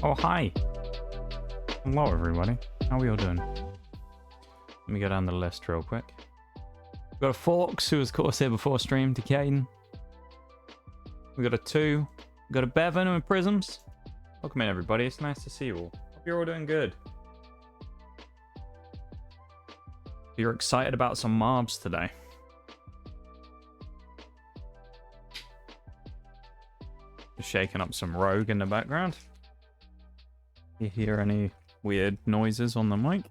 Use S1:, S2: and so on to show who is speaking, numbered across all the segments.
S1: Oh, hi. Hello, everybody. How are we all doing? Let me go down the list real quick. We've got a Forks, who was, of course, here before stream, to Caden. We've got a 2. We've got a Bevan with Prisms. Welcome in, everybody. It's nice to see you all. Hope you're all doing good. You're excited about some mobs today. Just shaking up some Rogue in the background. You hear any weird noises on the mic?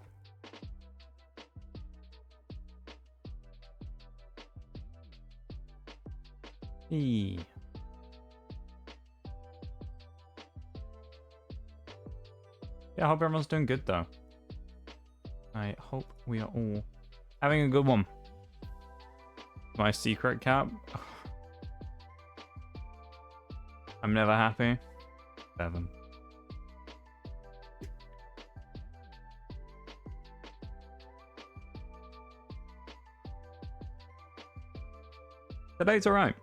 S1: Eee. Yeah, I hope everyone's doing good though. I hope we are all having a good one. My secret cap. I'm never happy. 7. Today's alright.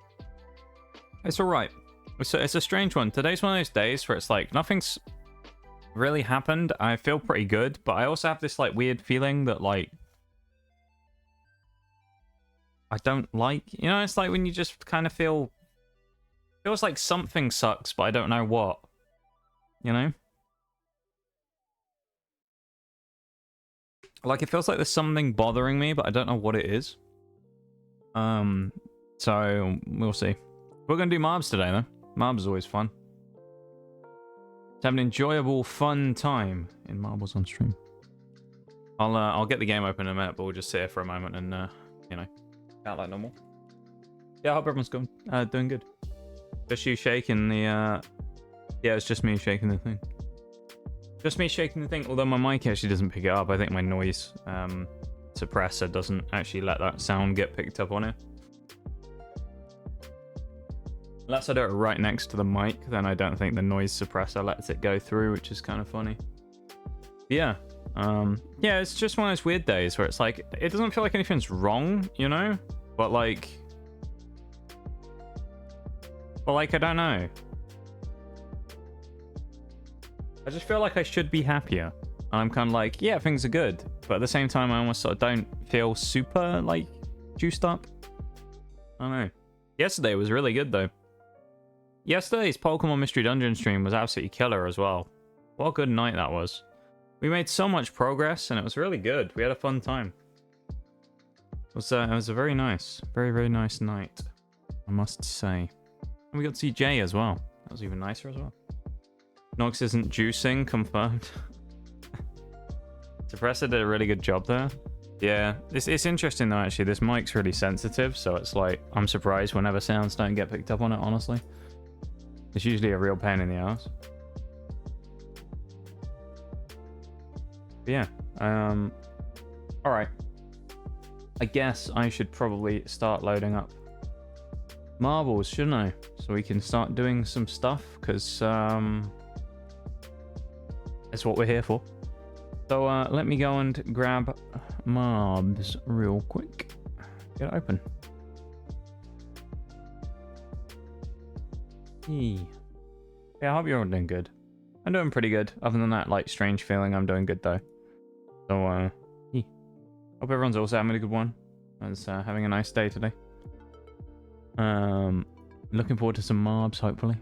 S1: It's alright. It's a strange one. Today's one of those days where it's like nothing's really happened. I feel pretty good, but I also have this like weird feeling that like I don't like. You know, it's like when you just kind of feels like something sucks, but I don't know what. You know? Like it feels like there's something bothering me, but I don't know what it is. So we'll see. We're gonna do mobs today though. Mobs is always fun. Let's have an enjoyable, fun time in marbles on stream. I'll get the game open in a minute, but we'll just sit here for a moment and you know, out like normal. Yeah, I hope everyone's doing good. Just you shaking the yeah, it's just me shaking the thing. Just me shaking the thing, although my mic actually doesn't pick it up. I think my noise suppressor doesn't actually let that sound get picked up on it. Unless I do it right next to the mic, then I don't think the noise suppressor lets it go through, which is kind of funny. Yeah. Yeah, it's just one of those weird days where it's like, it doesn't feel like anything's wrong, you know? But like, I don't know. I just feel like I should be happier. And I'm kind of like, yeah, things are good. But at the same time, I almost sort of don't feel super, like, juiced up. I don't know. Yesterday was really good, though. Yesterday's Pokemon Mystery Dungeon stream was absolutely killer as well. What a good night that was. We made so much progress, and it was really good. We had a fun time. It was a very nice, very, very nice night, I must say. And we got to see Jay as well. That was even nicer as well. Nox isn't juicing, confirmed. Suppressor did a really good job there. Yeah, it's interesting though, actually. This mic's really sensitive, so it's like, I'm surprised whenever sounds don't get picked up on it, honestly. It's usually a real pain in the ass. But yeah, alright. I guess I should probably start loading up marbles, shouldn't I? So we can start doing some stuff, because that's what we're here for. So let me go and grab mobs real quick. Get it open. Yeah, I hope you're all doing good. I'm doing pretty good. Other than that, like, strange feeling, I'm doing good though. So, yeah. Hope everyone's also having a good one. And having a nice day today. Looking forward to some mobs, hopefully.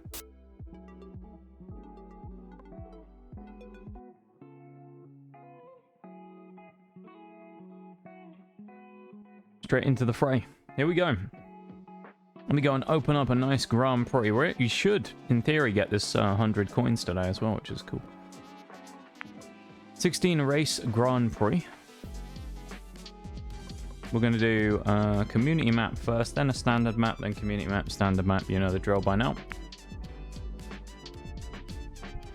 S1: Straight into the fray. Here we go. Let me go and open up a nice Grand Prix. You should, in theory, get this 100 coins today as well, which is cool. 16 race Grand Prix. We're going to do a community map first, then a standard map, then community map, standard map. You know the drill by now.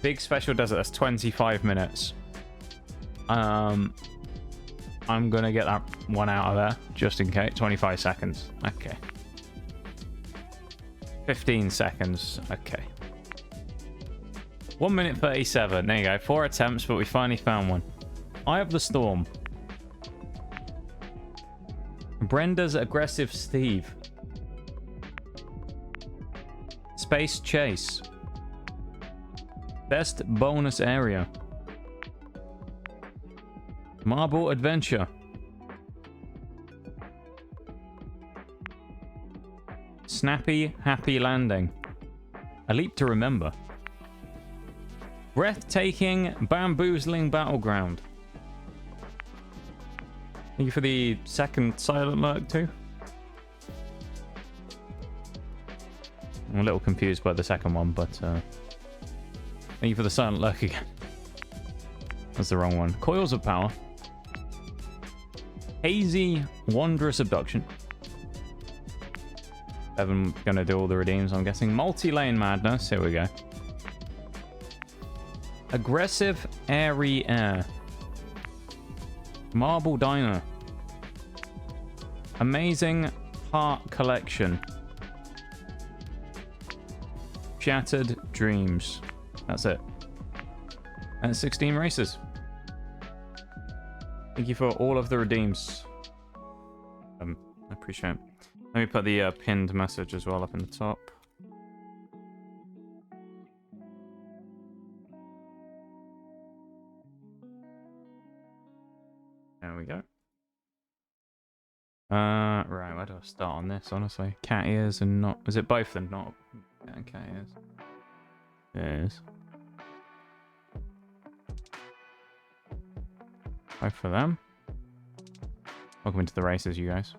S1: Big special desert, that's 25 minutes. I'm going to get that one out of there, just in case. 25 seconds. Okay. 15 seconds. Okay. 1 minute 37. There you go. 4 attempts, but we finally found one. Eye of the Storm. Brenda's Aggressive Steve. Space Chase. Best bonus area. Marble Adventure. Snappy Happy Landing. A Leap to Remember. Breathtaking Bamboozling Battleground. Thank you for the second silent lurk too. I'm a little confused by the second one, but thank you for the silent lurk again. That's the wrong one. Coils of Power. Hazy Wondrous Abduction. I'm gonna do all the redeems, I'm guessing. Multi-lane Madness. Here we go. Aggressive Airy Air. Marble Diner. Amazing Heart Collection. Shattered Dreams. That's it. And 16 races. Thank you for all of the redeems. I appreciate it. Let me put the pinned message as well up in the top. There we go. Right, where do I start on this, honestly? Cat ears and not... Is it both and not cat ears? It is. Both for them. Welcome into the races, you guys.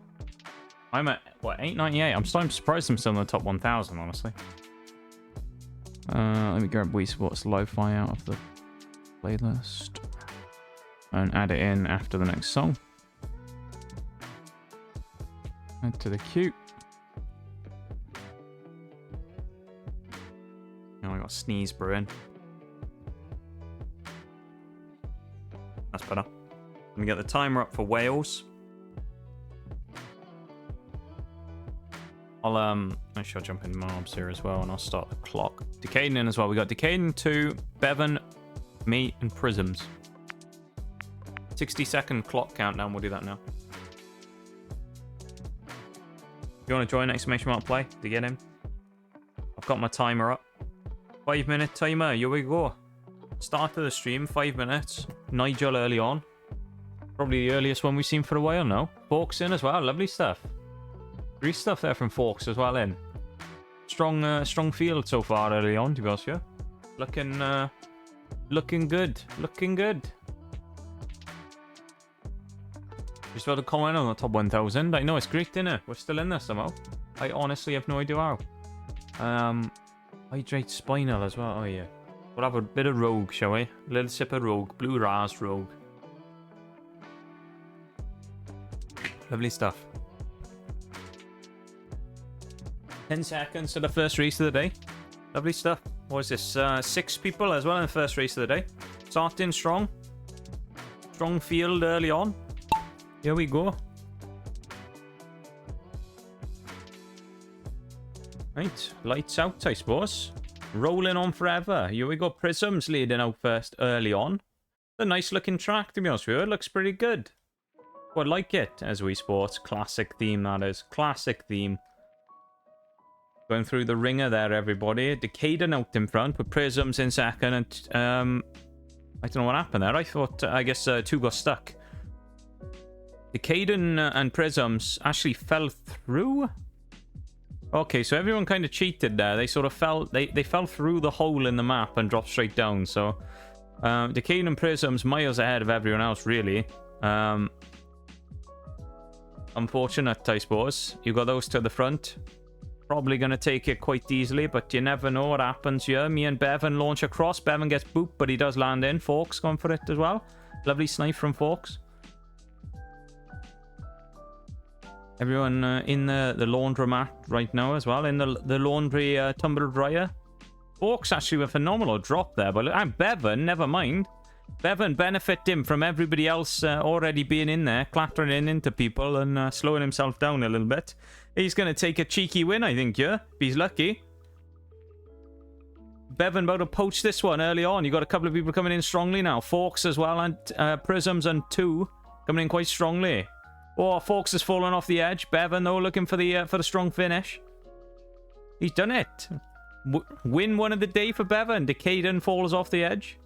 S1: I'm at, what, 898? I'm surprised I'm still in the top 1,000, honestly. Let me grab Wii Sports Lo-Fi out of the playlist. And add it in after the next song. Add to the queue. Now I got Sneeze brewing. That's better. Let me get the timer up for Wales. I shall jump in mobs here as well, and I'll start the clock. Decaden in as well. We got Decaden 2, Bevan, me, and Prisms. 60-second clock countdown. We'll do that now. If you want to join exclamation mark play to get in, I've got my timer up. 5-minute timer. Here we go. Start of the stream. 5 minutes. Nigel early on. Probably the earliest one we've seen for a while now. Forks in as well. Lovely stuff. Great stuff there from Forks as well in. Strong field so far early on, to be honest with you. Looking good. Looking good. Just about to comment on the top 1,000. I know it's great, isn't it? We're still in there somehow. I honestly have no idea how. Hydrate Spinal as well. Oh yeah. We'll have a bit of Rogue, shall we? A little sip of Rogue. Blue Ras Rogue. Lovely stuff. 10 seconds to the first race of the day. Lovely stuff. What is this? 6 people as well in the first race of the day. Starting strong. Strong field early on. Here we go. Right. Lights out, I suppose. Rolling on forever. Here we go. Prisms leading out first early on. It's a nice looking track, to be honest with you. It looks pretty good. I like it as Wii Sports. Classic theme, that is. Classic theme. Going through the ringer there, everybody. Decaden out in front with Prisms in second. And I don't know what happened there. I thought, I guess 2 got stuck. Decaden and Prisms actually fell through. Okay, so everyone kind of cheated there. They sort of fell. They fell through the hole in the map and dropped straight down. So Decaden and Prisms miles ahead of everyone else, really. Unfortunate, I suppose. You got those to the front. Probably going to take it quite easily, but you never know what happens here. Me and Bevan launch across. Bevan gets booped, but he does land in. Forks going for it as well. Lovely snipe from Forks. Everyone in the laundromat right now as well. In the laundry tumble dryer. Forks actually a phenomenal drop there. But and Bevan, never mind. Bevan benefited him from everybody else already being in there, clattering into people and slowing himself down a little bit. He's going to take a cheeky win, I think, yeah? If he's lucky. Bevan about to poach this one early on. You got a couple of people coming in strongly now. Forks as well, and Prisms and 2 coming in quite strongly. Oh, Forks has fallen off the edge. Bevan, though, looking for the strong finish. He's done it. win one of the day for Bevan. Decaden falls off the edge.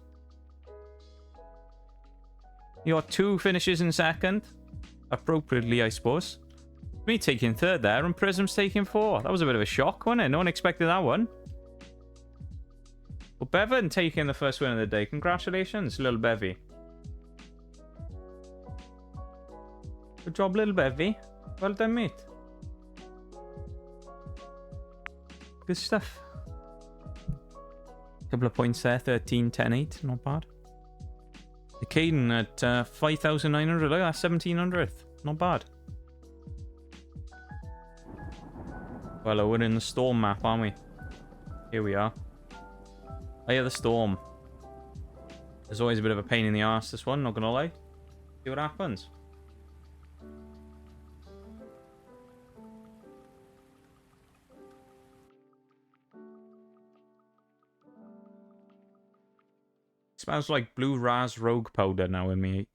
S1: Your 2 finishes in second. Appropriately, I suppose. Me taking third there, and Prism's taking 4. That was a bit of a shock, wasn't it? No one expected that one. Well, Bevan taking the first win of the day. Congratulations, little Bevy. Good job, little Bevy. Well done, mate. Good stuff. Couple of points there. 13, 10, 8. Not bad. Decaden at 5,900. Look at that, 1,700th. Not bad. Well, we're in the storm map, aren't we? Here we are. Oh yeah, the storm. There's always a bit of a pain in the arse, this one, not gonna lie. See what happens. Smells like blue ras rogue powder now in me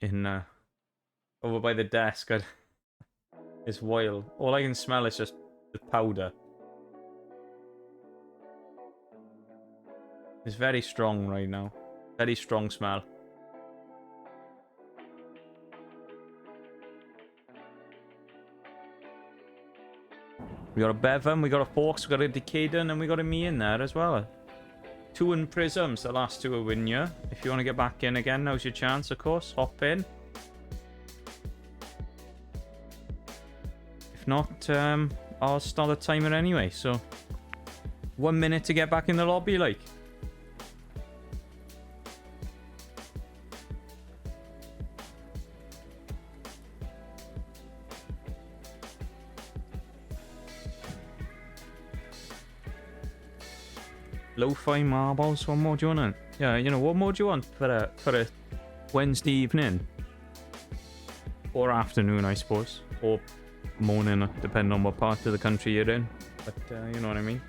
S1: over by the desk. It's wild. All I can smell is just the powder. It's very strong right now. Very strong smell. We got a Bevan, we got a Forks, we got a Decaden, and we got a me in there as well. 2 and Prisms, the last 2 are win you. If you want to get back in again, now's your chance, of course. Hop in. If not, I'll start the timer anyway, so 1 minute to get back in the lobby, like. Lo-fi marbles, what more do you want? Yeah, you know, what more do you want for a Wednesday evening? Or afternoon, I suppose. Or morning, depending on what part of the country you're in. But, you know what I mean.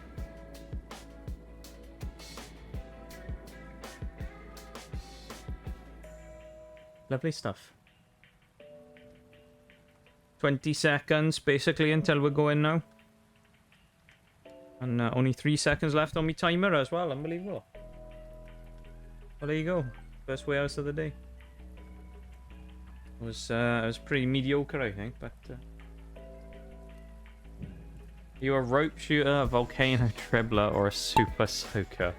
S1: Lovely stuff. 20 seconds, basically, until we're going now. And only 3 seconds left on my timer as well. Unbelievable. Well, there you go. First way out of the day. It was pretty mediocre, I think. But you a rope shooter, a volcano dribbler, or a super soaker?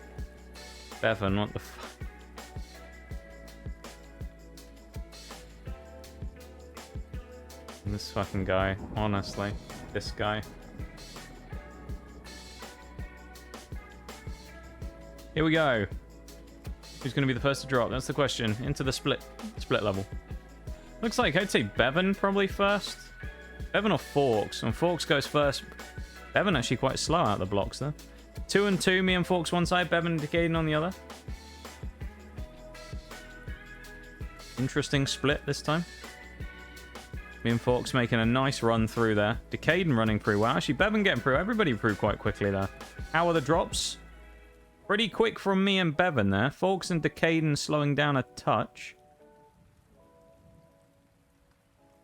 S1: Bevan, what the fuck? This fucking guy, honestly, this guy. Here we go. Who's going to be the first to drop? That's the question. Into the split level. Looks like I'd say Bevan probably first. Bevan or Forks. When Forks goes first, Bevan actually quite slow out the blocks there. 2 and 2, me and Forks one side, Bevan and Decaden on the other. Interesting split this time. Me and Forks making a nice run through there. Decaden running through. Well, actually, Bevan getting through. Everybody through quite quickly there. How are the drops? Pretty quick from me and Bevan there. Forks and Decaden slowing down a touch.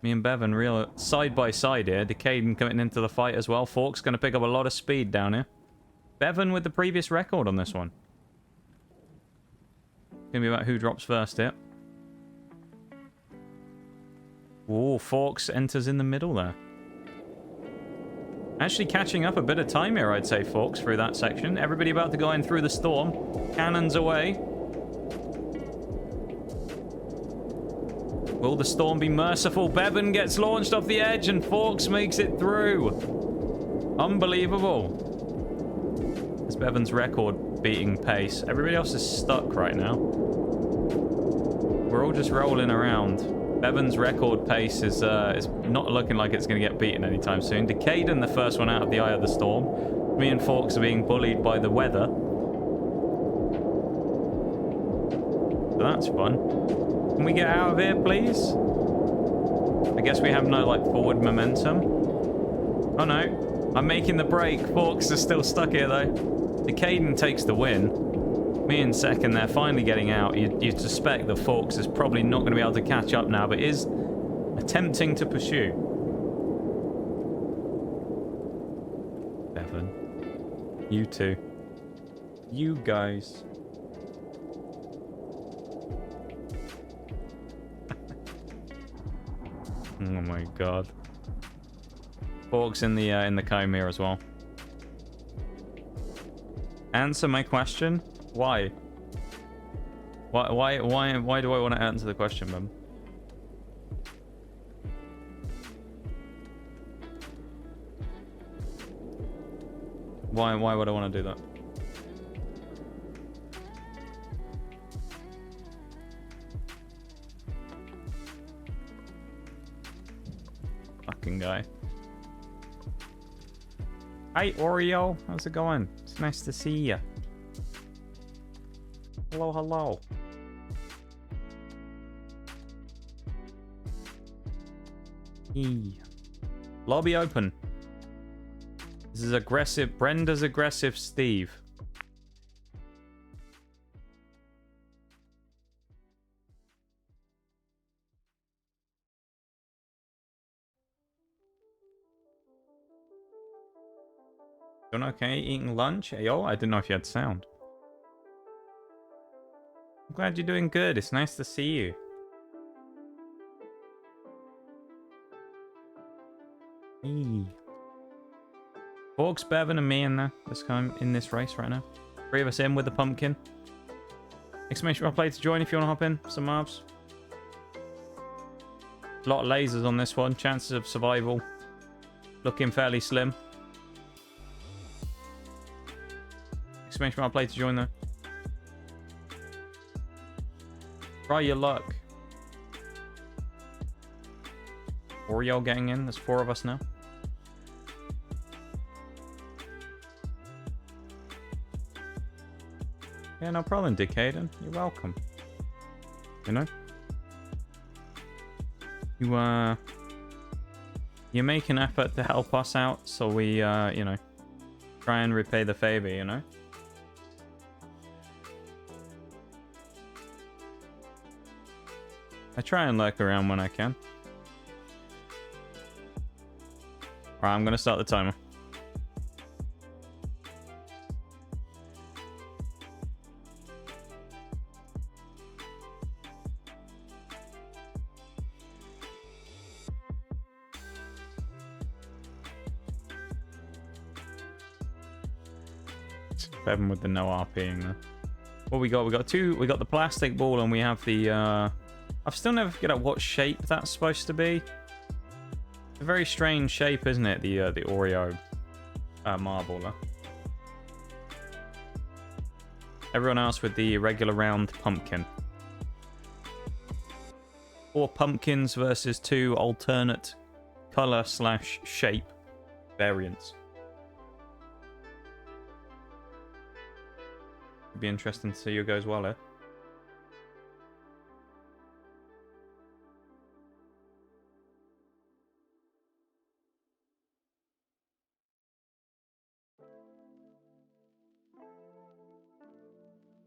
S1: Me and Bevan real side by side here. Decaden coming into the fight as well. Forks going to pick up a lot of speed down here. Bevan with the previous record on this one. Going to be about who drops first here. Ooh, Forks enters in the middle there. Actually catching up a bit of time here, I'd say, Forks, through that section. Everybody about to go in through the storm. Cannons away. Will the storm be merciful? Bevan gets launched off the edge and Forks makes it through. Unbelievable. It's Bevan's record-beating pace. Everybody else is stuck right now. We're all just rolling around. Bevan's record pace is not looking like it's going to get beaten anytime soon. Decaden, the first one out of the eye of the storm. Me and Forks are being bullied by the weather. So that's fun. Can we get out of here, please? I guess we have no, like, forward momentum. Oh, no. I'm making the break. Forks is still stuck here, though. Decaden takes the win. Me in second there, finally getting out. You'd suspect that Forks is probably not going to be able to catch up now, but is attempting to pursue. Bevan. You too. You guys. Oh my god. Forks in the comb here as well. Answer my question? Why? Why do I want to answer the question, man? Why would I want to do that? Fucking guy. Hi Oreo, how's it going? It's nice to see you. Hello, hello. Lobby open. This is aggressive. Brenda's aggressive Steve. Doing okay? Eating lunch? Hey, yo, I didn't know if you had sound. I'm glad you're doing good. It's nice to see you. Hey. Forks, Bevan, and me in there. This time in this race right now. 3 of us in with the pumpkin. Exclamation mark play to join if you want to hop in. Some mobs. A lot of lasers on this one. Chances of survival looking fairly slim. Exclamation mark play to join though. Try your luck. Oreo getting in. There's 4 of us now. Yeah, no problem, Decaden. You're welcome. You know? You make an effort to help us out, so we, you know, try and repay the favor, you know? I try and lurk around when I can. Alright, I'm gonna start the timer. Bevan with the no RPing there. What we got? We got the plastic ball and we have the I've still never figured out what shape that's supposed to be. It's a very strange shape, isn't it? The Oreo marble. Everyone else with the regular round pumpkin. 4 pumpkins versus 2 alternate color / shape variants. It'd be interesting to see who goes well here.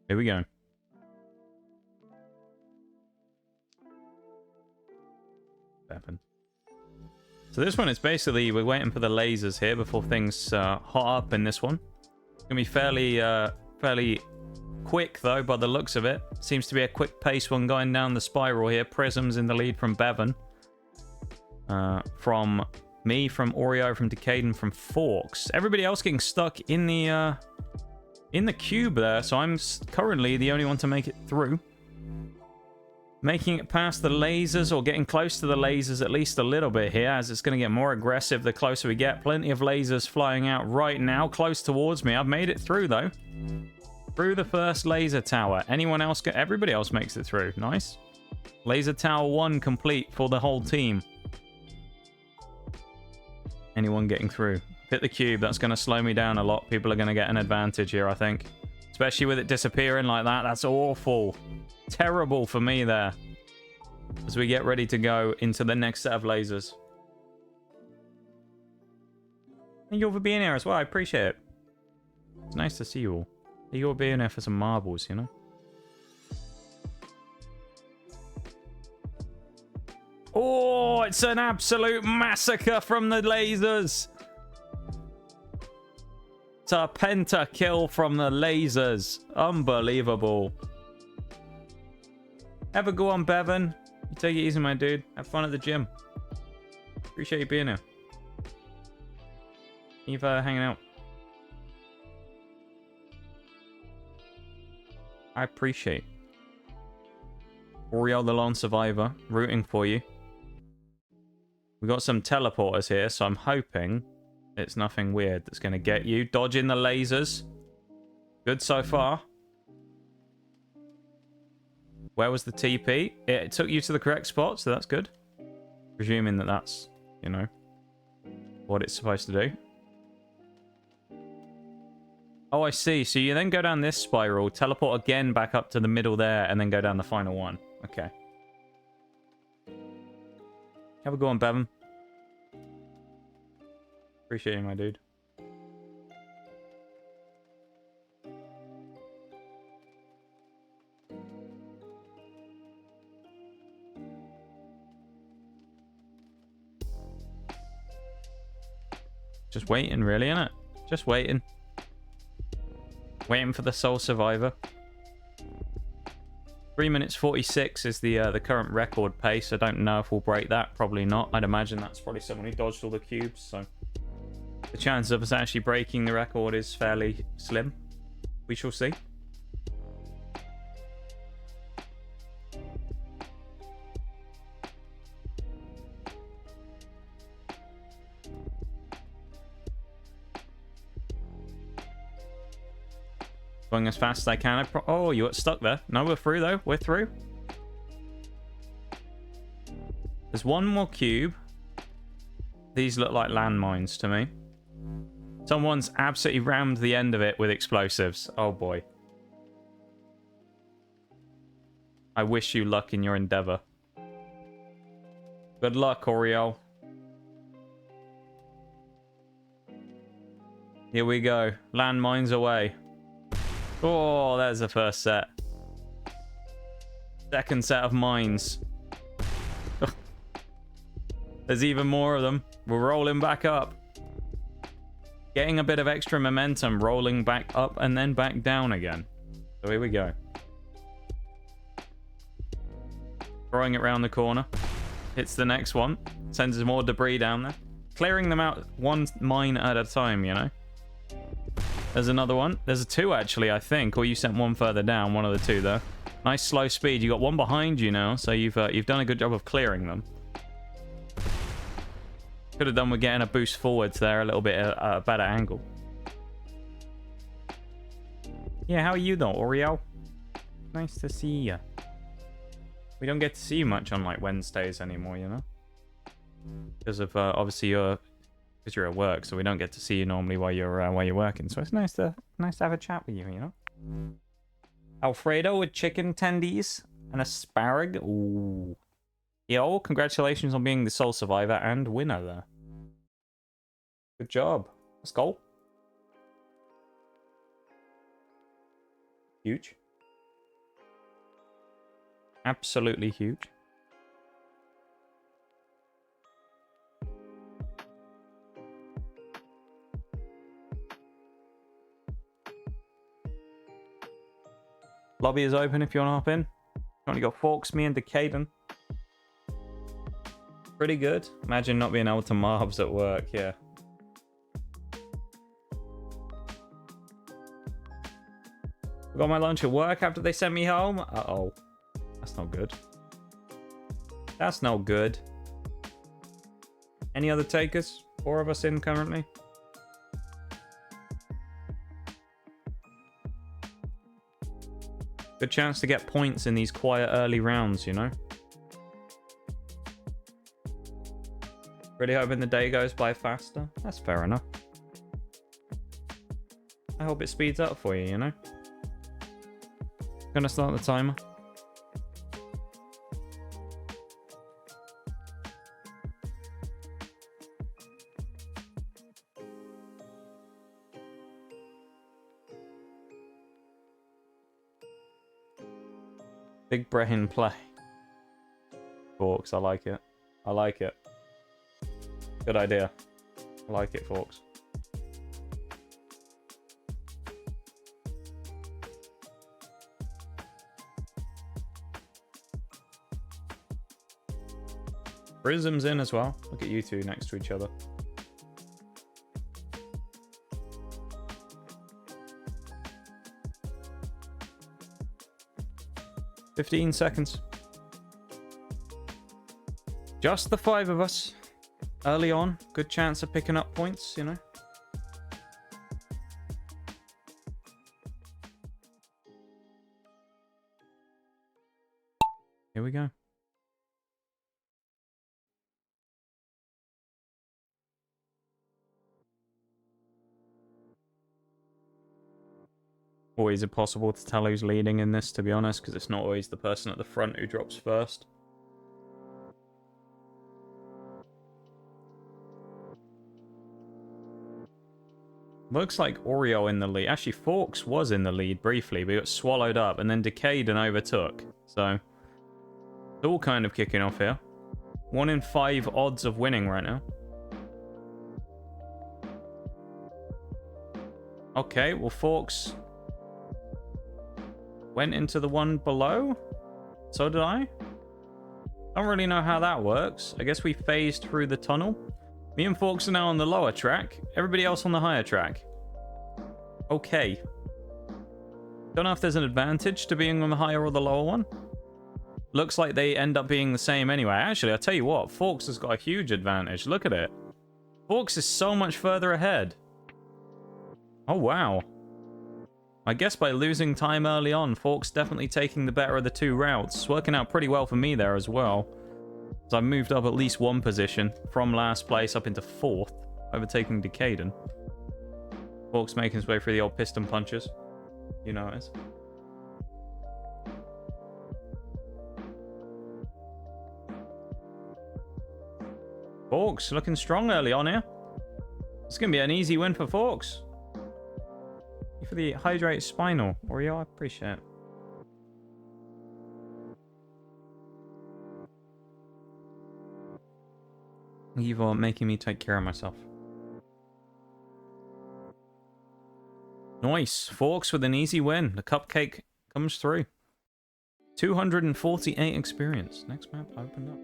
S1: Here we go. Happen. So this one is basically, we're waiting for the lasers here before things hot up in this one. It's gonna be fairly quick though, by the looks of it. Seems to be a quick pace one going down the spiral here. Prism's in the lead from Bevan. From me, from Oreo, from Decaden, from Forks. Everybody else getting stuck in the cube there, so I'm currently the only one to make it through. Making it past the lasers, or getting close to the lasers at least a little bit here, as it's going to get more aggressive the closer we get. Plenty of lasers flying out right now, close towards me. I've made it through, though. Through the first laser tower. Anyone else? Everybody else makes it through. Nice. Laser tower 1 complete for the whole team. Anyone getting through? Hit the cube. That's going to slow me down a lot. People are going to get an advantage here, I think. Especially with it disappearing like that. That's awful. Terrible for me there. As we get ready to go into the next set of lasers. Thank you all for being here as well. I appreciate it. It's nice to see you all. Thank you all being here for some marbles, you know? Oh, it's an absolute massacre from the lasers. Penta kill from the lasers. Unbelievable. Have a go on, Bevan. You take it easy, my dude. Have fun at the gym. Appreciate you being here. Eve hanging out. I appreciate. Oriel the lone survivor, rooting for you. We got some teleporters here, so I'm hoping it's nothing weird that's going to get you. Dodging the lasers. Good so far. Where was the TP? It took you to the correct spot, so that's good. Presuming that that's, you know, what it's supposed to do. Oh, I see. So you then go down this spiral, teleport again back up to the middle there, and then go down the final one. Okay. Have a go on, Bevan. Appreciate you, my dude. Just waiting, really, innit? Just waiting. Waiting for the sole survivor. 3 minutes 46 is the current record pace. I don't know if we'll break that. Probably not. I'd imagine that's probably someone who dodged all the cubes. So the chance of us actually breaking the record is fairly slim. We shall see. Going as fast as I can. Oh, you got stuck there. No, we're through, though. We're through. There's one more cube. These look like landmines to me. Someone's absolutely rammed the end of it with explosives. Oh, boy. I wish you luck in your endeavor. Good luck, Oriel. Here we go. Landmines away. Oh, there's the first set. Second set of mines. There's even more of them. We're rolling back up. Getting a bit of extra momentum, rolling back up and then back down again. So here we go. Throwing it round the corner. Hits the next one. Sends more debris down there. Clearing them out one mine at a time, you know. There's another one. There's a two, actually, I think. Or you sent one further down. One of the two, though. Nice slow speed. You got one behind you now, so you've done a good job of clearing them. Could have done with getting a boost forwards there, a little bit a better angle. Yeah, how are you, though, Oriel? Nice to see you. We don't get to see you much on, like, Wednesdays anymore, you know? Because of, obviously, because you're at work, so we don't get to see you normally while you're working. So it's nice to have a chat with you, you know. Alfredo with chicken tendies and asparagus. Ooh, yo! Congratulations on being the sole survivor and winner there. Good job. Let's go. Huge. Absolutely huge. Lobby is open if you want to hop in. Currently got Forks, me, and Decaden. Pretty good. Imagine not being able to marbs at work, yeah. I got my lunch at work after they sent me home. Uh-oh. That's not good. That's not good. Any other takers? 4 of us in currently. Good chance to get points in these quiet early rounds, you know? Really hoping the day goes by faster. That's fair enough. I hope it speeds up for you, you know? Gonna start the timer. Big brain play. Forks, I like it. I like it. Good idea. I like it, Forks. Prism's in as well. Look at you two next to each other. "15 seconds. Just the 5 of us. Early on. Good chance of picking up points, you know. Here we go. Always impossible to tell who's leading in this, to be honest, because it's not always the person at the front who drops first. Looks like Oreo in the lead. Actually, Forks was in the lead briefly, but it got swallowed up and then decayed and overtook. So, it's all kind of kicking off here. 1 in 5 odds of winning right now. Okay, well, Forks went into the one below. So did I. Don't really know how that works. I guess we phased through the tunnel. Me and Forks are now on the lower track. Everybody else on the higher track. Okay. Don't know if there's an advantage to being on the higher or the lower one. Looks like they end up being the same anyway. Actually, I'll tell you what. Forks has got a huge advantage. Look at it. Forks is so much further ahead. Oh, wow. I guess by losing time early on, Forks definitely taking the better of the 2 routes. Working out pretty well for me there as well. So I moved up at least 1 position from last place up into 4th, overtaking Decaden. Forks making his way through the old piston punches. You know it is. Forks looking strong early on here. It's going to be an easy win for Forks. For the hydrate spinal, Oreo, I appreciate it. You're making me take care of myself. Nice. Forks with an easy win. The cupcake comes through. 248 experience. Next map opened up.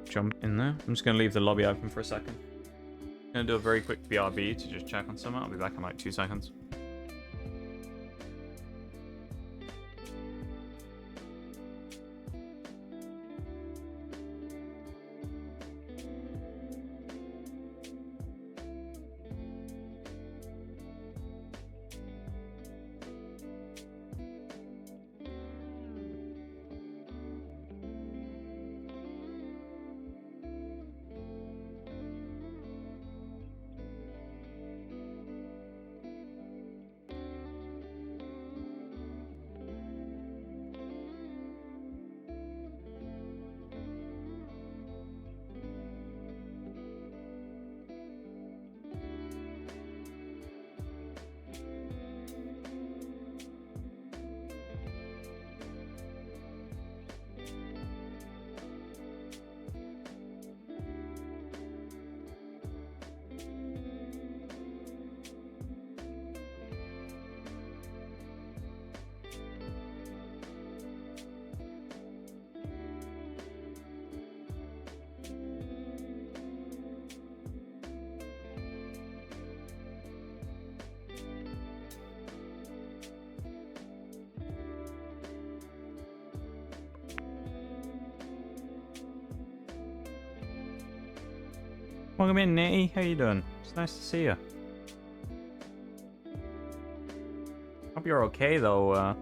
S1: Jump in there. I'm just going to leave the lobby open for a second. I'm going to do a very quick BRB to just check on something. I'll be back in like 2 seconds. Welcome in, Nitty. How you doing? It's nice to see you. Hope you're okay though,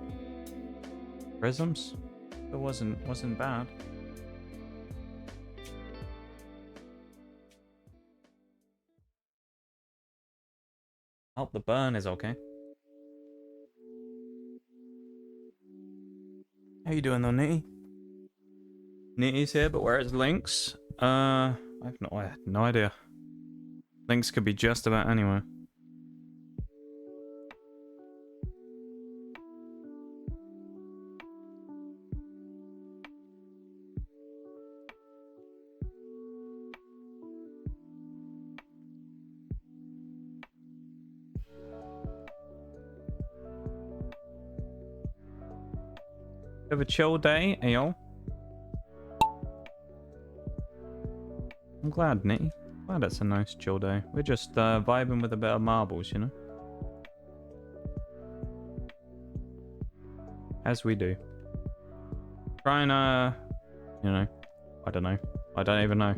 S1: Prisms. It wasn't bad. Hope the burn is okay. How you doing though, Nitty? Nitty's here, but where's Lynx? I have no idea. Links could be just about anywhere. Have a chill day, Ayo. I'm glad, Nitty. Glad it's a nice chill day. We're just vibing with a bit of marbles, you know? As we do. Trying, you know, I don't know. I don't even know.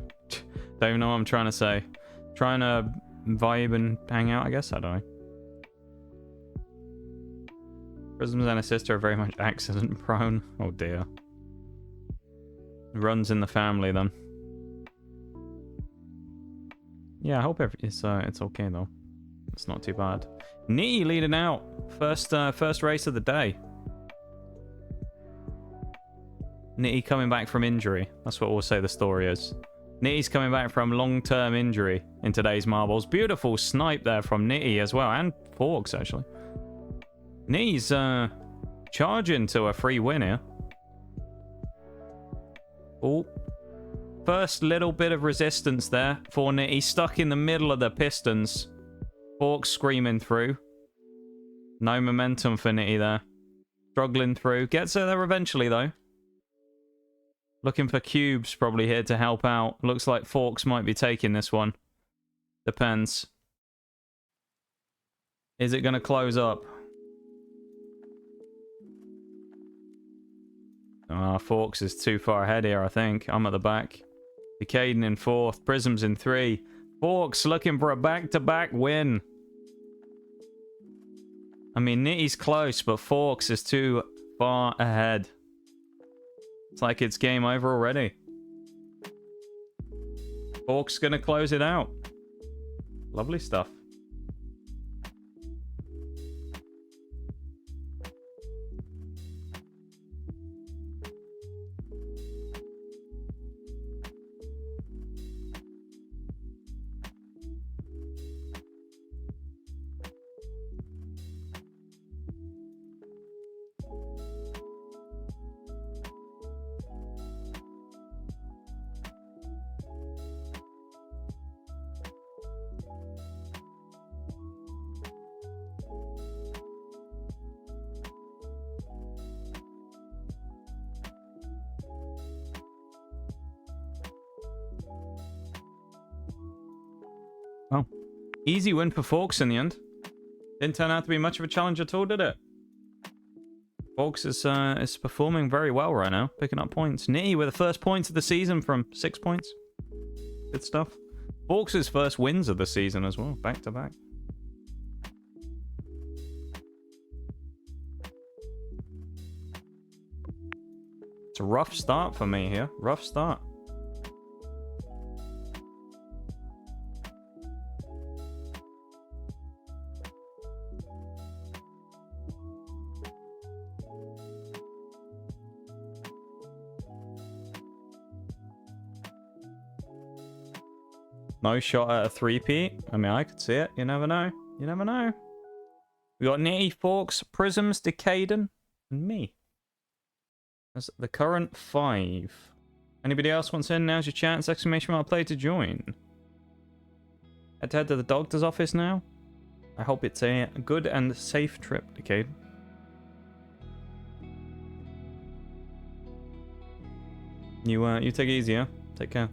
S1: Don't even know what I'm trying to say. Trying to vibe and hang out, I guess? I don't know. Prisms and his sister are very much accident prone. Oh dear. Runs in the family then. Yeah, I hope it's okay though. It's not too bad. Nitty leading out. First race of the day. Nitty coming back from injury. That's what we'll say the story is. Nitty's coming back from long-term injury in today's marbles. Beautiful snipe there from Nitty as well, and Forks actually. Nitty's charging to a free win here. Oh. First little bit of resistance there for Nitty. Stuck in the middle of the pistons. Forks screaming through. No momentum for Nitty there. Struggling through. Gets her there eventually though. Looking for cubes probably here to help out. Looks like Forks might be taking this one. Depends. Is it going to close up? Forks is too far ahead here, I think. I'm at the back. Decaden in 4th. Prisms in 3. Forks looking for a back-to-back win. I mean, Nitty's close, but Forks is too far ahead. It's like it's game over already. Forks gonna close it out. Lovely stuff. Oh. Easy win for Forks in the end. Didn't turn out to be much of a challenge at all, did it? Forks is performing very well right now, picking up points. Nitty with the first points of the season from 6 points. Good stuff. Forks' first wins of the season as well, back to back. It's a rough start for me here. Rough start. No shot at a 3P. I mean, I could see it. You never know. You never know. We got Nitty, Forks, Prisms, Decaden, and me. That's the current 5. Anybody else wants in? Now's your chance. Exclamation mark play to join. Head to head to the doctor's office now. I hope it's a good and safe trip, Decaden. You take it easy, yeah? Take care.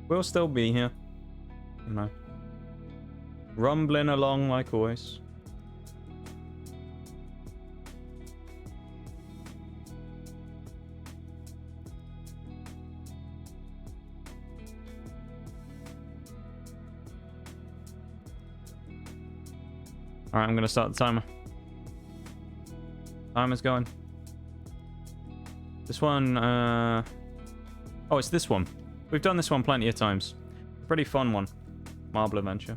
S1: We'll still be here. No. Rumbling along like always. Alright, I'm gonna start the timer. Timer's going. This one, oh, it's this one. We've done this one plenty of times. Pretty fun one. Marble Adventure.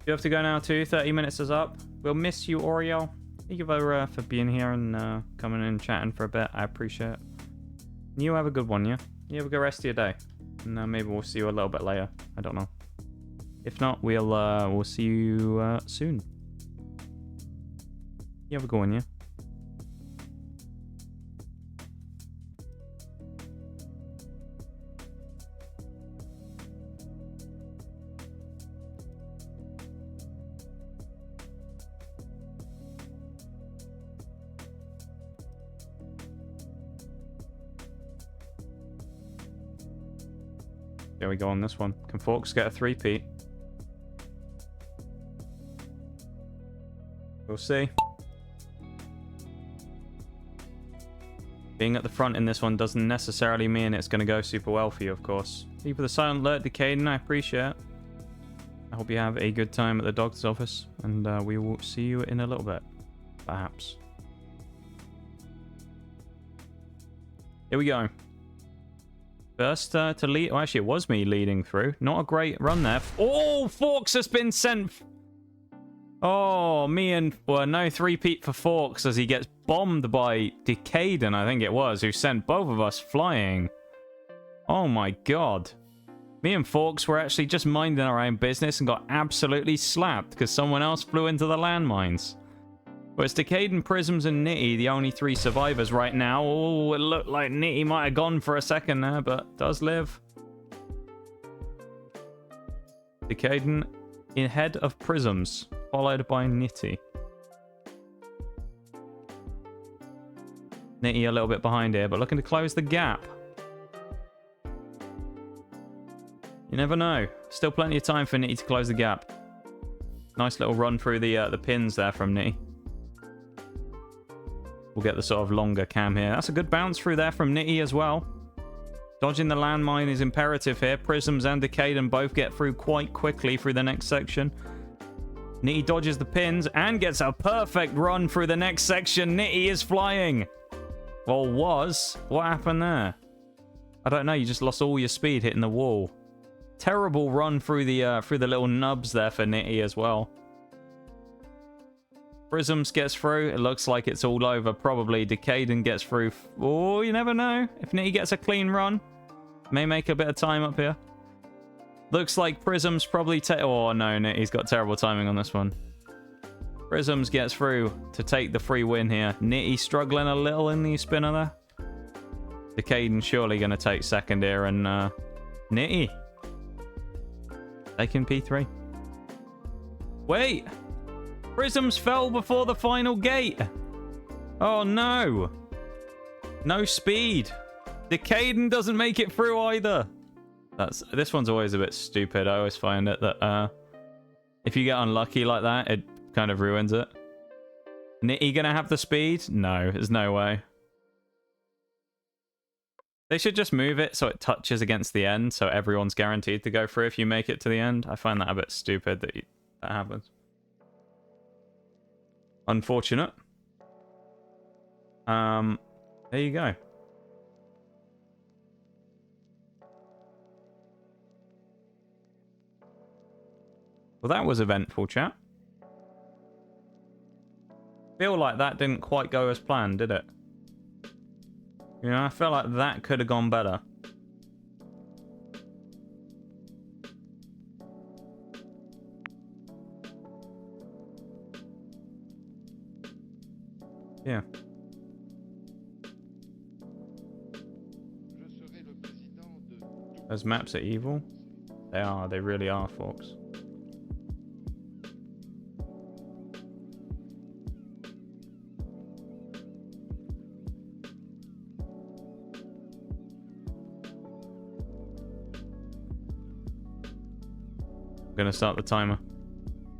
S1: You have to go now too. 30 minutes is up. We'll miss you, Oreo. Thank you for being here and coming in and chatting for a bit. I appreciate it. You have a good one, yeah? You have a good rest of your day. And maybe we'll see you a little bit later. I don't know. If not, we'll see you soon. You have a good one, yeah? There we go on this one. Can Forks get a 3-peat? We'll see. Being at the front in this one doesn't necessarily mean it's going to go super well for you, of course. Thank you for the silent alert, Decaden. I appreciate it. I hope you have a good time at the doctor's office, and we will see you in a little bit, perhaps. Here we go. First to lead. Oh, actually, it was me leading through. Not a great run there. Oh, Forks has been sent. Oh, well, no 3-peat for Forks as he gets bombed by Decaden, I think it was, who sent both of us flying. Oh my god. Me and Forks were actually just minding our own business and got absolutely slapped because someone else flew into the landmines. Well, it's Decaden, Prisms, and Nitty, the only 3 survivors right now. Oh, it looked like Nitty might have gone for a second there, but does live. Decaden in head of Prisms, followed by Nitty. Nitty a little bit behind here, but looking to close the gap. You never know. Still plenty of time for Nitty to close the gap. Nice little run through the pins there from Nitty. We'll get the sort of longer cam here. That's a good bounce through there from Nitty as well. Dodging the landmine is imperative here. Prisms and Decaden both get through quite quickly through the next section. Nitty dodges the pins and gets a perfect run through the next section. Nitty is flying. Well, was. What happened there? I don't know. You just lost all your speed hitting the wall. Terrible run through the little nubs there for Nitty as well. Prisms gets through. It looks like it's all over. Probably Decaden gets through. Oh, you never know. If Nitty gets a clean run, may make a bit of time up here. Looks like Prisms probably take... Oh, no, Nitty's got terrible timing on this one. Prisms gets through to take the free win here. Nitty struggling a little in the spinner there. Decaden surely going to take second here, and Nitty taking P3. Wait! Prisms fell before the final gate. Oh, no. No speed. Decaden doesn't make it through either. This one's always a bit stupid. I always find it that if you get unlucky like that, it kind of ruins it. Nitty gonna have the speed? No, there's no way. They should just move it so it touches against the end, so everyone's guaranteed to go through if you make it to the end. I find that a bit stupid that that happens. Unfortunate. There you go. Well, that was eventful, chat. Feel like that didn't quite go as planned, did it? You know, I feel like that could have gone better. Yeah. Those maps are evil. They are. They really are, folks. Gonna start the timer.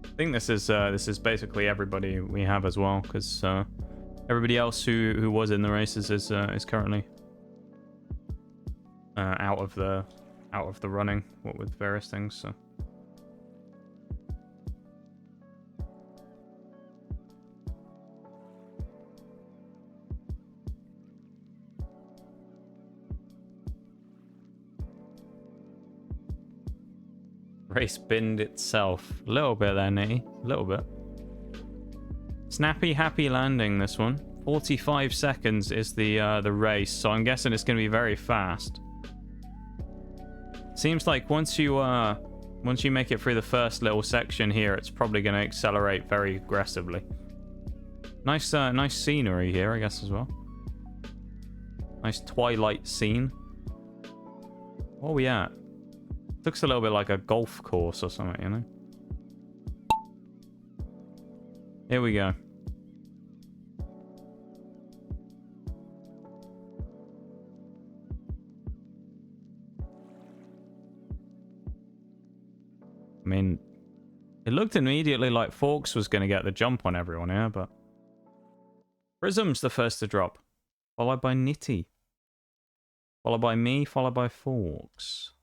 S1: I think this is basically everybody we have as well, because everybody else who was in the races is currently out of the running, what with various things. So race binned itself. A little bit there, Nitty. A little bit. Snappy, happy landing, this one. 45 seconds is the race, so I'm guessing it's going to be very fast. Seems like once you make it through the first little section here, it's probably going to accelerate very aggressively. Nice scenery here, I guess, as well. Nice twilight scene. What are we at? Looks a little bit like a golf course or something, you know? Here we go. I mean, it looked immediately like Forks was going to get the jump on everyone here, but... Prism's the first to drop, followed by Nitty. Followed by me, followed by Forks.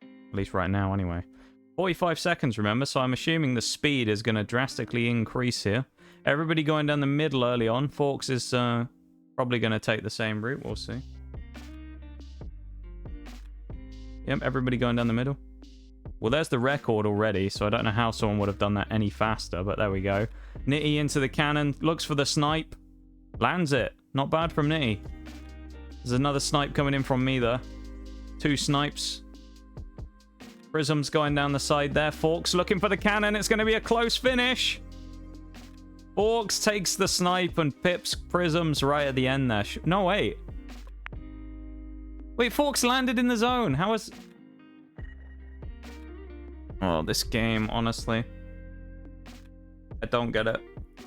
S1: At least right now, anyway. 45 seconds, remember, so I'm assuming the speed is going to drastically increase here. Everybody going down the middle early on. Forks is probably going to take the same route, we'll see. Yep, everybody going down the middle. Well, there's the record already, so I don't know how someone would have done that any faster, but there we go. Nitty into the cannon, looks for the snipe. Lands it. Not bad from Nitty. There's another snipe coming in from me there. 2 snipes. Prism's going down the side there. Forks looking for the cannon. It's going to be a close finish. Forks takes the snipe and pips Prism's right at the end there. No, wait. Wait, Forks landed in the zone. How is... Oh, this game, honestly. I don't get it.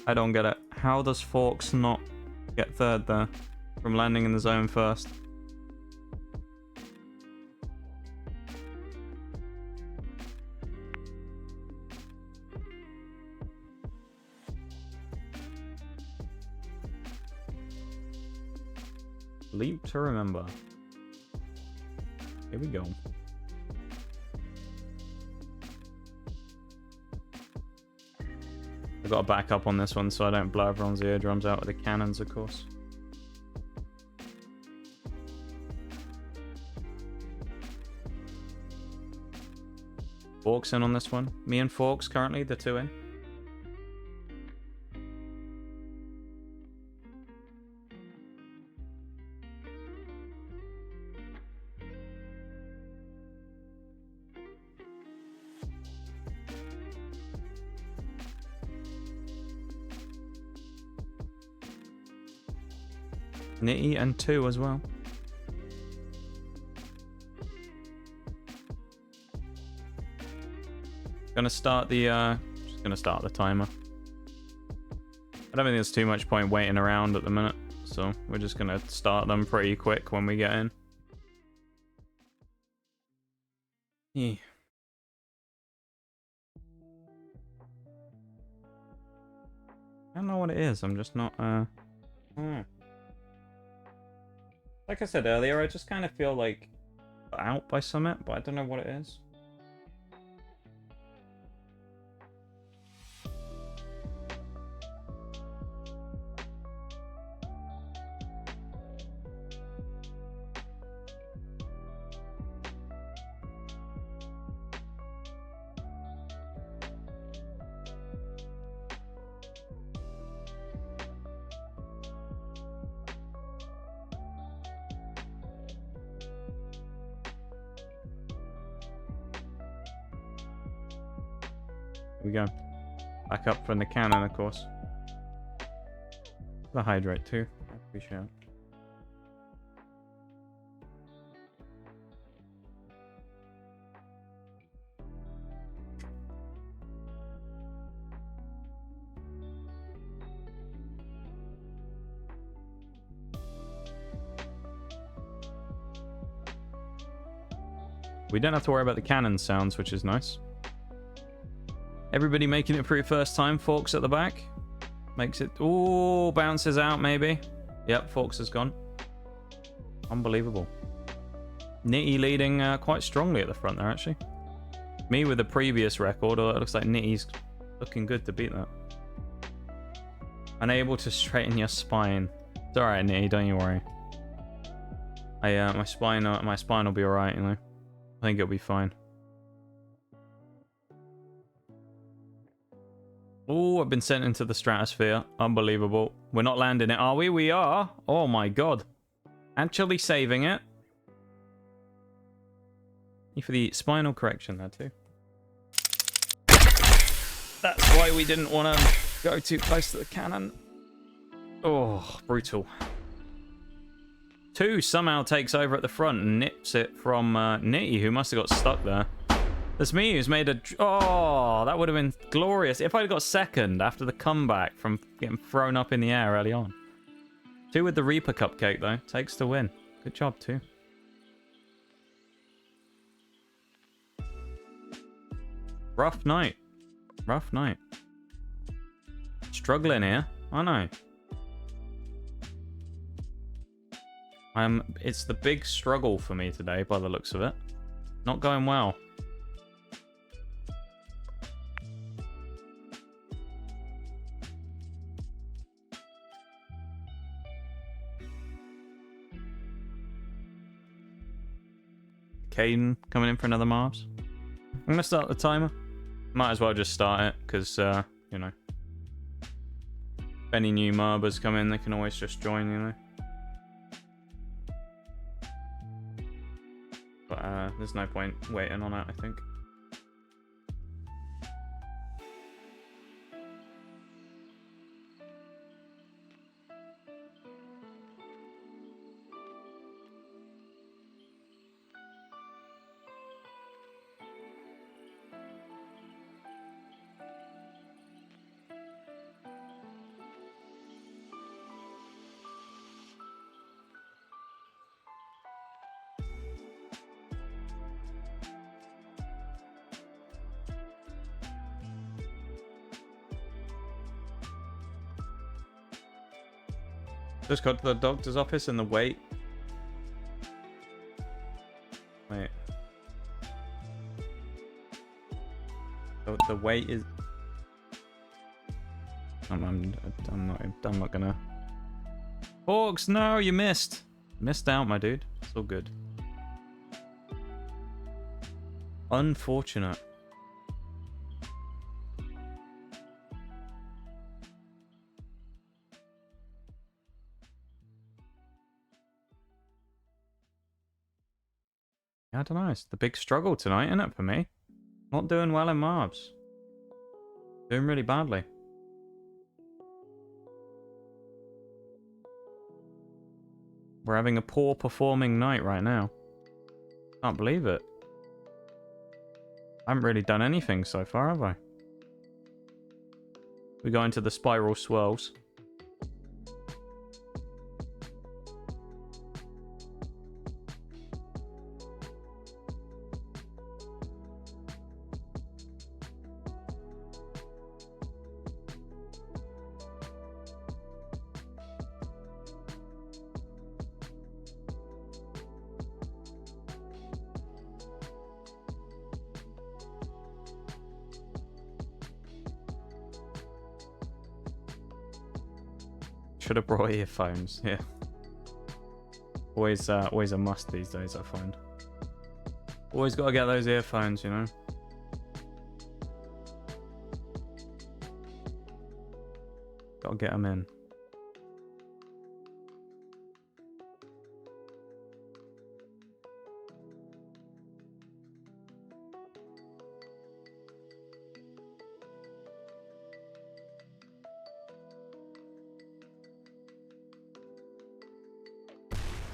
S1: I don't get it. How does Forks not get third there from landing in the zone first? Leap to remember. Here we go. I've got to back up on this one so I don't blow everyone's eardrums out with the cannons, of course. Forks in on this one. Me and Forks currently, the 2 in. Nitty and 2 as well. Gonna start the just gonna start the timer. I don't think there's too much point waiting around at the minute, so we're just gonna start them pretty quick when we get in. Yeah. I don't know what it is. I'm just not Like I said earlier, I just kind of feel like out by Summit, but I don't know what it is. We go. Back up from the cannon, of course. The hydrate too. I appreciate it. We don't have to worry about the cannon sounds, which is nice. Everybody making it through first time. Forks at the back. Makes it... Ooh, bounces out maybe. Yep, Forks has gone. Unbelievable. Nitty leading quite strongly at the front there, actually. Me with the previous record, it looks like Nitty's looking good to beat that. Unable to straighten your spine. It's alright, Nitty, don't you worry. My spine will be alright, you know. I think it'll be fine. Oh, I've been sent into the stratosphere. Unbelievable. We're not landing it, are we? We are. Oh my god. Actually saving it. you for the spinal correction there too. That's why we didn't want to go too close to the cannon. Oh, brutal. 2 somehow takes over at the front and nips it from Nitty, who must have got stuck there. There's me who's made a... Oh, that would have been glorious if I'd got second after the comeback from getting thrown up in the air early on. 2 with the Reaper cupcake, though. Takes to win. Good job, 2. Rough night. Rough night. Struggling here. I know. It's the big struggle for me today, by the looks of it. Not going well. Caden coming in for another Marbs. I'm going to start the timer. Might as well just start it, because, you know. If any new Marbers come in, they can always just join, you know. But there's no point waiting on it, I think. Just got to the doctor's office and the wait. Wait. So the wait is... I'm not gonna... Hawks, no, you missed. Missed out, my dude. It's all good. Unfortunate. I don't know, it's the big struggle tonight, isn't it, for me? Not doing well in Marbs. Doing really badly. We're having a poor performing night right now. Can't believe it. I haven't really done anything so far, have I? We go into the spiral swirls. Should have brought earphones, yeah. Always a must these days, I find. Always got to get those earphones, you know. Got to get them in.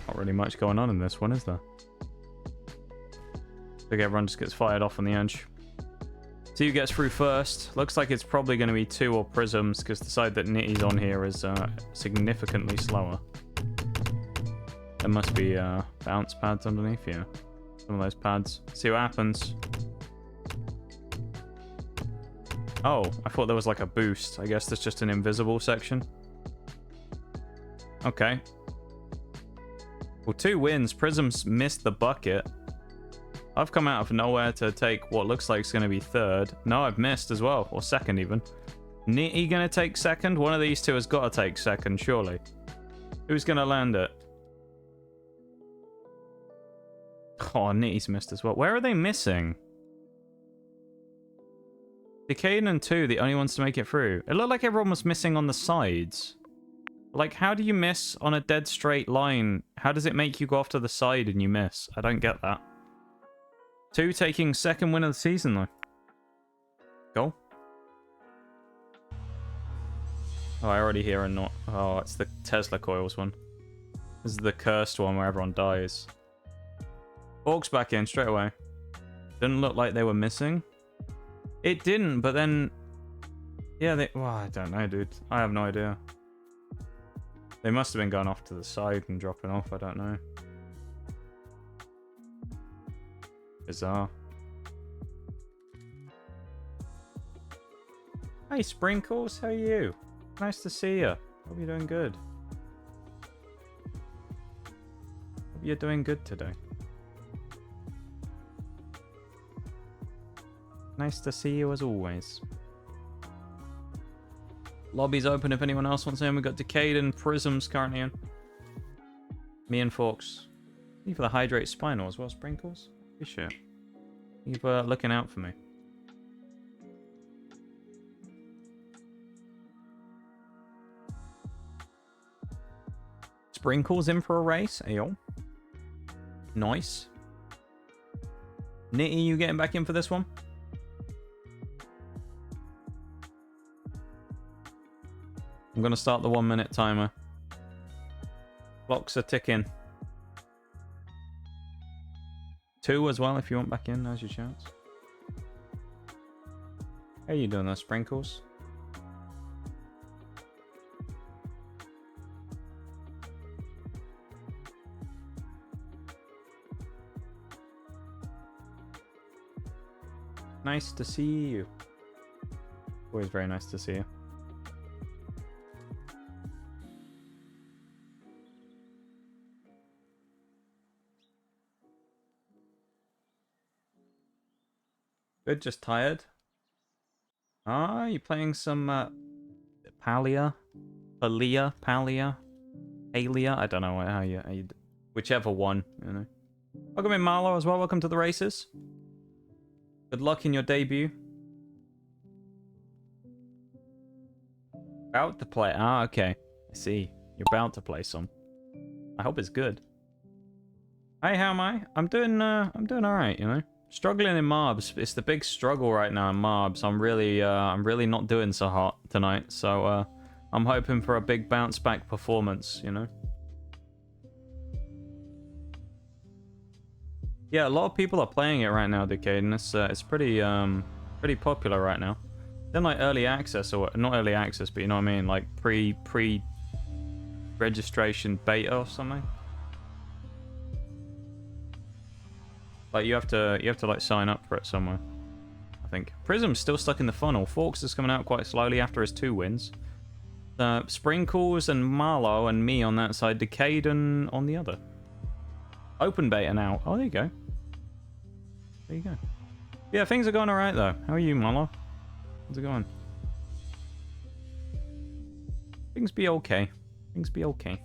S1: Not really much going on in this one, is there? I think everyone just gets fired off on the edge. See who gets through first. Looks like it's probably going to be 2 or Prisms, because the side that Nitty's on here is significantly slower. There must be bounce pads underneath here. Some of those pads. See what happens. Oh, I thought there was like a boost. I guess there's just an invisible section. Okay. Well, 2 wins. Prisms missed the bucket. I've come out of nowhere to take what looks like it's going to be 3rd. No, I've missed as well. Or 2nd even. Nitty going to take 2nd? One of these 2 has got to take 2nd, surely. Who's going to land it? Oh, Nitty's missed as well. Where are they missing? Decade and 2, the only ones to make it through. It looked like everyone was missing on the sides. Like, how do you miss on a dead straight line? How does it make you go off to the side and you miss? I don't get that. 2 taking second win of the season, though. Go. Oh, I already hear a not. Oh, it's the Tesla coils one. This is the cursed one where everyone dies. Forks back in straight away. Didn't look like they were missing. It didn't, but then... Yeah, they... Well, I don't know, dude. I have no idea. They must have been going off to the side and dropping off. I don't know. Bizarre. Hey, Sprinkles. How are you? Nice to see you. Hope you're doing good. Hope you're doing good today. Nice to see you as always. Lobby's open if anyone else wants in. We've got Decayed and Prisms currently in. Me and Forks. Need for the Hydrate Spinal as well, Sprinkles. Appreciate it. Keep looking out for me. Sprinkles in for a race. Ayo. Nice. Nitty, you getting back in for this one? I'm going to start the 1 minute timer. Clocks are ticking. 2 as well if you want back in. Now's your chance. How you doing there, Sprinkles? Nice to see you. Always very nice to see you. Good, just tired. Ah, you playing some Palia? Palia? I don't know how you whichever one, you know. Welcome in, Marlo, as well. Welcome to the races. Good luck in your debut. About to play. Ah, okay. I see. You're about to play some. I hope it's good. Hey, how am I? I'm doing alright, you know. Struggling in mobs. It's the big struggle right now in mobs. I'm really not doing so hot tonight. So I'm hoping for a big bounce back performance, you know. Yeah, a lot of people are playing it right now, Decade, and it's pretty popular right now. Then like early access, or not early access, but you know what I mean, like pre registration beta or something. Like you have to like sign up for it somewhere. I think Prism's still stuck in the funnel. Forks is coming out quite slowly after his 2 wins. Sprinkles and Marlow and me on that side, Decade and on the other. Open beta now. Oh, there you go. There you go. Yeah, things are going alright though. How are you, Marlow? How's it going? Things be okay. Things be okay.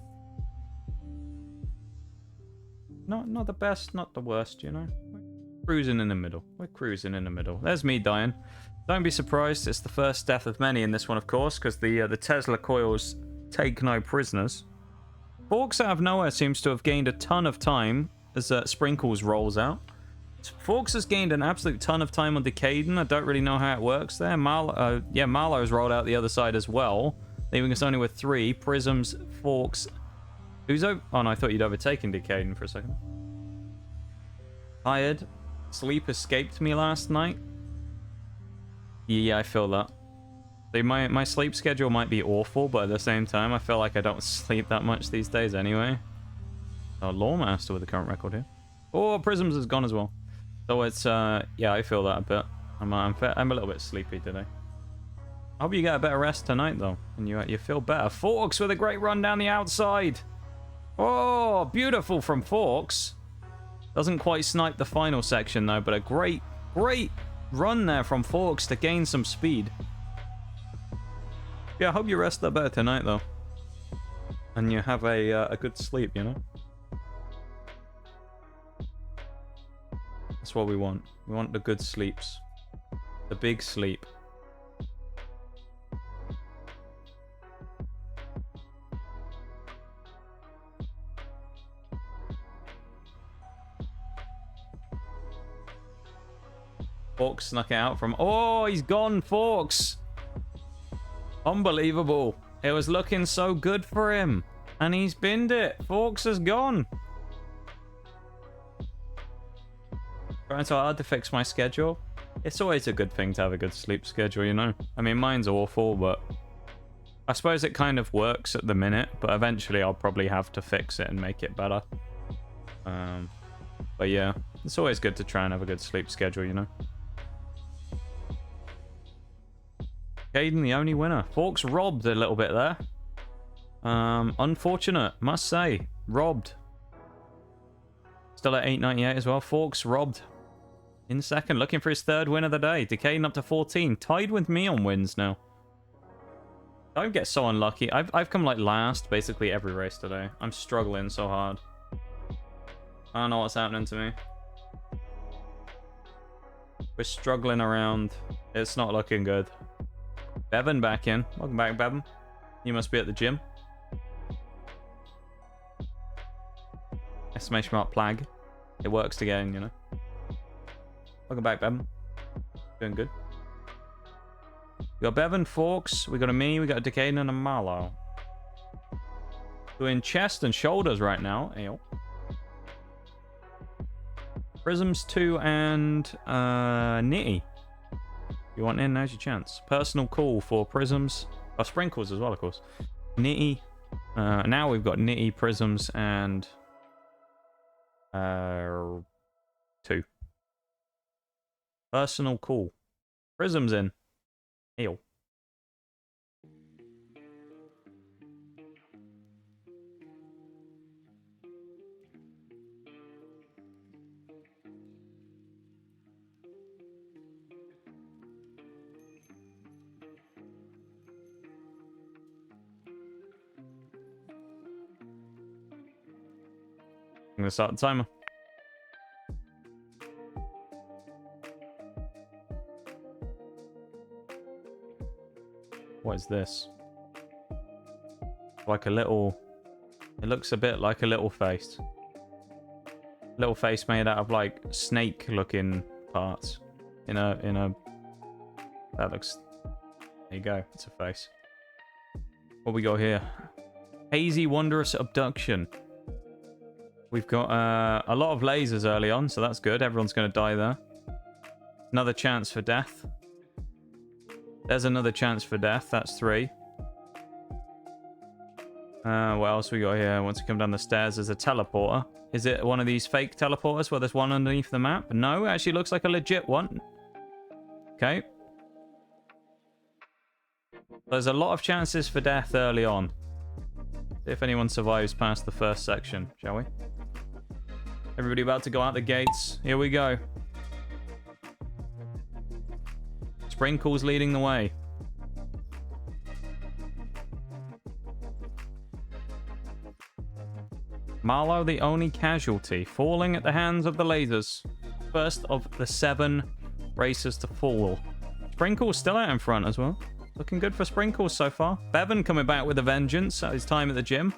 S1: Not the best, not the worst, you know. We're cruising in the middle. We're cruising in the middle. There's me dying. Don't be surprised. It's the first death of many in this one, of course, because the Tesla coils take no prisoners. Forks out of nowhere seems to have gained a ton of time as Sprinkles rolls out. Forks has gained an absolute ton of time on Decaden. I don't really know how it works there. Marlowe's rolled out the other side as well, leaving us only with 3. Prisms, Forks. Who's over? Oh no, I thought you'd overtaken Decaden for a second. Tired. Sleep escaped me last night. Yeah, I feel that. See, my sleep schedule might be awful, but at the same time, I feel like I don't sleep that much these days anyway. Oh, Lawmaster with the current record here. Oh, Prisms is gone as well. So it's, yeah, I feel that a bit. I'm a little bit sleepy today. I hope you get a better rest tonight, though, and you feel better. Forks with a great run down the outside. Oh, beautiful from Forks. Doesn't quite snipe the final section, though, but a great run there from Forks to gain some speed. Yeah, I hope you rest a better tonight, though. And you have a good sleep, you know? That's what we want. We want the good sleeps. The big sleep. Forks snuck it out from... Oh, he's gone, Forks. Unbelievable. It was looking so good for him. And he's binned it. Forks has gone. Trying so hard to fix my schedule. It's always a good thing to have a good sleep schedule, you know? I mean, mine's awful, but... I suppose it kind of works at the minute, but eventually I'll probably have to fix it and make it better. But yeah, it's always good to try and have a good sleep schedule, you know? Caden, the only winner. Forks robbed a little bit there. Unfortunate, must say. Robbed. Still at 898 as well. Forks robbed. In second, looking for his third win of the day. Decaden up to 14. Tied with me on wins now. Don't get so unlucky. I've come like last basically every race today. I'm struggling so hard. I don't know what's happening to me. We're struggling around. It's not looking good. Bevan back in. Welcome back, Bevan. You must be at the gym. Exclamation mark plag. It works again, you know. Welcome back, Bevan. Doing good. We got Bevan, Forks, we got a me, we got a Decaden, and a Marlow. Doing chest and shoulders right now. Ayo. Prisms 2 and Nitty. You want in, now's your chance. Personal call for Prisms. Oh, Sprinkles as well, of course. Nitty. Now we've got Nitty, Prisms, and 2. Personal call. Prisms in. Ew. I'm gonna start the timer. What is this? Like a little... It looks a bit like a little face. Little face made out of like snake-looking parts. In a... That looks... There you go. It's a face. What we got here? Hazy Wondrous Abduction. We've got a lot of lasers early on, so that's good. Everyone's going to die there. Another chance for death. There's another chance for death. That's 3. What else we got here? Once you come down the stairs, there's a teleporter. Is it one of these fake teleporters where there's one underneath the map? No, it actually looks like a legit one. Okay. There's a lot of chances for death early on. See if anyone survives past the first section, shall we? Everybody about to go out the gates. Here we go. Sprinkles leading the way. Marlow, the only casualty, falling at the hands of the lasers. First of the 7 racers to fall. Sprinkles still out in front as well. Looking good for Sprinkles so far. Bevan coming back with a vengeance at his time at the gym.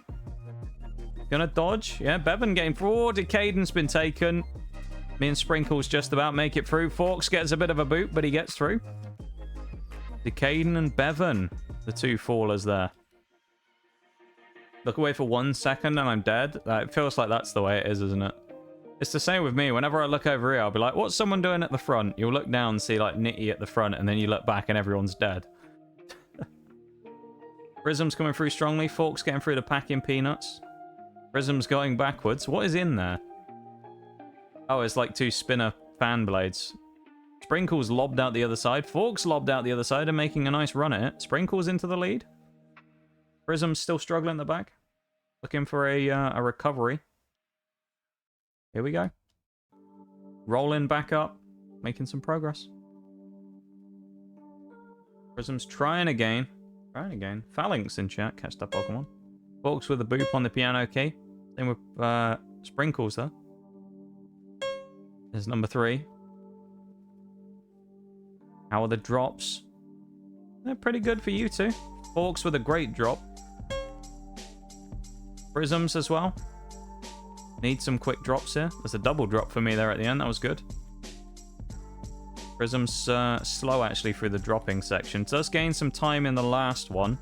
S1: Gonna dodge. Yeah, Bevan getting forward. Decaden's been taken. Me and Sprinkles just about make it through. Forks gets a bit of a boot, but he gets through. Decaden and Bevan, the 2 fallers there. Look away for 1 second and I'm dead. It feels like that's the way it is, isn't it? It's the same with me. Whenever I look over here, I'll be like, what's someone doing at the front? You'll look down and see like Nitty at the front, and then you look back and everyone's dead. Prism's coming through strongly. Forks getting through the packing peanuts. Prism's going backwards. What is in there? Oh, it's like 2 spinner fan blades. Sprinkles lobbed out the other side. Forks lobbed out the other side and making a nice run at it. Sprinkles into the lead. Prism's still struggling at the back. Looking for a recovery. Here we go. Rolling back up. Making some progress. Prism's trying again. Phalanx in chat. Catch that Pokemon. Forks with a boop on the piano key. Same with Sprinkles there. There's number 3. How are the drops? They're pretty good for you two. Forks with a great drop. Prisms as well. Need some quick drops here. There's a double drop for me there at the end. That was good. Prism's slow, actually, through the dropping section. Does gain some time in the last one.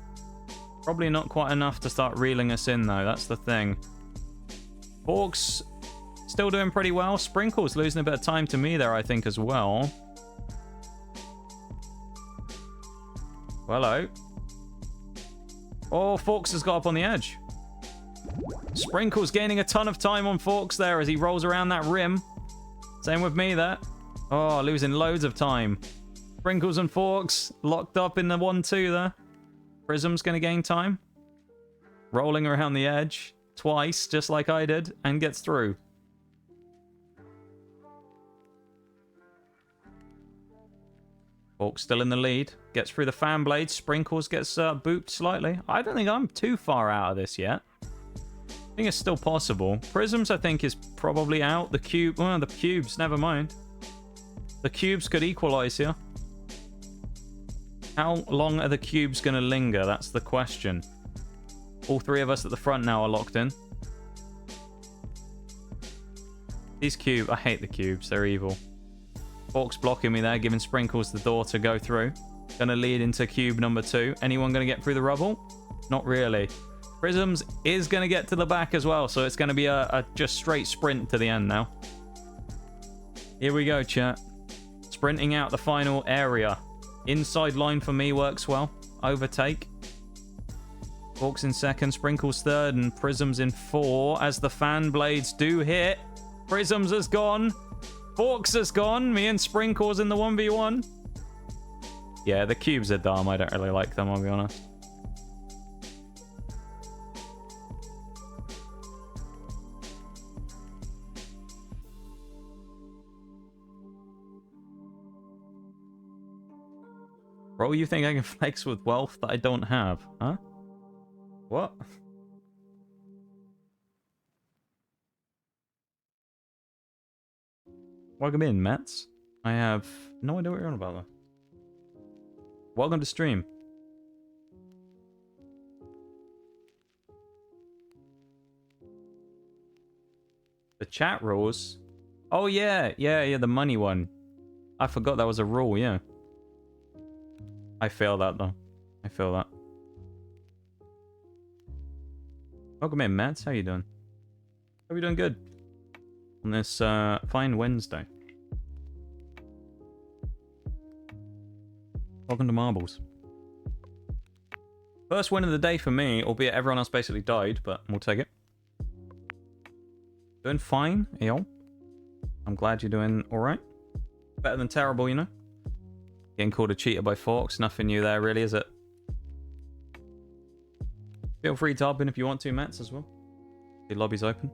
S1: Probably not quite enough to start reeling us in, though. That's the thing. Forks still doing pretty well. Sprinkles losing a bit of time to me there, I think, as well. Hello. Oh, Forks has got up on the edge. Sprinkles gaining a ton of time on Forks there as he rolls around that rim. Same with me there. Oh, losing loads of time. Sprinkles and Forks locked up in the 1-2 there. Prism's going to gain time. Rolling around the edge twice, just like I did, and gets through. Forks still in the lead. Gets through the fan blades. Sprinkles gets booped slightly. I don't think I'm too far out of this yet. I think it's still possible. Prisms, I think, is probably out. The cube... Oh, the cubes. Never mind. The cubes could equalize here. How long are the cubes going to linger? That's the question. All three of us at the front now are locked in. These cubes... I hate the cubes. They're evil. Forks blocking me there, giving Sprinkles the door to go through. Going to lead into cube number 2. Anyone going to get through the rubble? Not really. Prisms is going to get to the back as well, so it's going to be a just straight sprint to the end now. Here we go, chat. Sprinting out the final area. Inside line for me works well. Overtake. Forks in second, Sprinkles third, and Prisms in 4 as the fan blades do hit. Prisms has gone. Forks has gone. Me and Sprinkles in the 1v1. Yeah, the cubes are dumb. I don't really like them, I'll be honest. Bro, you think I can flex with wealth that I don't have? Huh? What? Welcome in, Mats. I have no idea what you're on about, though. Welcome to stream. The chat rules? Oh, yeah, the money one. I forgot that was a rule, yeah. I feel that, though. I feel that. Welcome in, Mats. How you doing? Hope you're doing good on this fine Wednesday. Welcome to Marbles. First win of the day for me, albeit everyone else basically died, but we'll take it. Doing fine, yo. I'm glad you're doing alright. Better than terrible, you know? Getting called a cheater by Forks. Nothing new there, really, is it? Feel free to hop in if you want to, Mats, as well. The lobby's open.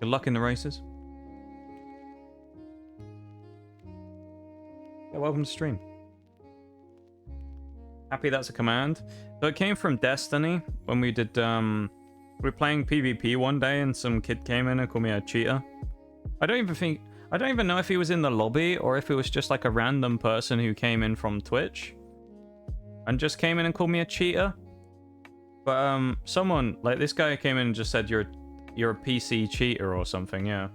S1: Good luck in the races. Yeah, welcome to stream. Happy that's a command. So it came from Destiny when we did, we were playing PvP one day and some kid came in and called me a cheater. I don't even know if he was in the lobby or if it was just like a random person who came in from Twitch and just came in and called me a cheater. But someone, like this guy came in and just said you're a PC cheater or something, yeah.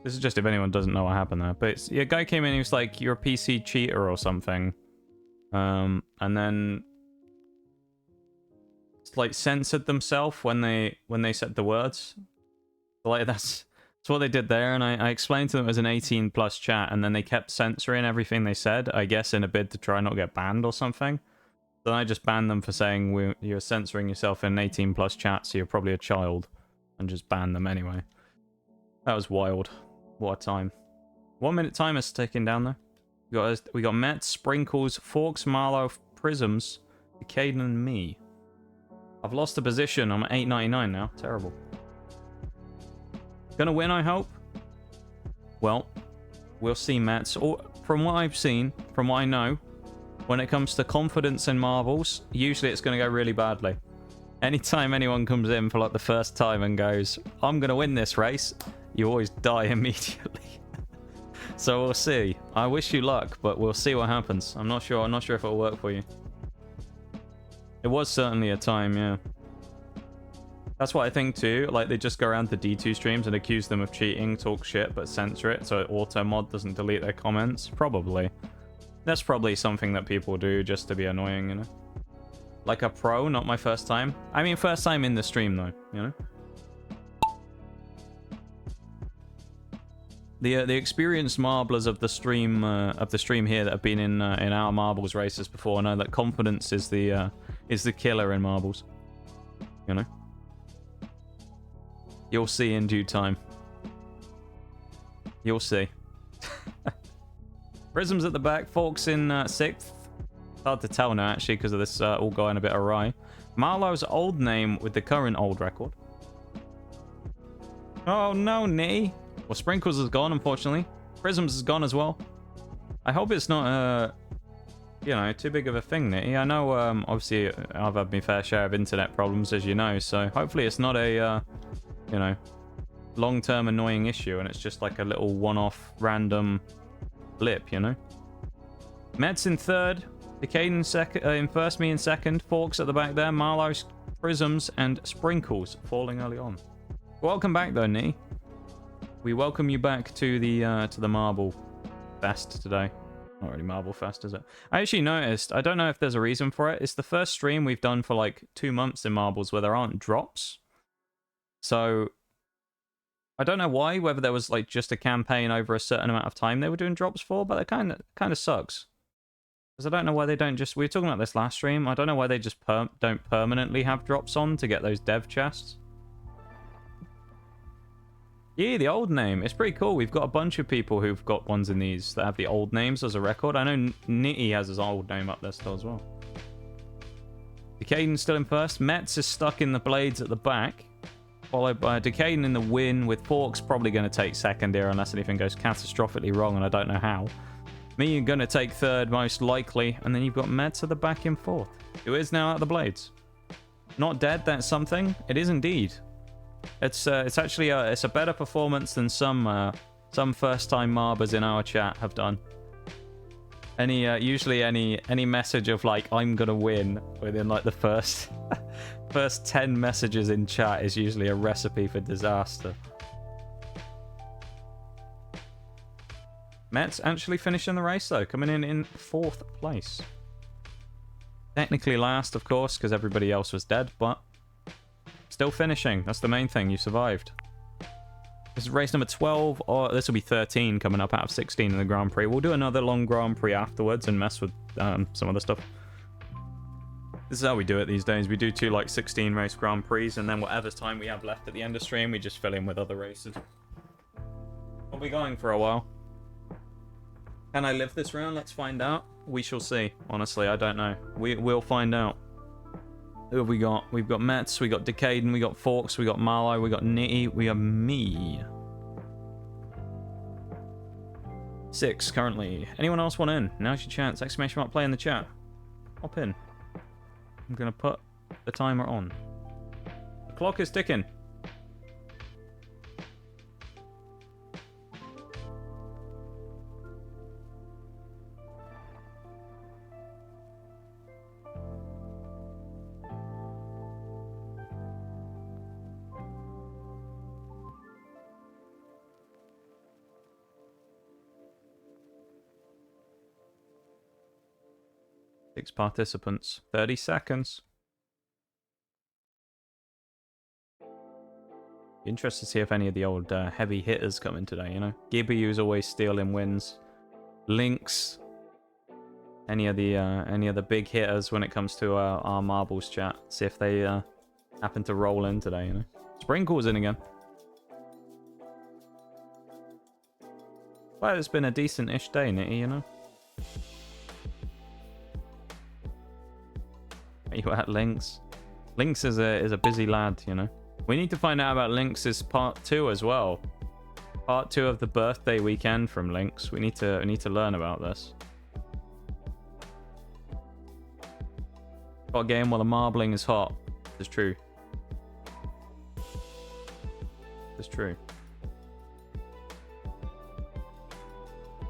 S1: This is just if anyone doesn't know what happened there. But it's, yeah, a guy came in and he was like, you're a PC cheater or something. And then it's like censored themselves when they said the words. Like that's what they did there, and I explained to them it was an 18+ chat, and then they kept censoring everything they said, I guess in a bid to try not get banned or something. Then I just banned them for saying you're censoring yourself in an 18+ chat, so you're probably a child, and just banned them anyway. That was wild. What a time. 1 minute timer's ticking down there. We got Mets, Sprinkles, Forks, Marlow, Prisms, Caden, and me. I've lost the position. I'm at 8.99 now. Terrible. Gonna win, I hope? Well, we'll see, Mats. From what I've seen, from what I know, when it comes to confidence in marbles, usually it's gonna go really badly. Anytime anyone comes in for like the first time and goes, I'm gonna win this race, you always die immediately. So we'll see. I wish you luck, but we'll see what happens. I'm not sure if it'll work for you. It was certainly a time, yeah. That's what I think too. Like, they just go around to D2 streams and accuse them of cheating, talk shit, but censor it so auto mod doesn't delete their comments. Probably. That's probably something that people do just to be annoying, you know? Like a pro, not my first time. I mean, first time in the stream though, you know? The experienced marblers of the stream here that have been in our marbles races before know that confidence is the killer in marbles. You know, you'll see in due time. You'll see. Prism's at the back. Forks in 6th. Hard to tell now actually because of this all going a bit awry. Marlowe's old name with the current old record. Oh no, Nitty. Well, Sprinkles is gone, unfortunately. Prisms is gone as well. I hope it's not, you know, too big of a thing, Nitty. I know, obviously, I've had my fair share of internet problems, as you know, so hopefully it's not a, you know, long-term annoying issue, and it's just like a little one-off random blip, you know? Mets in 3rd, Decade in first, me in 2nd, Forks at the back there, Marlowe's, Prisms, and Sprinkles falling early on. Welcome back, though, Nitty. We welcome you back to the Marble Fest today. Not really Marble Fest, is it? I actually noticed, I don't know if there's a reason for it. It's the first stream we've done for like 2 months in Marbles where there aren't drops. So, I don't know why, whether there was like just a campaign over a certain amount of time they were doing drops for, but it kind of sucks. Because I don't know why they don't just... We were talking about this last stream. I don't know why they just don't permanently have drops on to get those dev chests. Yeah, the old name. It's pretty cool. We've got a bunch of people who've got ones in these that have the old names as a record. I know Nitty has his old name up there still as well. Decaden still in first. Mets is stuck in the blades at the back. Followed by Decaden in the win, with Forks probably going to take 2nd here unless anything goes catastrophically wrong, and I don't know how. Me going to take 3rd most likely, and then you've got Mets at the back in 4th, who is now at the blades. Not dead, that's something. It is indeed. It's actually it's a better performance than some first-time marbers in our chat have done. Usually any message of like I'm gonna win within like the first 10 messages in chat is usually a recipe for disaster. Mets actually finishing the race though, coming in 4th place. Technically last, of course, because everybody else was dead, but still finishing. That's the main thing. You survived. This is race number 12, or this will be 13 coming up out of 16 in the Grand Prix. We'll do another long Grand Prix afterwards and mess with some other stuff. This is how we do it these days. We do 2 like 16 race Grand Prix, and then whatever time we have left at the end of stream, we just fill in with other races. We'll be going for a while. Can I live this round? Let's find out. We shall see. Honestly, I don't know. We'll find out. Who have we got? We've got Mets, we got Decaden, we got Forks, we got Marlowe, we got Nitty, we have me. 6 currently. Anyone else want in? Now's your chance. Exclamation mark play in the chat. Hop in. I'm gonna put the timer on. The clock is ticking. Six participants. 30 seconds. Be interested to see if any of the old heavy hitters come in today, you know? Gibby, who's always stealing wins. Lynx. Any of the big hitters when it comes to our marbles chat. See if they happen to roll in today, you know? Sprinkles in again. Well, it's been a decent-ish day, Nitty, you know? You at Lynx? Lynx is a busy lad, you know. We need to find out about Lynx's part 2 as well. Part 2 of the birthday weekend from Lynx. We need to learn about this. Got a game while the marbling is hot. It's true. It's true.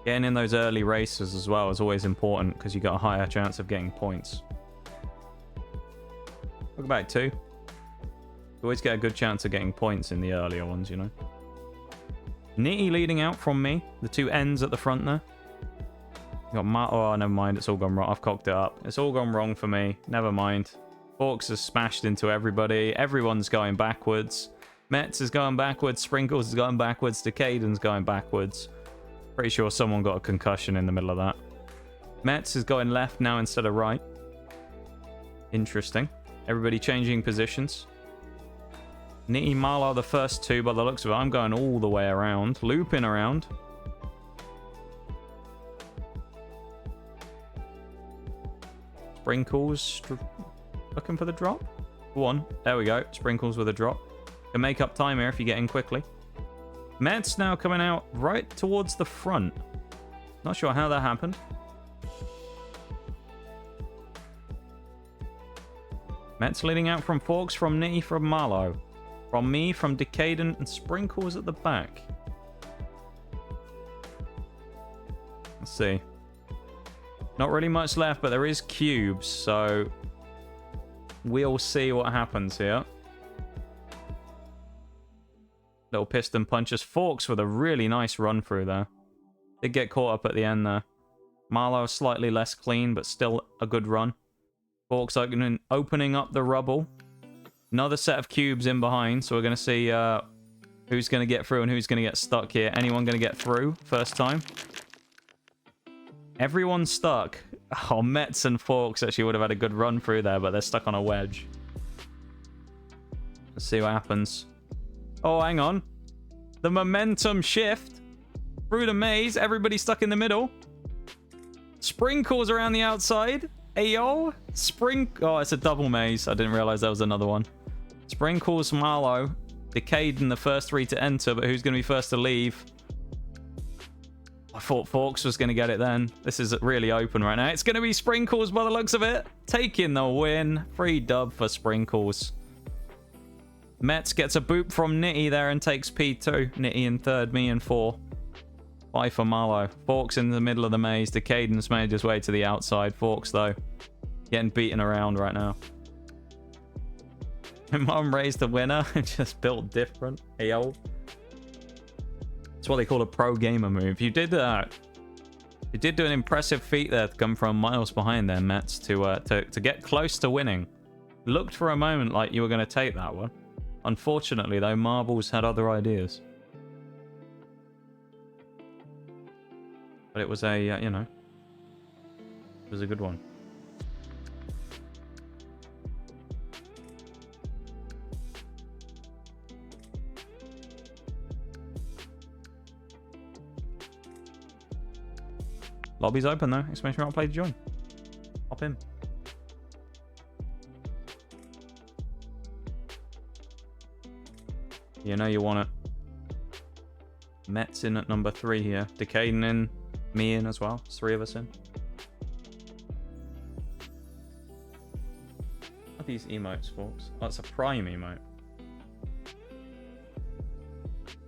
S1: Getting in those early races as well is always important because you got a higher chance of getting points. Welcome back, 2. always get a good chance of getting points in the earlier ones, you know. Nitty leading out from me. The two ends at the front there. Got oh, never mind. It's all gone wrong. I've cocked it up. It's all gone wrong for me. Never mind. Forks has smashed into everybody. Everyone's going backwards. Metz is going backwards. Sprinkles is going backwards. Decaden's going backwards. Pretty sure someone got a concussion in the middle of that. Metz is going left now instead of right. Interesting. Everybody changing positions. Nitty Marla the first two, by the looks of it. I'm going all the way around. Looping around. Sprinkles looking for the drop. Go on. There we go. Sprinkles with a drop. Can make up time here if you get in quickly. Metz now coming out right towards the front. Not sure how that happened. Metz leading out from Forks, from Nitty, from Marlow. From me, from Decaden, and Sprinkles at the back. Let's see. Not really much left, but there is cubes, so we'll see what happens here. Little piston punches. Forks with a really nice run through there. Did get caught up at the end there. Marlow slightly less clean, but still a good run. Forks opening up the rubble. Another set of cubes in behind, so we're going to see who's going to get through and who's going to get stuck here. Anyone going to get through first time? Everyone's stuck. Oh, Metz and Forks actually would have had a good run through there, but they're stuck on a wedge. Let's see what happens. Oh, hang on. The momentum shift through the maze. Everybody stuck in the middle. Sprinkles around the outside. Ayo. Oh, it's a double maze. I didn't realize there was another one. Sprinkles, Marlow. Decaden, the first three to enter, but who's going to be first to leave? I thought Forks was going to get it then. This is really open right now. It's going to be Sprinkles by the looks of it. Taking the win. Free dub for Sprinkles. Metz gets a boop from Nitty there and takes P2. Nitty in third, me in 4. 5 for Marlow. Forks in the middle of the maze. Decaden's made his way to the outside. Forks, though, getting beaten around right now. My mom raised the winner and just built different. Ayo. That's what they call a pro gamer move. You did do an impressive feat there to come from miles behind there, Metz, to get close to winning. Looked for a moment like you were going to take that one. Unfortunately, though, Marbles had other ideas. But it was a, you know, it was a good one. Lobby's open, though. Exclamation mark, play to join. Hop in. You know you want it. Metz in at number 3 here. Decaden in. Me in as well. There's 3 of us in. What are these emotes, folks? Oh, it's a Prime emote.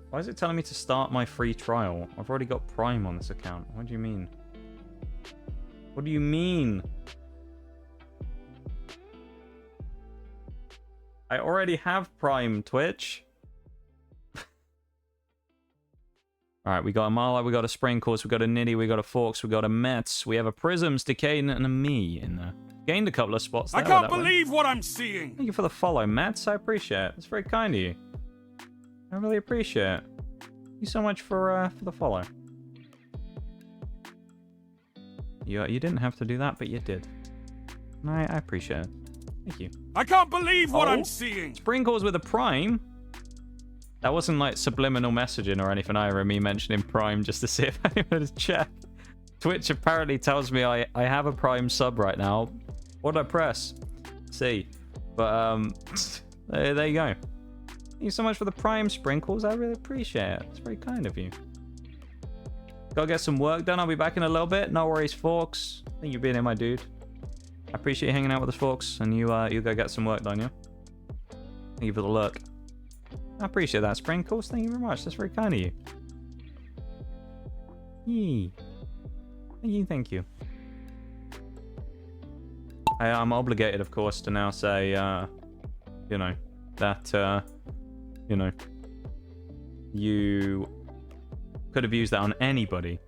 S1: Why is it telling me to start my free trial? I've already got Prime on this account. What do you mean? What do you mean? I already have Prime, Twitch. Alright, we got a Marlow, we got a Sprinkles, we got a Nitty, we got a Forks, we got a Metz, we have a Prisms, Decaden, and a me in there. Gained a couple of spots there.
S2: I can't believe what I'm seeing!
S1: Thank you for the follow, Metz. I appreciate it. It's very kind of you. I really appreciate it. Thank you so much for the follow. You didn't have to do that, but you did. I appreciate it. Thank you.
S2: I can't believe what I'm seeing!
S1: Sprinkles with a Prime. That wasn't like subliminal messaging or anything. I remember me mentioning Prime just to see if anyone has checked. Twitch apparently tells me I have a Prime sub right now. What did I press? See. But there you go. Thank you so much for the Prime, Sprinkles. I really appreciate it. It's very kind of you. Gotta get some work done. I'll be back in a little bit. No worries, Forks. Thank you for being here, my dude. I appreciate you hanging out with us, Forks. And you go get some work done, yeah? Thank you for the look. I appreciate that, Sprinkles. Thank you very much. That's very kind of you. Yee. Thank you. I'm obligated, of course, to now say, you know, that, you know, you could have used that on anybody,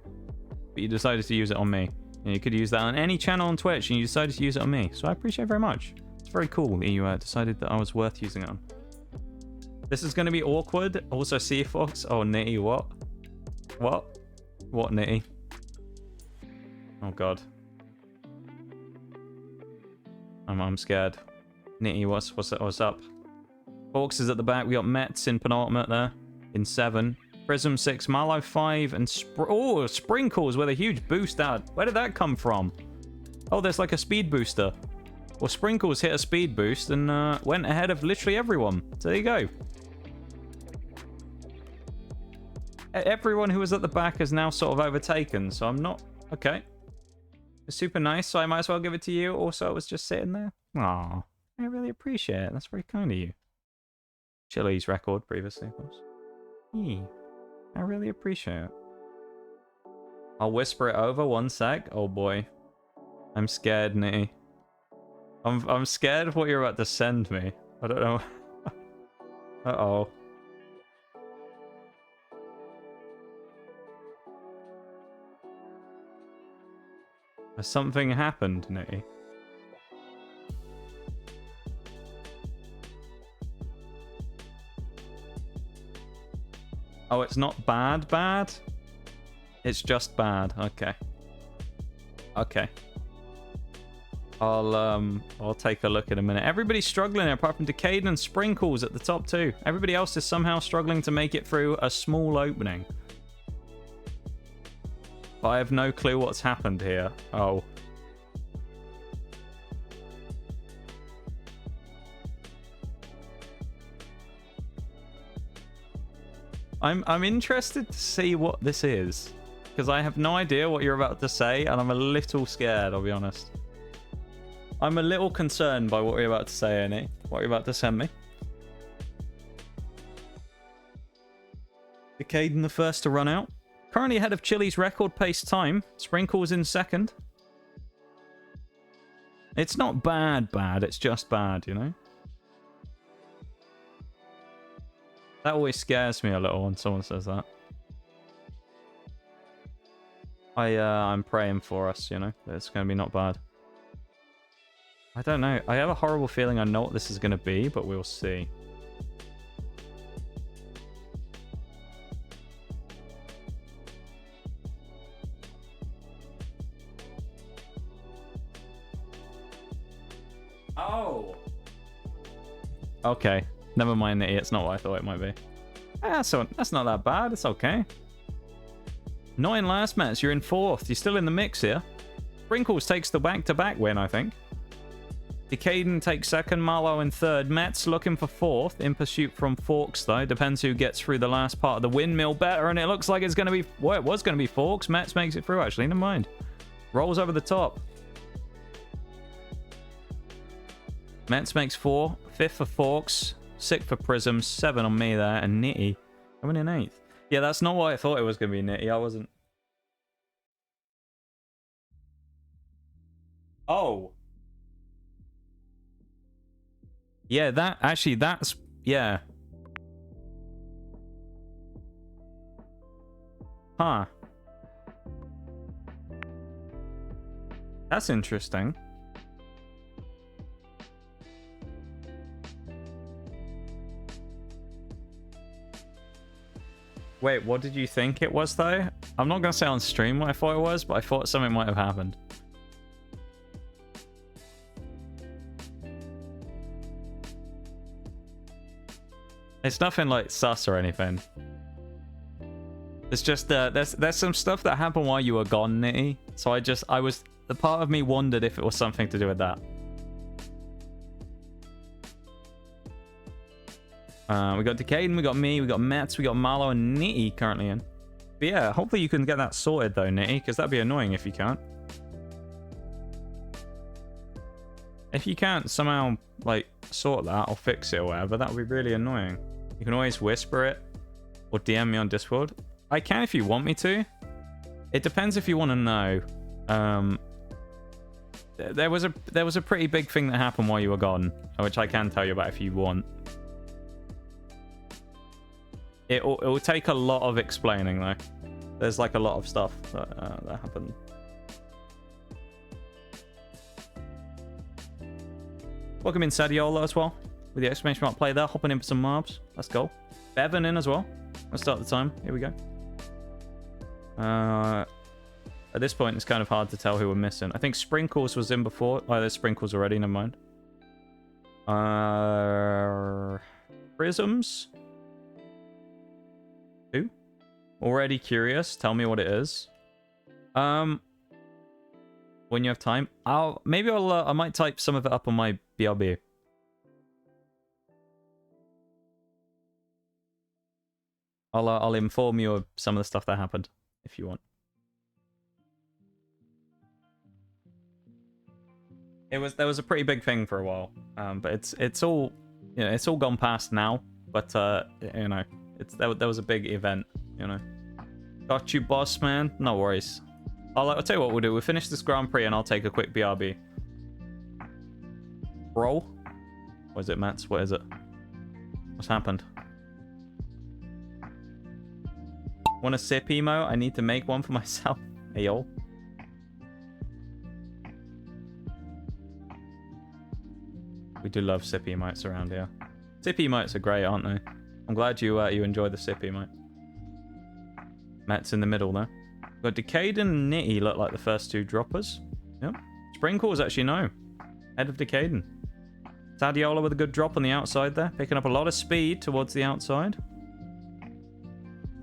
S1: but you decided to use it on me. And you could use that on any channel on Twitch, and you decided to use it on me. So I appreciate it very much. It's very cool that you decided that I was worth using it on. This is going to be awkward. Also, Sea Fox. Oh, Nitty, what? What? What, Nitty? Oh, God. I'm scared. Nitty, what's up? Fox is at the back. We got Mets in penultimate there. In 7. Prism 6, Marlow 5, and Sprinkles with a huge boost out. Where did that come from? Oh, there's like a speed booster. Well, Sprinkles hit a speed boost and went ahead of literally everyone. So there you go. Everyone who was at the back is now sort of overtaken, so I'm not... Okay. It's super nice, so I might as well give it to you. Also, it was just sitting there. Aw, I really appreciate it. That's very kind of you. Chili's record previously, of course. I really appreciate it. I'll whisper it over 1 sec. Oh boy. I'm scared, Nitty. I'm scared of what you're about to send me. I don't know. Uh-oh. Has something happened, Nitty? Oh, it's not bad? It's just bad. Okay. Okay. I'll take a look in a minute. Everybody's struggling apart from Decade and Sprinkles at the top 2. Everybody else is somehow struggling to make it through a small opening. But I have no clue what's happened here. Oh. I'm interested to see what this is, because I have no idea what you're about to say, and I'm a little scared, I'll be honest. I'm a little concerned by what you're about to say, Annie. What you're about to send me. Decaden the first to run out. Currently ahead of Chili's record pace time. Sprinkles in second. It's not bad, it's just bad, you know? That always scares me a little when someone says that. I'm praying for us, you know? That it's going to be not bad. I don't know. I have a horrible feeling I know what this is going to be, but we'll see. Oh! Okay. Never mind, Nitty. It's not what I thought it might be. So that's not that bad. It's okay. Not in last match. You're in 4th. You're still in the mix here. Sprinkles takes the back-to-back win, I think. Decaden takes 2nd. Marlow in 3rd. Mets looking for 4th. In pursuit from Forks, though. Depends who gets through the last part of the windmill better. And it looks like it's going to be... Well, it was going to be Forks. Mets makes it through, actually. Never mind. Rolls over the top. Mets makes 4. 5th for Forks. 6th for Prism. 7 on me there. And Nitty coming in 8th. Yeah, that's not what I thought it was going to be, Nitty. I wasn't... Oh. Yeah, that's... Yeah. Huh. That's interesting. Wait, what did you think it was, though? I'm not going to say on stream what I thought it was, but I thought something might have happened. It's nothing like sus or anything. It's just there's some stuff that happened while you were gone, Nitty. So the part of me wondered if it was something to do with that. We got Decaden, we got me, we got Mets, we got Marlow and Nitty currently in. But yeah, hopefully you can get that sorted though, Nitty, because that'd be annoying if you can't. If you can't somehow, like, sort that or fix it or whatever, that would be really annoying. You can always whisper it or DM me on Discord. I can if you want me to. It depends if you want to know. There was a pretty big thing that happened while you were gone, which I can tell you about if you want. It will take a lot of explaining though. There's like a lot of stuff that happened. Welcome in Sadiola as well. With the exclamation mark play there, hopping in for some mobs. Let's go. Bevan in as well. Let's start the time. Here we go. At this point, it's kind of hard to tell who we're missing. I think Sprinkles was in before. Oh, there's Sprinkles already. Never mind. Prisms. Who? Already curious. Tell me what it is. When you have time, I might type some of it up on my BRB. I'll inform you of some of the stuff that happened if you want. There was a pretty big thing for a while, but it's all it's all gone past now. But there was a big event, Got you, boss man. No worries. I'll tell you what we'll do. We'll finish this Grand Prix and I'll take a quick BRB. Bro, what is it, Mats? What is it? What's happened? Want a sip emo? I need to make one for myself. Hey yo. We do love sip emotes around here. Sip emotes are great, aren't they? I'm glad you enjoy the sip emote. Matt's in the middle though. Got Decayed and Nitty look like the first two droppers. Yep. Sprinkles actually no. Head of Decayed. Sadiola with a good drop on the outside there. Picking up a lot of speed towards the outside.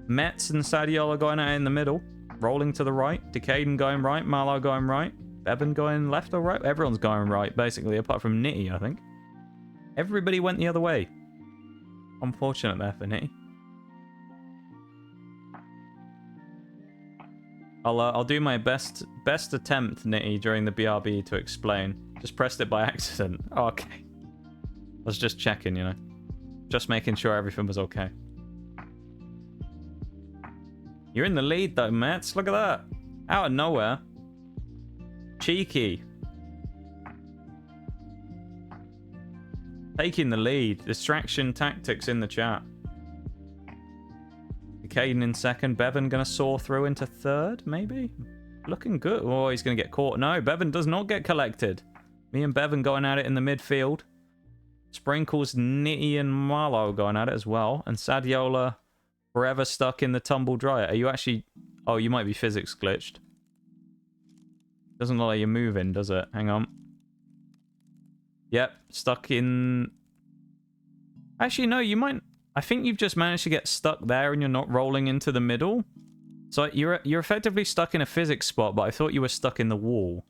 S1: Mets and Sadiola going out in the middle. Rolling to the right. Decayed going right. Marlow going right. Bevan going left or right. Everyone's going right, basically, apart from Nitty, I think. Everybody went the other way. Unfortunate there for Nitty. I'll do my best attempt, Nitty, during the BRB to explain. Just pressed it by accident. Oh, okay. I was just checking, Just making sure everything was okay. You're in the lead, though, Mets. Look at that. Out of nowhere. Cheeky. Taking the lead. Distraction tactics in the chat. Caden in second. Bevan going to soar through into third, maybe? Looking good. Oh, he's going to get caught. No, Bevan does not get collected. Me and Bevan going at it in the midfield. Sprinkles, Nitty, and Marlow going at it as well. And Sadiola forever stuck in the tumble dryer. Are you actually... Oh, you might be physics glitched. Doesn't look like you're moving, does it? Hang on. Yep, stuck in... Actually, no, you might... I think you've just managed to get stuck there and you're not rolling into the middle. So you're effectively stuck in a physics spot, but I thought you were stuck in the wall.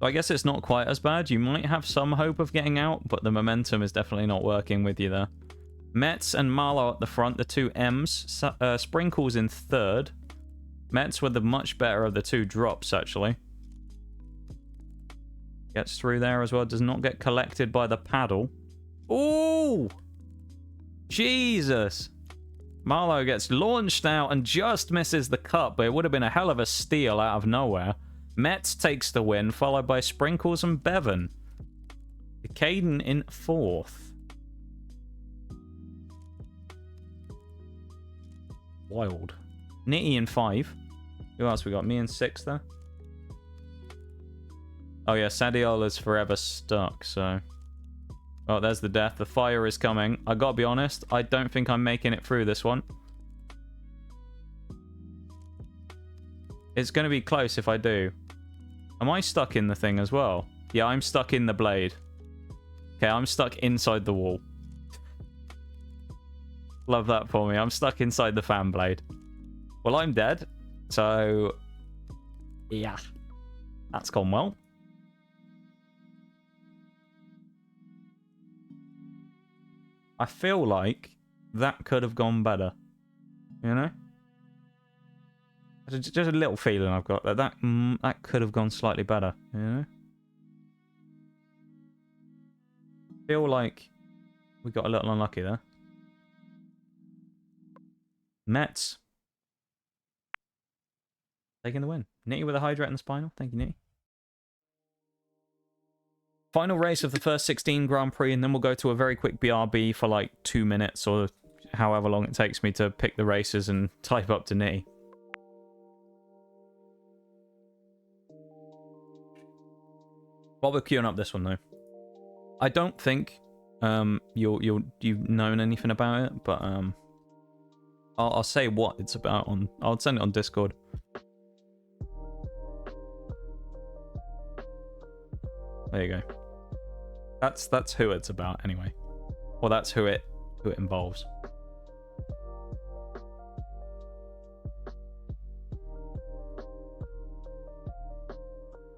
S1: So I guess it's not quite as bad. You might have some hope of getting out, but the momentum is definitely not working with you there. Mets and Marlow at the front, the two M's. Sprinkles in third. Mets with the much better of the two drops, actually. Gets through there as well. Does not get collected by the paddle. Ooh! Jesus! Marlow gets launched out and just misses the cut, but it would have been a hell of a steal out of nowhere. Mets takes the win, followed by Sprinkles and Bevan. Caden in fourth. Wild. Nitty in 5. Who else we got? Me in 6 there. Oh yeah, Sadiola's forever stuck, so... Oh, there's the death. The fire is coming. I gotta be honest, I don't think I'm making it through this one. It's gonna be close if I do. Am I stuck in the thing as well? Yeah, I'm stuck in the blade. Okay, I'm stuck inside the wall. Love that for me. I'm stuck inside the fan blade. Well, I'm dead. So, yeah. That's gone well. I feel like that could have gone better. You know? Just a little feeling I've got that could have gone slightly better. You know? Feel like we got a little unlucky there. Mets. Taking the win. Nitty with a Hydra in the spinal. Thank you, Nitty. Final race of the first 16 Grand Prix, and then we'll go to a very quick BRB for like 2 minutes or however long it takes me to pick the races and type up to Nitty. While we're queuing up this one, though, I don't think you've known anything about it, but I'll say what it's about on. I'll send it on Discord. There you go. That's who it's about anyway. Well, that's who it involves.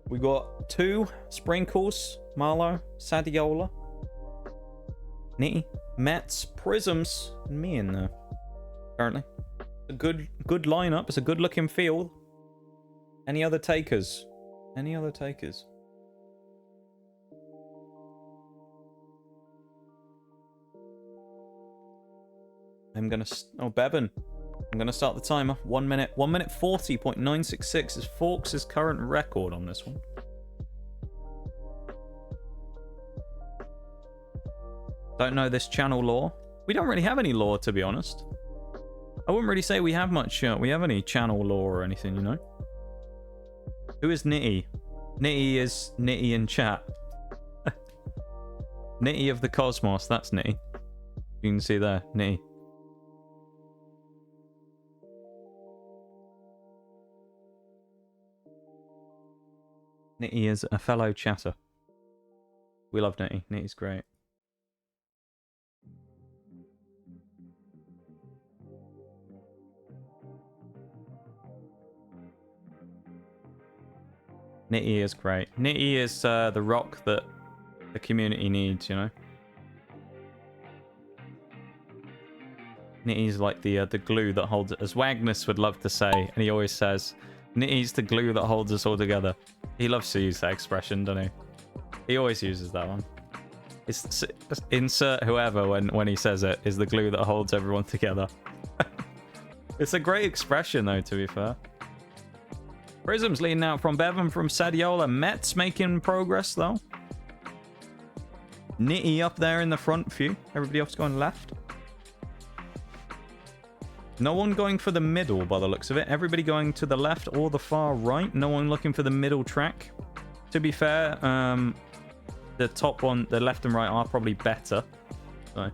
S1: We got 2 Sprinkles, Marlowe, Sadiola, Nitty, Mets, Prisms, and me in there. Currently, a good lineup. It's a good looking field. Any other takers? Any other takers? I'm gonna. Oh, Bevan. I'm gonna start the timer. 1 minute. 1 minute 40.966 is Forks' current record on this one. Don't know this channel lore. We don't really have any lore, to be honest. I wouldn't really say we have much. We have any channel lore or anything, you know. Who is Nitty? Nitty is Nitty in chat. Nitty of the Cosmos. That's Nitty. You can see there, Nitty. Nitty is a fellow chatter. We love Nitty. Nitty's great. Nitty is great. Nitty is the rock that the community needs, you know? Nitty's like the glue that holds it. As Wagnus would love to say, and he always says, Nitty's the glue that holds us all together. He loves to use that expression, doesn't he? He always uses that one. It's, insert whoever when he says it is the glue that holds everyone together. It's a great expression, though, to be fair. Prism's leading out from Bevan from Sadiola. Mets making progress, though. Nitty up there in the front few. Everybody else going left. No one going for the middle by the looks of it. Everybody going to the left or the far right. No one looking for the middle track. To be fair, the top one, the left and right are probably better. So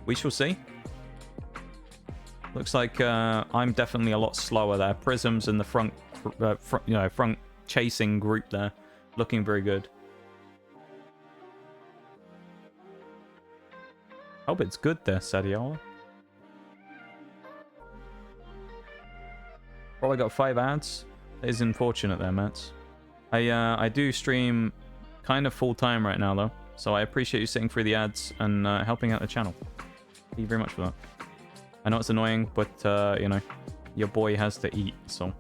S1: we shall see. Looks like I'm definitely a lot slower there. Prisms in the front chasing group there, looking very good. Hope it's good there, Sadiola. Probably got 5 ads. It is unfortunate there, Mats. I do stream kind of full time right now though, so I appreciate you sitting through the ads and helping out the channel. Thank you very much for that. I know it's annoying, but you know, your boy has to eat, so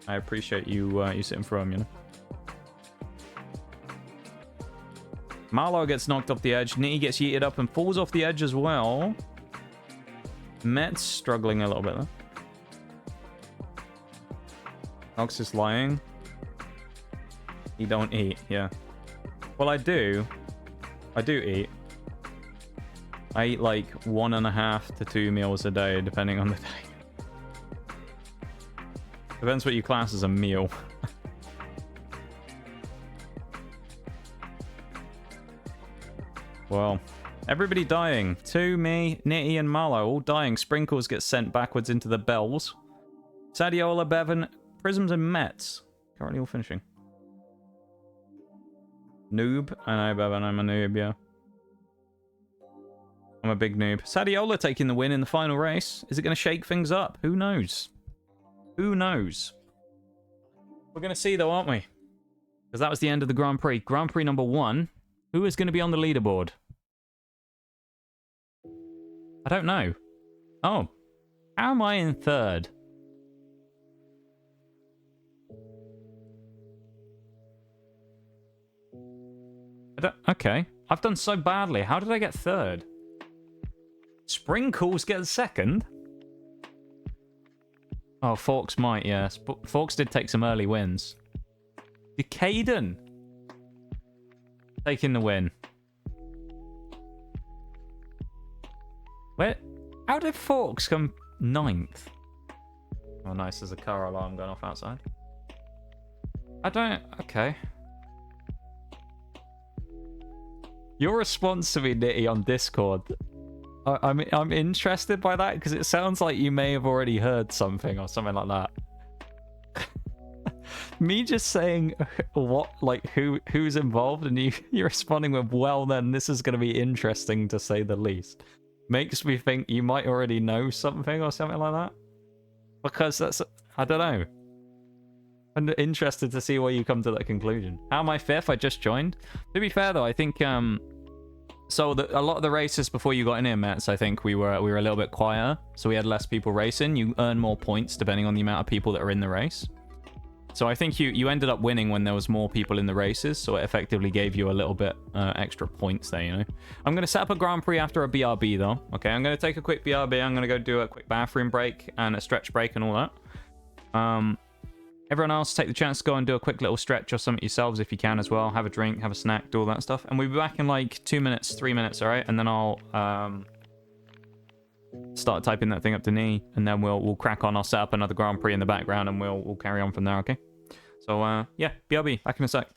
S1: I appreciate you you sitting through him, you know. Marlowe gets knocked off the edge. Nitty gets yeeted up and falls off the edge as well. Met's struggling a little bit though. Ox is lying. He don't eat, yeah. Well, I do. I do eat. I eat like 1.5 to 2 meals a day, depending on the day. Depends what you class as a meal. Well, everybody dying. 2, me, Nitty, and Marlowe all dying. Sprinkles get sent backwards into the bells. Sadiola, Bevan, Prisms, and Mets currently all finishing. Noob. I know, Bevan, I'm a noob, yeah. I'm a big noob. Sadiola taking the win in the final race. Is it going to shake things up? Who knows? Who knows? We're going to see, though, aren't we? Because that was the end of the Grand Prix. Grand Prix number 1. Who is going to be on the leaderboard? I don't know. Oh. How am I in 3rd? Okay. I've done so badly. How did I get 3rd? Sprinkles get 2nd? Oh, Forks might, yes. But Forks did take some early wins. Decaden. Taking the win. Where? How did Forks come 9th? Oh, nice. There's a car alarm going off outside. I don't... Okay. Your response to me, Nitty, on Discord. I'm interested by that because it sounds like you may have already heard something or something like that. Me just saying what, like, who's involved, and you're responding with, well, then this is going to be interesting to say the least. Makes me think you might already know something or something like that. Because that's, I don't know. I'm interested to see where you come to that conclusion. How am I 5th? I just joined. To be fair though, I think so a lot of the races before you got in here, Mets, I think we were a little bit quieter, so we had less people racing. You earn more points depending on the amount of people that are in the race. So I think you ended up winning when there was more people in the races, so it effectively gave you a little bit extra points there, you know. I'm going to set up a Grand Prix after a BRB, though. Okay, I'm going to take a quick BRB. I'm going to go do a quick bathroom break and a stretch break and all that. Everyone else, take the chance to go and do a quick little stretch or something yourselves if you can as well. Have a drink, have a snack, do all that stuff. And we'll be back in like 2 minutes, 3 minutes, all right? And then I'll start typing that thing up to knee, and then we'll crack on. I'll set up another Grand Prix in the background, and we'll carry on from there, okay? So, yeah, BRB, back in a sec.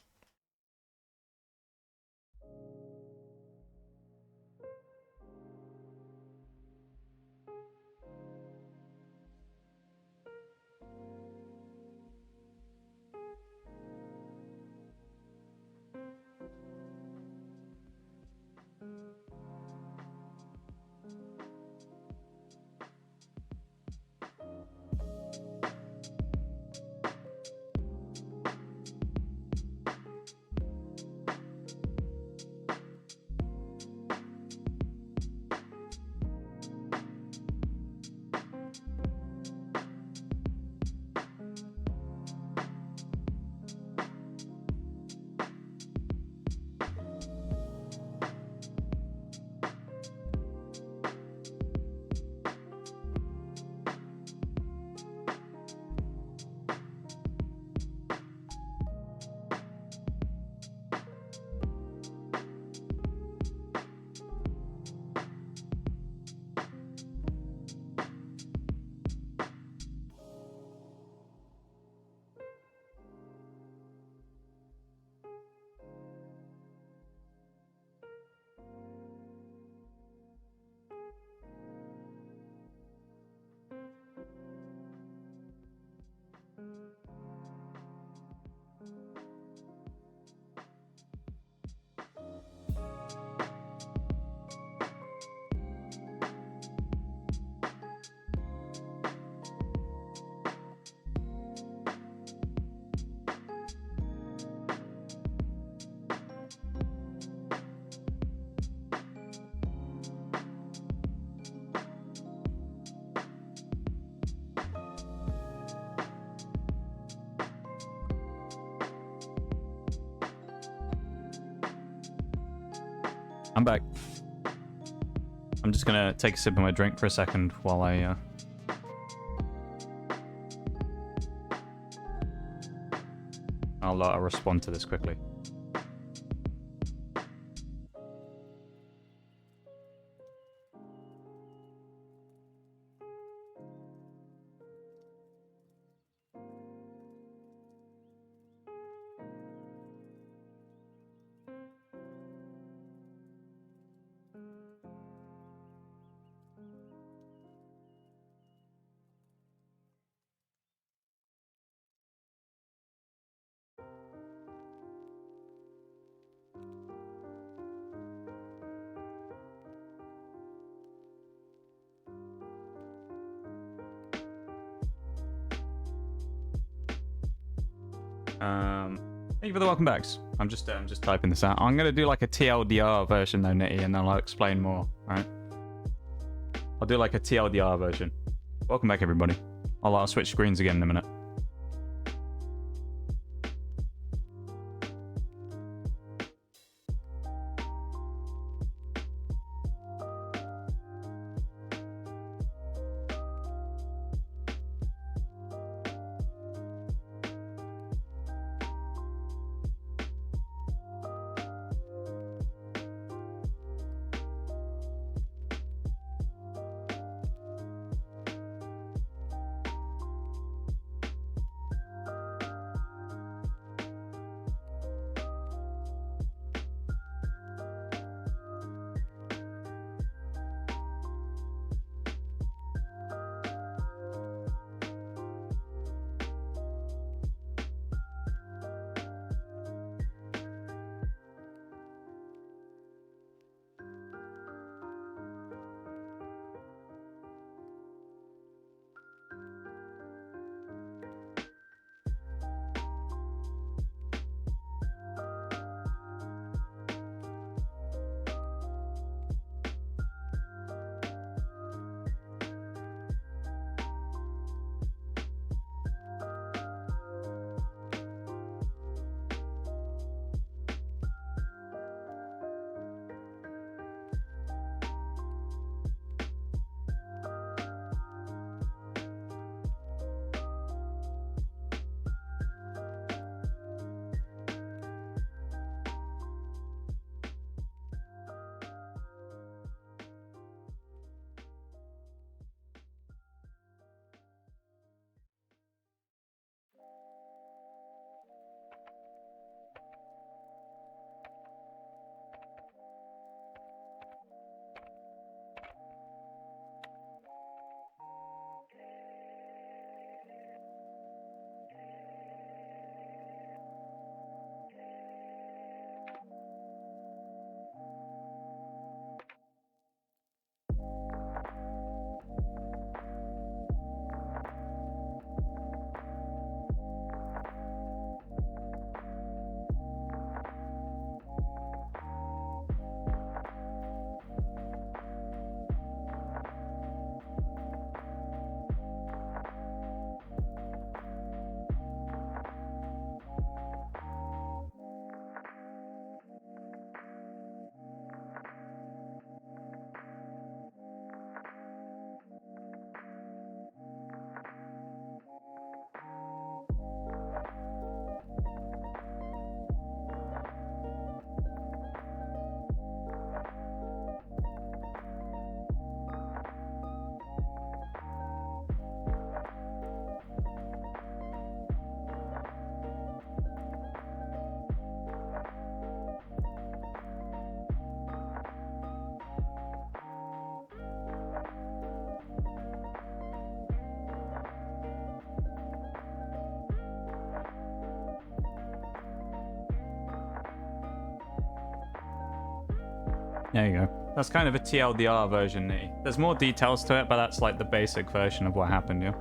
S1: I'm back. I'm just gonna take a sip of my drink for a second while I'll respond to this quickly. Thank you for the welcome backs. I'm just typing this out. I'm gonna do like a TLDR version though, Nitty, and then I'll explain more. Alright. I'll do like a TLDR version. Welcome back, everybody. I'll switch screens again in a minute. There you go. That's kind of a TLDR version, Nitty. There's more details to it, but that's like the basic version of what happened, yeah?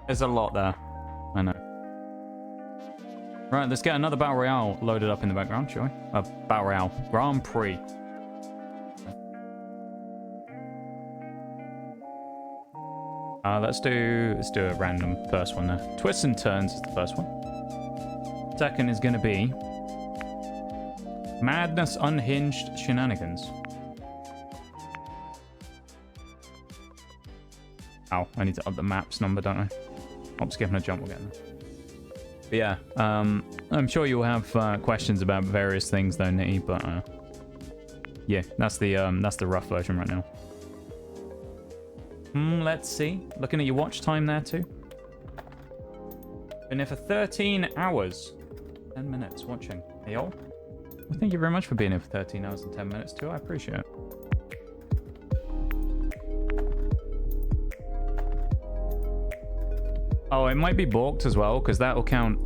S1: There's a lot there. I know. Right, let's get another Battle Royale loaded up in the background, shall we? Battle Royale. Grand Prix. Let's do a random first one there. Twists and Turns is the first one. Second is going to be Madness Unhinged Shenanigans. Ow, I need to up the maps number, don't I? Hop, skip, and a jump, we'll get there. But yeah, I'm sure you'll have questions about various things though, Nitty, but yeah, that's the rough version right now. Let's see. Looking at your watch time there too. Been here for 13 hours. 10 minutes watching. Hey, y'all. Well, thank you very much for being here for 13 hours and 10 minutes too. I appreciate it. Oh, it might be balked as well, because that will count.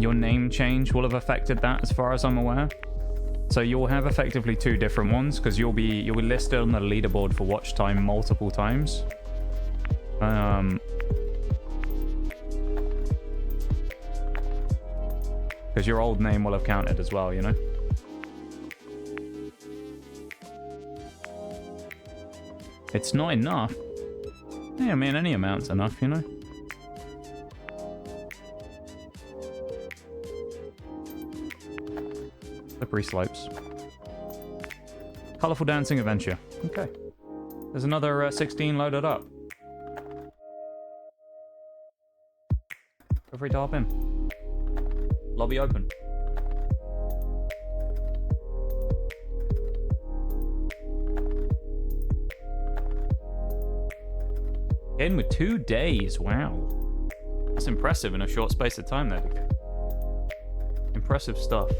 S1: Your name change will have affected that, as far as I'm aware. So you'll have effectively two different ones, because you'll be listed on the leaderboard for watch time multiple times. Because your old name will have counted as well, you know? It's not enough. Yeah, I mean, any amount's enough, you know? Slippery slopes. Colourful dancing adventure. Okay. There's another 16 loaded up. Feel free to hop in. Lobby open. In with 2 days. Wow. That's impressive in a short space of time there. Impressive stuff.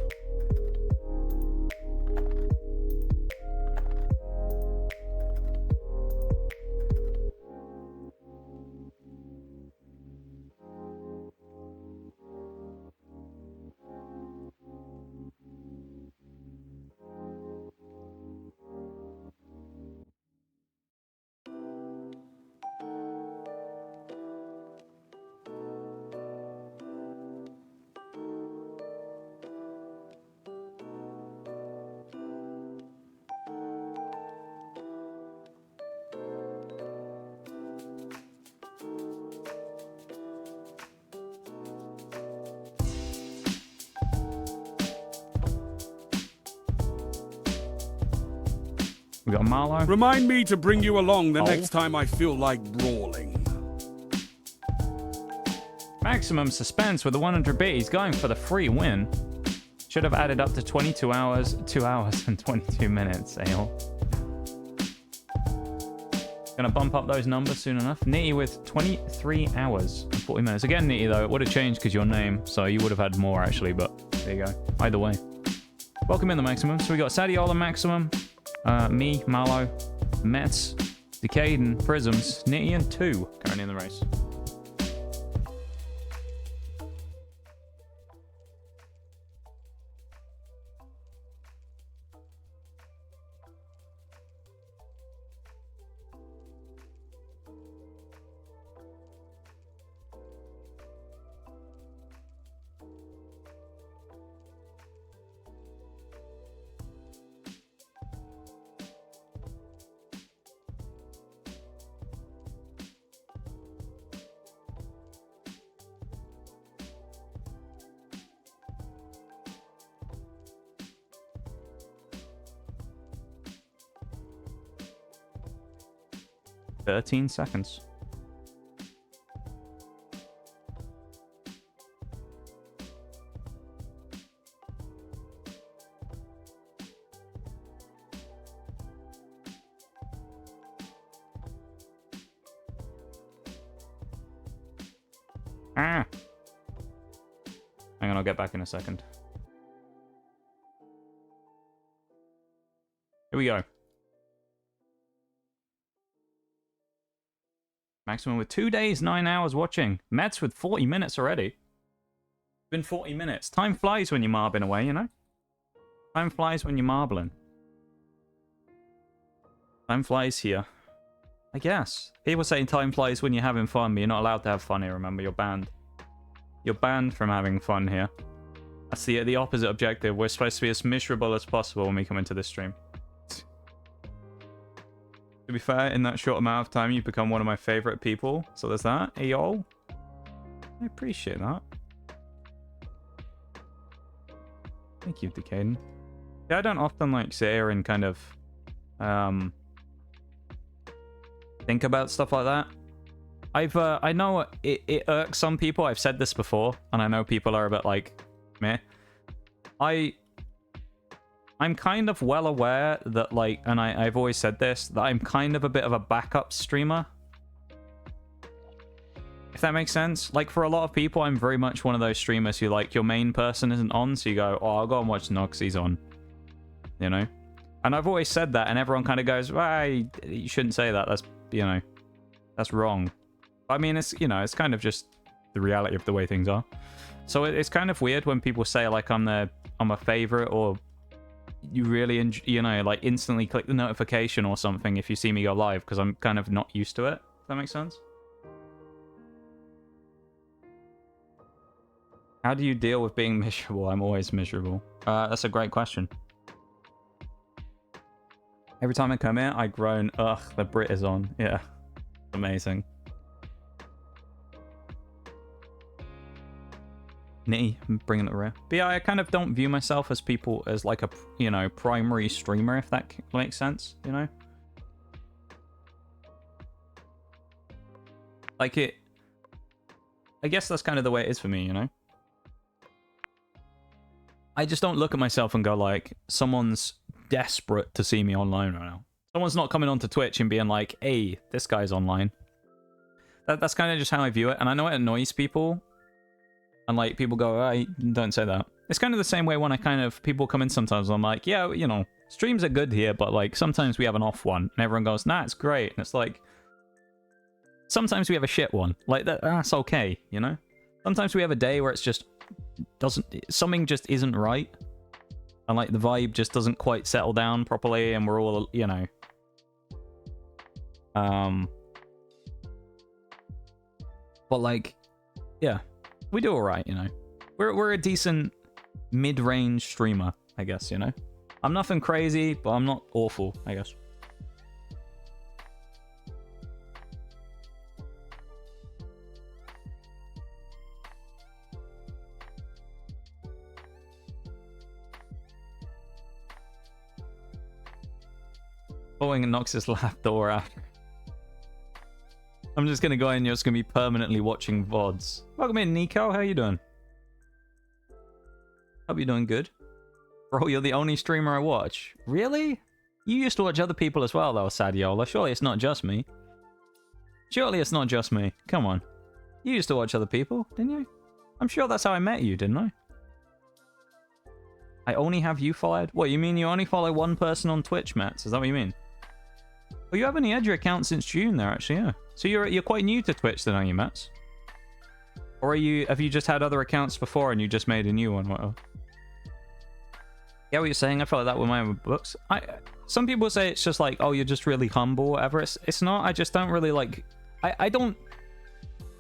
S1: We got Marlow.
S2: Remind me to bring you along the next time I feel like brawling.
S1: Maximum suspense with the 100 bit. He's going for the free win. Should have added up to 22 hours, 2 hours and 22 minutes, Ale. Gonna bump up those numbers soon enough. Nitty with 23 hours and 40 minutes. Again, Nitty, though, it would have changed because your name, so you would have had more, actually, but there you go. Either way. Welcome in the Maximum. So we got Sadiola Maximum, me, Marlow, Mets, Decade, and Prisms. Nitty and 2 currently in the race. "13 seconds. Ah! Hang on, I'll get back in a second. Here we go. Maximum with 2 days, 9 hours watching. Mets with 40 minutes already. Been 40 minutes. Time flies when you're mobbing away, you know? Time flies when you're marbling. Time flies here. I guess. People say time flies when you're having fun, but you're not allowed to have fun here, remember? You're banned. You're banned from having fun here. That's the opposite objective. We're supposed to be as miserable as possible when we come into this stream. To be fair, in that short amount of time, you've become one of my favorite people. So there's that. Hey, y'all. I appreciate that. Thank you, Decaden. Yeah, I don't often like sit here and kind of think about stuff like that. I know it irks some people. I've said this before, and I know people are a bit like meh. I'm kind of well aware that, like, and I've always said this, that I'm kind of a bit of a backup streamer. If that makes sense. Like, for a lot of people, I'm very much one of those streamers who, like, your main person isn't on, so you go, oh, I'll go and watch Nog 'cause he's on. You know? And I've always said that, and everyone kind of goes, well, you shouldn't say that. That's, you know, that's wrong. I mean, it's, you know, it's kind of just the reality of the way things are. So it's kind of weird when people say, like, I'm a favorite, or you really, you know, like, instantly click the notification or something if you see me go live, because I'm kind of not used to it. Does that make sense? How do you deal with being miserable? I'm always miserable. That's a great question. Every time I come here, I groan. Ugh, the Brit is on. Yeah. Amazing. Nitty, I'm bringing it around. But yeah, I kind of don't view myself as people as like a, you know, primary streamer, if that makes sense, you know? Like it... I guess that's kind of the way it is for me, you know? I just don't look at myself and go like, someone's desperate to see me online right now. Someone's not coming onto Twitch and being like, hey, this guy's online. That's kind of just how I view it. And I know it annoys people. And like, people go, oh, don't say that. It's kind of the same way when I kind of, people come in sometimes and I'm like, yeah, you know, streams are good here, but like, sometimes we have an off one. And everyone goes, nah, it's great. And it's like, sometimes we have a shit one. Like, that's okay, you know? Sometimes we have a day where it's just, something just isn't right. And like, the vibe just doesn't quite settle down properly, and we're all, you know... But like, yeah, we do alright, you know. We're a decent mid-range streamer, I guess, you know. I'm nothing crazy, but I'm not awful, I guess. Following Nox's lap door after. I'm just gonna go in, you're just gonna be permanently watching VODs. Welcome in, Nico. How you doing? Hope you're doing good. Bro, you're the only streamer I watch. Really? You used to watch other people as well, though, Sadiola. Surely it's not just me. Surely it's not just me. Come on. You used to watch other people, didn't you? I'm sure that's how I met you, didn't I? I only have you followed? What, you mean you only follow one person on Twitch, Matt? Is that what you mean? Well, you haven't had your account since June there, actually, yeah. So you're quite new to Twitch then, are you, Matt? Or have you just had other accounts before and you just made a new one? Whatever. Yeah, what you're saying, I felt like that with my books. Some people say it's just like, oh, you're just really humble, whatever. It's not. I just don't really like... I don't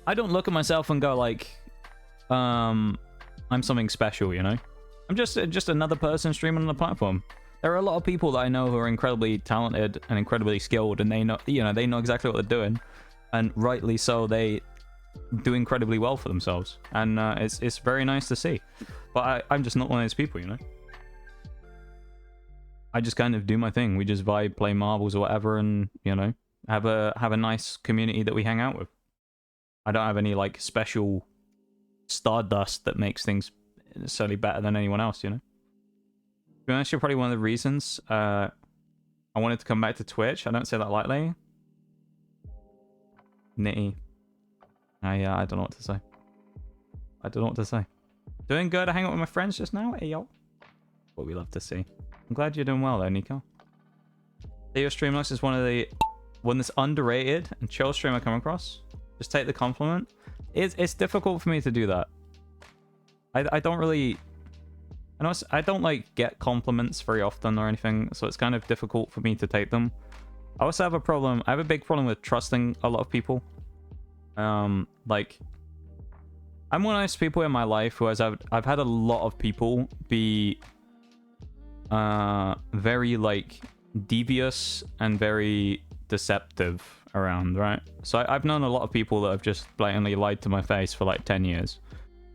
S1: look at myself and go like, I'm something special, you know? I'm just another person streaming on the platform. There are a lot of people that I know who are incredibly talented and incredibly skilled, and they know, you know, they know exactly what they're doing, and rightly so, they do incredibly well for themselves, and it's very nice to see. But I'm just not one of those people, you know. I just kind of do my thing. We just vibe, play marbles or whatever, and you know, have a nice community that we hang out with. I don't have any like special stardust that makes things necessarily better than anyone else, you know. To be honest, you're probably one of the reasons I wanted to come back to Twitch. I don't say that lightly. Nitty. I don't know what to say. I don't know what to say. Doing good. I hang out with my friends just now. Hey, yo. What we love to see. I'm glad you're doing well, though, Nico. Theo Streamlux is one that's underrated and chill stream I come across. Just take the compliment. It's difficult for me to do that. I don't really And also, I don't like get compliments very often or anything, so it's kind of difficult for me to take them. I also have a problem. I have a big problem with trusting a lot of people. Like, I'm one of those people in my life who I've had a lot of people be very like devious and very deceptive around, right? So I've known a lot of people that have just blatantly lied to my face for like 10 years.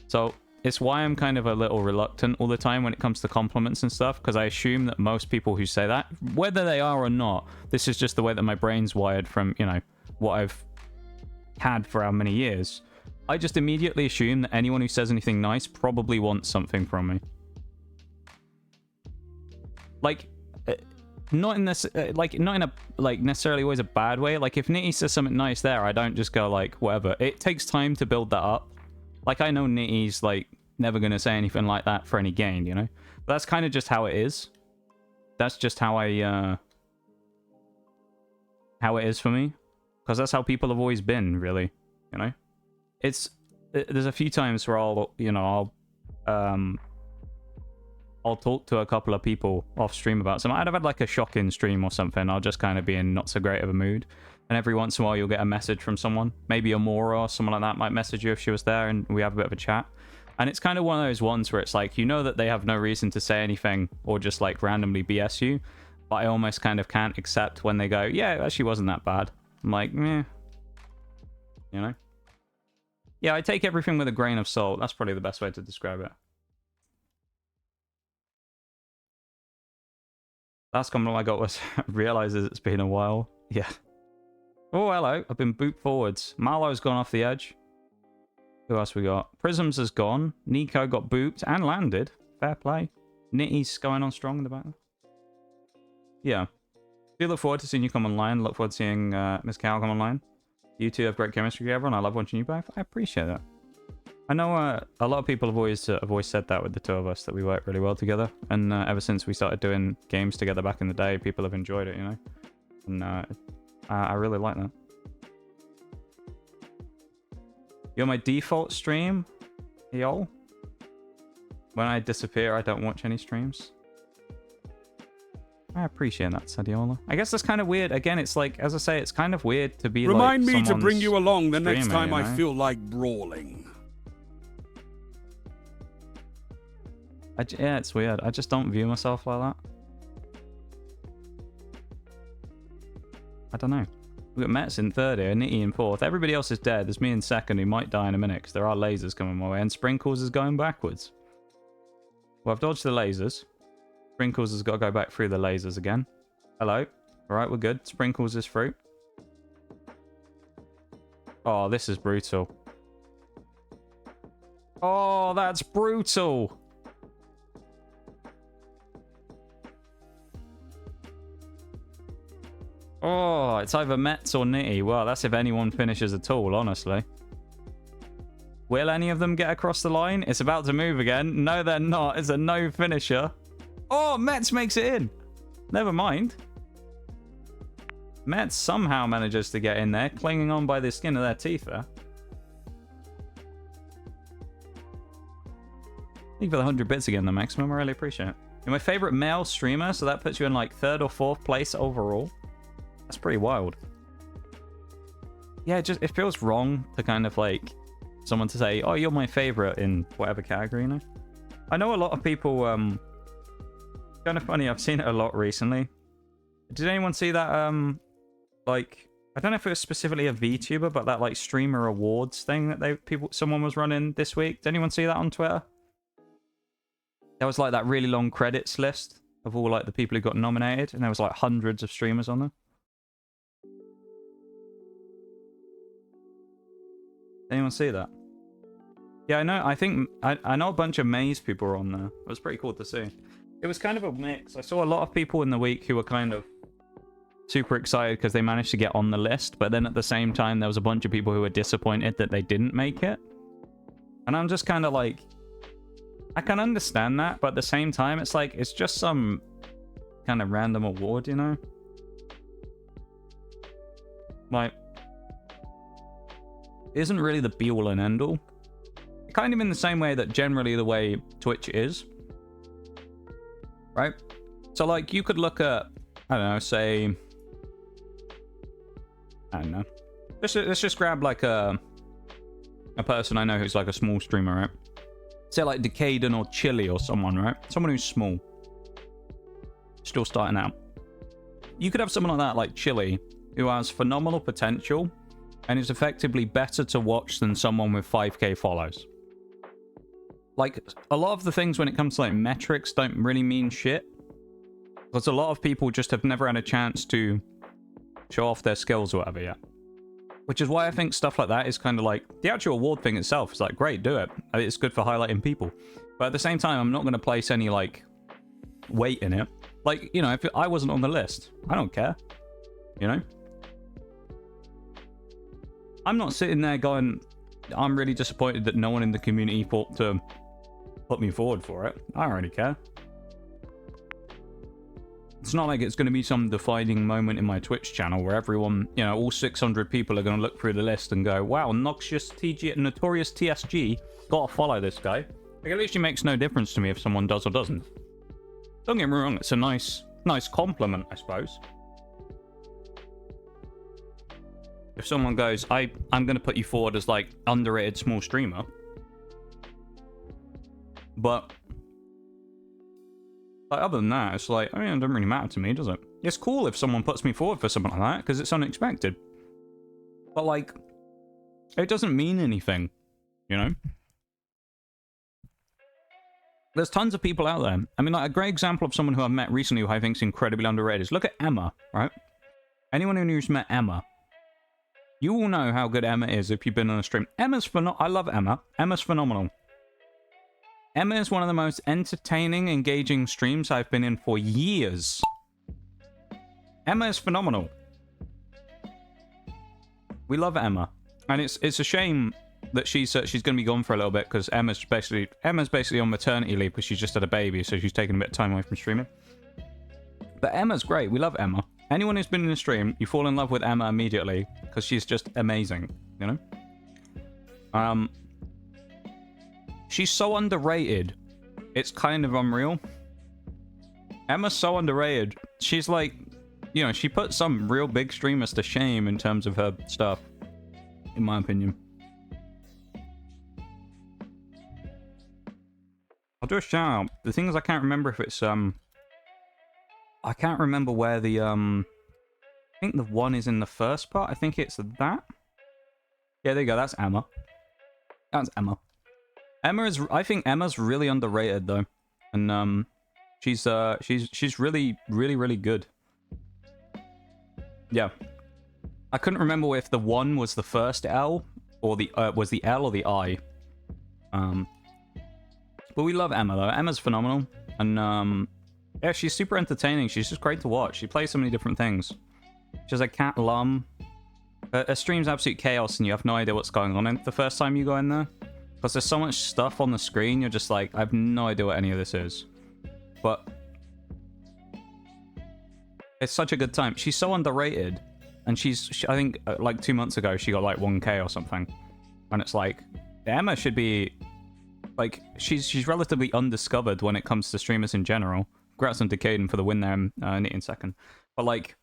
S1: So it's why I'm kind of a little reluctant all the time when it comes to compliments and stuff, because I assume that most people who say that, whether they are or not, this is just the way that my brain's wired from, you know, what I've had for how many years. I just immediately assume that anyone who says anything nice probably wants something from me. Like, not in this, like, not in a, like, necessarily always a bad way. Like, if Nitty says something nice there, I don't just go, like, whatever. It takes time to build that up. Like, I know Nitty's, like, never going to say anything like that for any gain, you know? But that's kind of just how it is. That's just how how it is for me. Because that's how people have always been, really, you know? There's a few times where I'll, you know, I'll talk to a couple of people off stream about something. I'd have had like a shocking stream or something. I'll just kind of be in not so great of a mood. And every once in a while you'll get a message from someone. Maybe Amora or someone like that might message you if she was there and we have a bit of a chat. And it's kind of one of those ones where it's like, you know that they have no reason to say anything or just like randomly BS you. But I almost kind of can't accept when they go, yeah, it actually wasn't that bad. I'm like, meh. You know? Yeah, I take everything with a grain of salt. That's probably the best way to describe it. Last comment I got was, realizes it's been a while. Yeah. Oh, hello. I've been booped forwards. Marlowe's gone off the edge. Who else we got? Prisms has gone. Nico got booped and landed. Fair play. Nitty's going on strong in the back. Yeah. Do look forward to seeing you come online. Look forward to seeing Miss Cow come online. You two have great chemistry together, and I love watching you both. I appreciate that. I know a lot of people have always said that with the two of us, that we work really well together. And ever since we started doing games together back in the day, people have enjoyed it, you know? And I really like that. You're my default stream, yo. When I disappear, I don't watch any streams. I appreciate that, Sadiola. I guess that's kind of weird. Again, it's like, as I say, it's kind of weird to be
S2: Remind
S1: like
S2: me to bring you along the next
S1: streamer,
S2: time
S1: you
S2: I
S1: know?
S2: feel like brawling.
S1: Yeah, it's weird. I just don't view myself like that. I don't know. We've got Mets in third here, Nitty in fourth. Everybody else is dead. There's me in second who might die in a minute because there are lasers coming my way. And Sprinkles is going backwards. Well, I've dodged the lasers. Sprinkles has got to go back through the lasers again. Hello. Alright, we're good. Sprinkles is through. Oh, this is brutal. Oh, that's brutal. Oh, it's either Mets or Nitty. Well, that's if anyone finishes at all, honestly. Will any of them get across the line? It's about to move again. No, they're not. It's a no finisher. Oh, Mets makes it in. Never mind. Mets somehow manages to get in there, clinging on by the skin of their teeth there. Thank you for the 100 bits again, the maximum. I really appreciate it. You're my favorite male streamer, so that puts you in like 3rd or 4th place overall. That's pretty wild. Yeah, it feels wrong to kind of like someone to say, oh, you're my favorite in whatever category, you know? I know a lot of people, kind of funny, I've seen it a lot recently. Did anyone see that, like, I don't know if it was specifically a VTuber, but that like streamer awards thing that someone was running this week? Did anyone see that on Twitter? There was like that really long credits list of all like the people who got nominated, and there was like hundreds of streamers on there. Anyone see that? Yeah, I know. I think I know a bunch of Maze people were on there. It was pretty cool to see. It was kind of a mix. I saw a lot of people in the week who were kind of super excited because they managed to get on the list, but then at the same time there was a bunch of people who were disappointed that they didn't make it. And I'm just kind of like, I can understand that, but at the same time it's like, it's just some kind of random award, you know? Like, it isn't really the be all and end all. Kind of in the same way that generally the way Twitch is. right? So, like, you could look at, I don't know, say, I don't know. Let's just grab, like, a person I know who's, like, a small streamer, right? Say, like, Decaden or Chili or someone, right? Someone who's small. Still starting out. You could have someone like that, like Chili, who has phenomenal potential and is effectively better to watch than someone with 5k follows. Like, a lot of the things when it comes to, like, metrics don't really mean shit. Because a lot of people just have never had a chance to show off their skills or whatever yet. Which is why I think stuff like that is kind of like... The actual award thing itself is like, great, do it. It's good for highlighting people. But at the same time, I'm not going to place any, like, weight in it. Like, you know, if I wasn't on the list, I don't care. You know? I'm not sitting there going, I'm really disappointed that no one in the community thought to put me forward for it. I don't really care. It's not like it's going to be some defining moment in my Twitch channel where everyone, you know, all 600 people are going to look through the list and go, wow, Notorious TSG, gotta follow this guy. Like, it literally makes no difference to me if someone does or doesn't. Don't get me wrong, it's a nice compliment, I suppose. If someone goes, I'm going to put you forward as, like, underrated small streamer. But... like, other than that, it's like, I mean, it doesn't really matter to me, does it? It's cool if someone puts me forward for something like that, because it's unexpected. But, like, it doesn't mean anything, you know? There's tons of people out there. I mean, like, a great example of someone who I've met recently who I think is incredibly underrated is, look at Emma, right? Anyone who's met Emma, you all know how good Emma is if you've been on a stream. Emma's phenomenal. I love Emma. Emma's phenomenal. Emma is one of the most entertaining, engaging streams I've been in for years. Emma is phenomenal. We love Emma. And it's a shame that she's going to be gone for a little bit, because Emma's basically on maternity leave because she's just had a baby, so she's taking a bit of time away from streaming. But Emma's great. We love Emma. Anyone who's been in a stream, you fall in love with Emma immediately, because she's just amazing, you know? She's so underrated. It's kind of unreal. Emma's so underrated. She's like, you know, she put some real big streamers to shame in terms of her stuff, in my opinion. I'll do a shout out. The thing is, I can't remember if it's, I can't remember where the, I think the one is in the first part. I think it's that. Yeah, there you go. That's Emma. That's Emma. I think Emma's really underrated though, and she's really, really, really good. Yeah, I couldn't remember if the one was the first L or the was the L or the I. But we love Emma though. Emma's phenomenal, and yeah, she's super entertaining. She's just great to watch. She plays so many different things. She's a cat lum. Her stream's absolute chaos, and you have no idea what's going on the first time you go in there. Because there's so much stuff on the screen, you're just like, I have no idea what any of this is. But it's such a good time. She's so underrated. And I think, like 2 months ago, she got like 1k or something. And it's like, Emma should be, like, she's relatively undiscovered when it comes to streamers in general. Congrats on Decaden for the win there in a second. But like,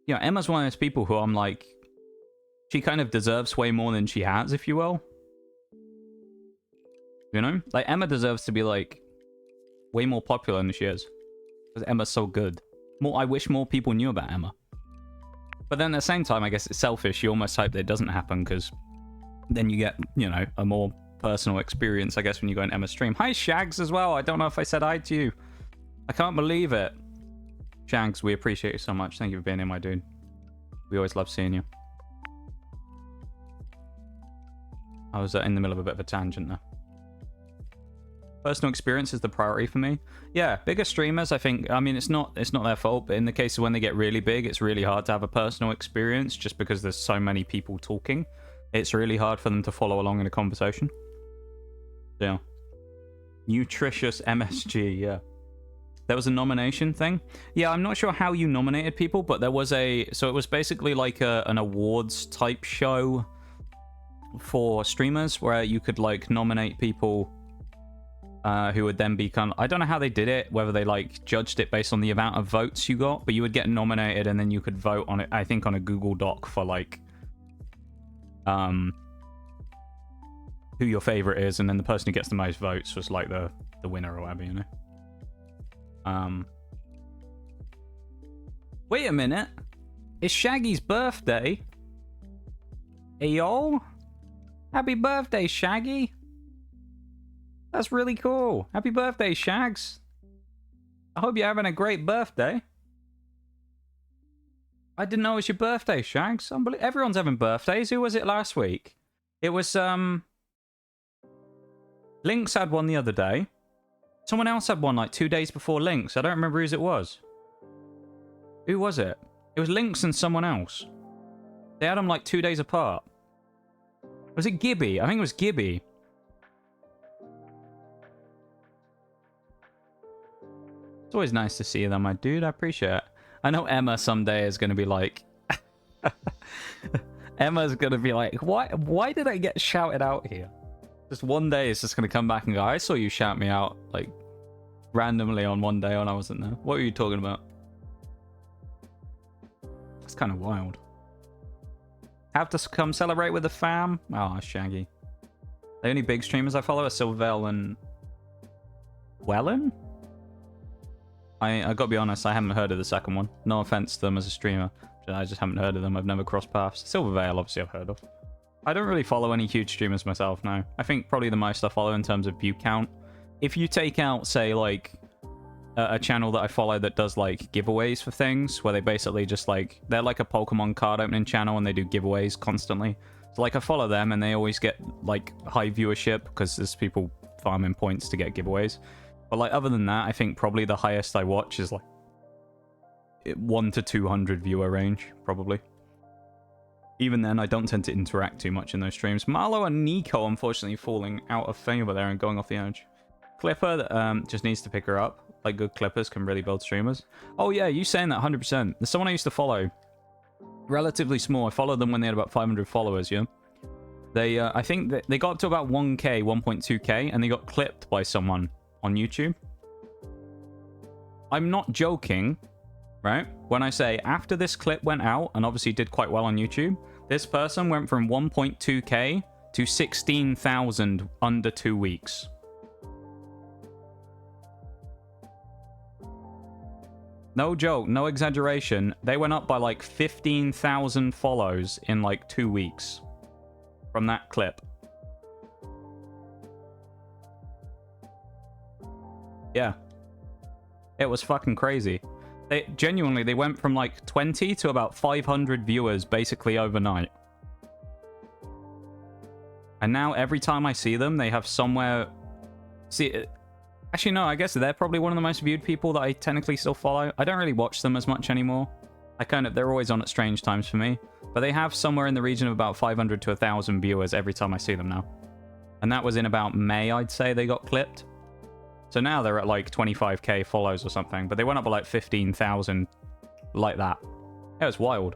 S1: yeah, Emma's one of those people who I'm like, she kind of deserves way more than she has, if you will. You know? Like, Emma deserves to be, like, way more popular than she is. Because Emma's so good. I wish more people knew about Emma. But then at the same time, I guess it's selfish. You almost hope that it doesn't happen, because then you get, you know, a more personal experience, I guess, when you go on Emma's stream. Hi, Shaxx, as well. I don't know if I said hi to you. I can't believe it. Shaxx, we appreciate you so much. Thank you for being here, my dude. We always love seeing you. I was in the middle of a bit of a tangent there. Personal experience is the priority for me. Yeah, bigger streamers, I think, I mean, it's not their fault, but in the case of when they get really big, it's really hard to have a personal experience just because there's so many people talking. It's really hard for them to follow along in a conversation. Yeah. Nutritious MSG, yeah. There was a nomination thing. Yeah, I'm not sure how you nominated people, but there was so it was basically like an awards type show for streamers where you could like nominate people who would then be kind of, I don't know how they did it, whether they like judged it based on the amount of votes you got, but you would get nominated and then you could vote on it, I think on a Google Doc for like who your favorite is, and then the person who gets the most votes was like the winner or whatever, you know. Wait a minute. It's Shaggy's birthday. Hey, yo. Happy birthday, Shaggy. That's really cool. Happy birthday, Shaxx. I hope you're having a great birthday. I didn't know it was your birthday, Shaxx. Everyone's having birthdays. Who was it last week? It was, Lynx had one the other day. Someone else had one like 2 days before Lynx. I don't remember whose it was. Who was it? It was Lynx and someone else. They had them like 2 days apart. Was it Gibby? I think it was Gibby. It's always nice to see you though, my dude. I appreciate it. I know Emma someday is going to be like... Emma's going to be like, why did I get shouted out here? Just one day it's just going to come back and go, I saw you shout me out, like, randomly on one day when I wasn't there. What were you talking about? That's kind of wild. Have to come celebrate with the fam? Oh, Shaggy. The only big streamers I follow are Silvervale and... Wellen? I gotta be honest, I haven't heard of the second one. No offense to them as a streamer. I just haven't heard of them. I've never crossed paths. Silvervale, obviously, I've heard of. I don't really follow any huge streamers myself, no. I think probably the most I follow in terms of view count. If you take out, say, like, a channel that I follow that does, like, giveaways for things, where they basically just, like, they're like a Pokemon card opening channel and they do giveaways constantly. So, like, I follow them and they always get, like, high viewership because there's people farming points to get giveaways. But, like, other than that, I think probably the highest I watch is, like, 1 to 200 viewer range, probably. Even then, I don't tend to interact too much in those streams. Marlo and Nico, unfortunately, falling out of favor there and going off the edge. Clipper just needs to pick her up. Like, good clippers can really build streamers. Oh, yeah, you saying that 100%. There's someone I used to follow. Relatively small. I followed them when they had about 500 followers, yeah? They, I think they got up to about 1k, 1.2k, and they got clipped by someone on YouTube. I'm not joking, right? When I say after this clip went out, and obviously did quite well on YouTube, this person went from 1.2k to 16,000 under 2 weeks. No joke, no exaggeration. They went up by like 15,000 follows in like 2 weeks from that clip. Yeah. It was fucking crazy. Genuinely, they went from like 20 to about 500 viewers basically overnight. And now every time I see them, they have somewhere... See, actually, no, I guess they're probably one of the most viewed people that I technically still follow. I don't really watch them as much anymore. They're always on at strange times for me. But they have somewhere in the region of about 500 to 1,000 viewers every time I see them now. And that was in about May, I'd say, they got clipped. So now they're at like 25k follows or something, but they went up by like 15,000 like that. It was wild.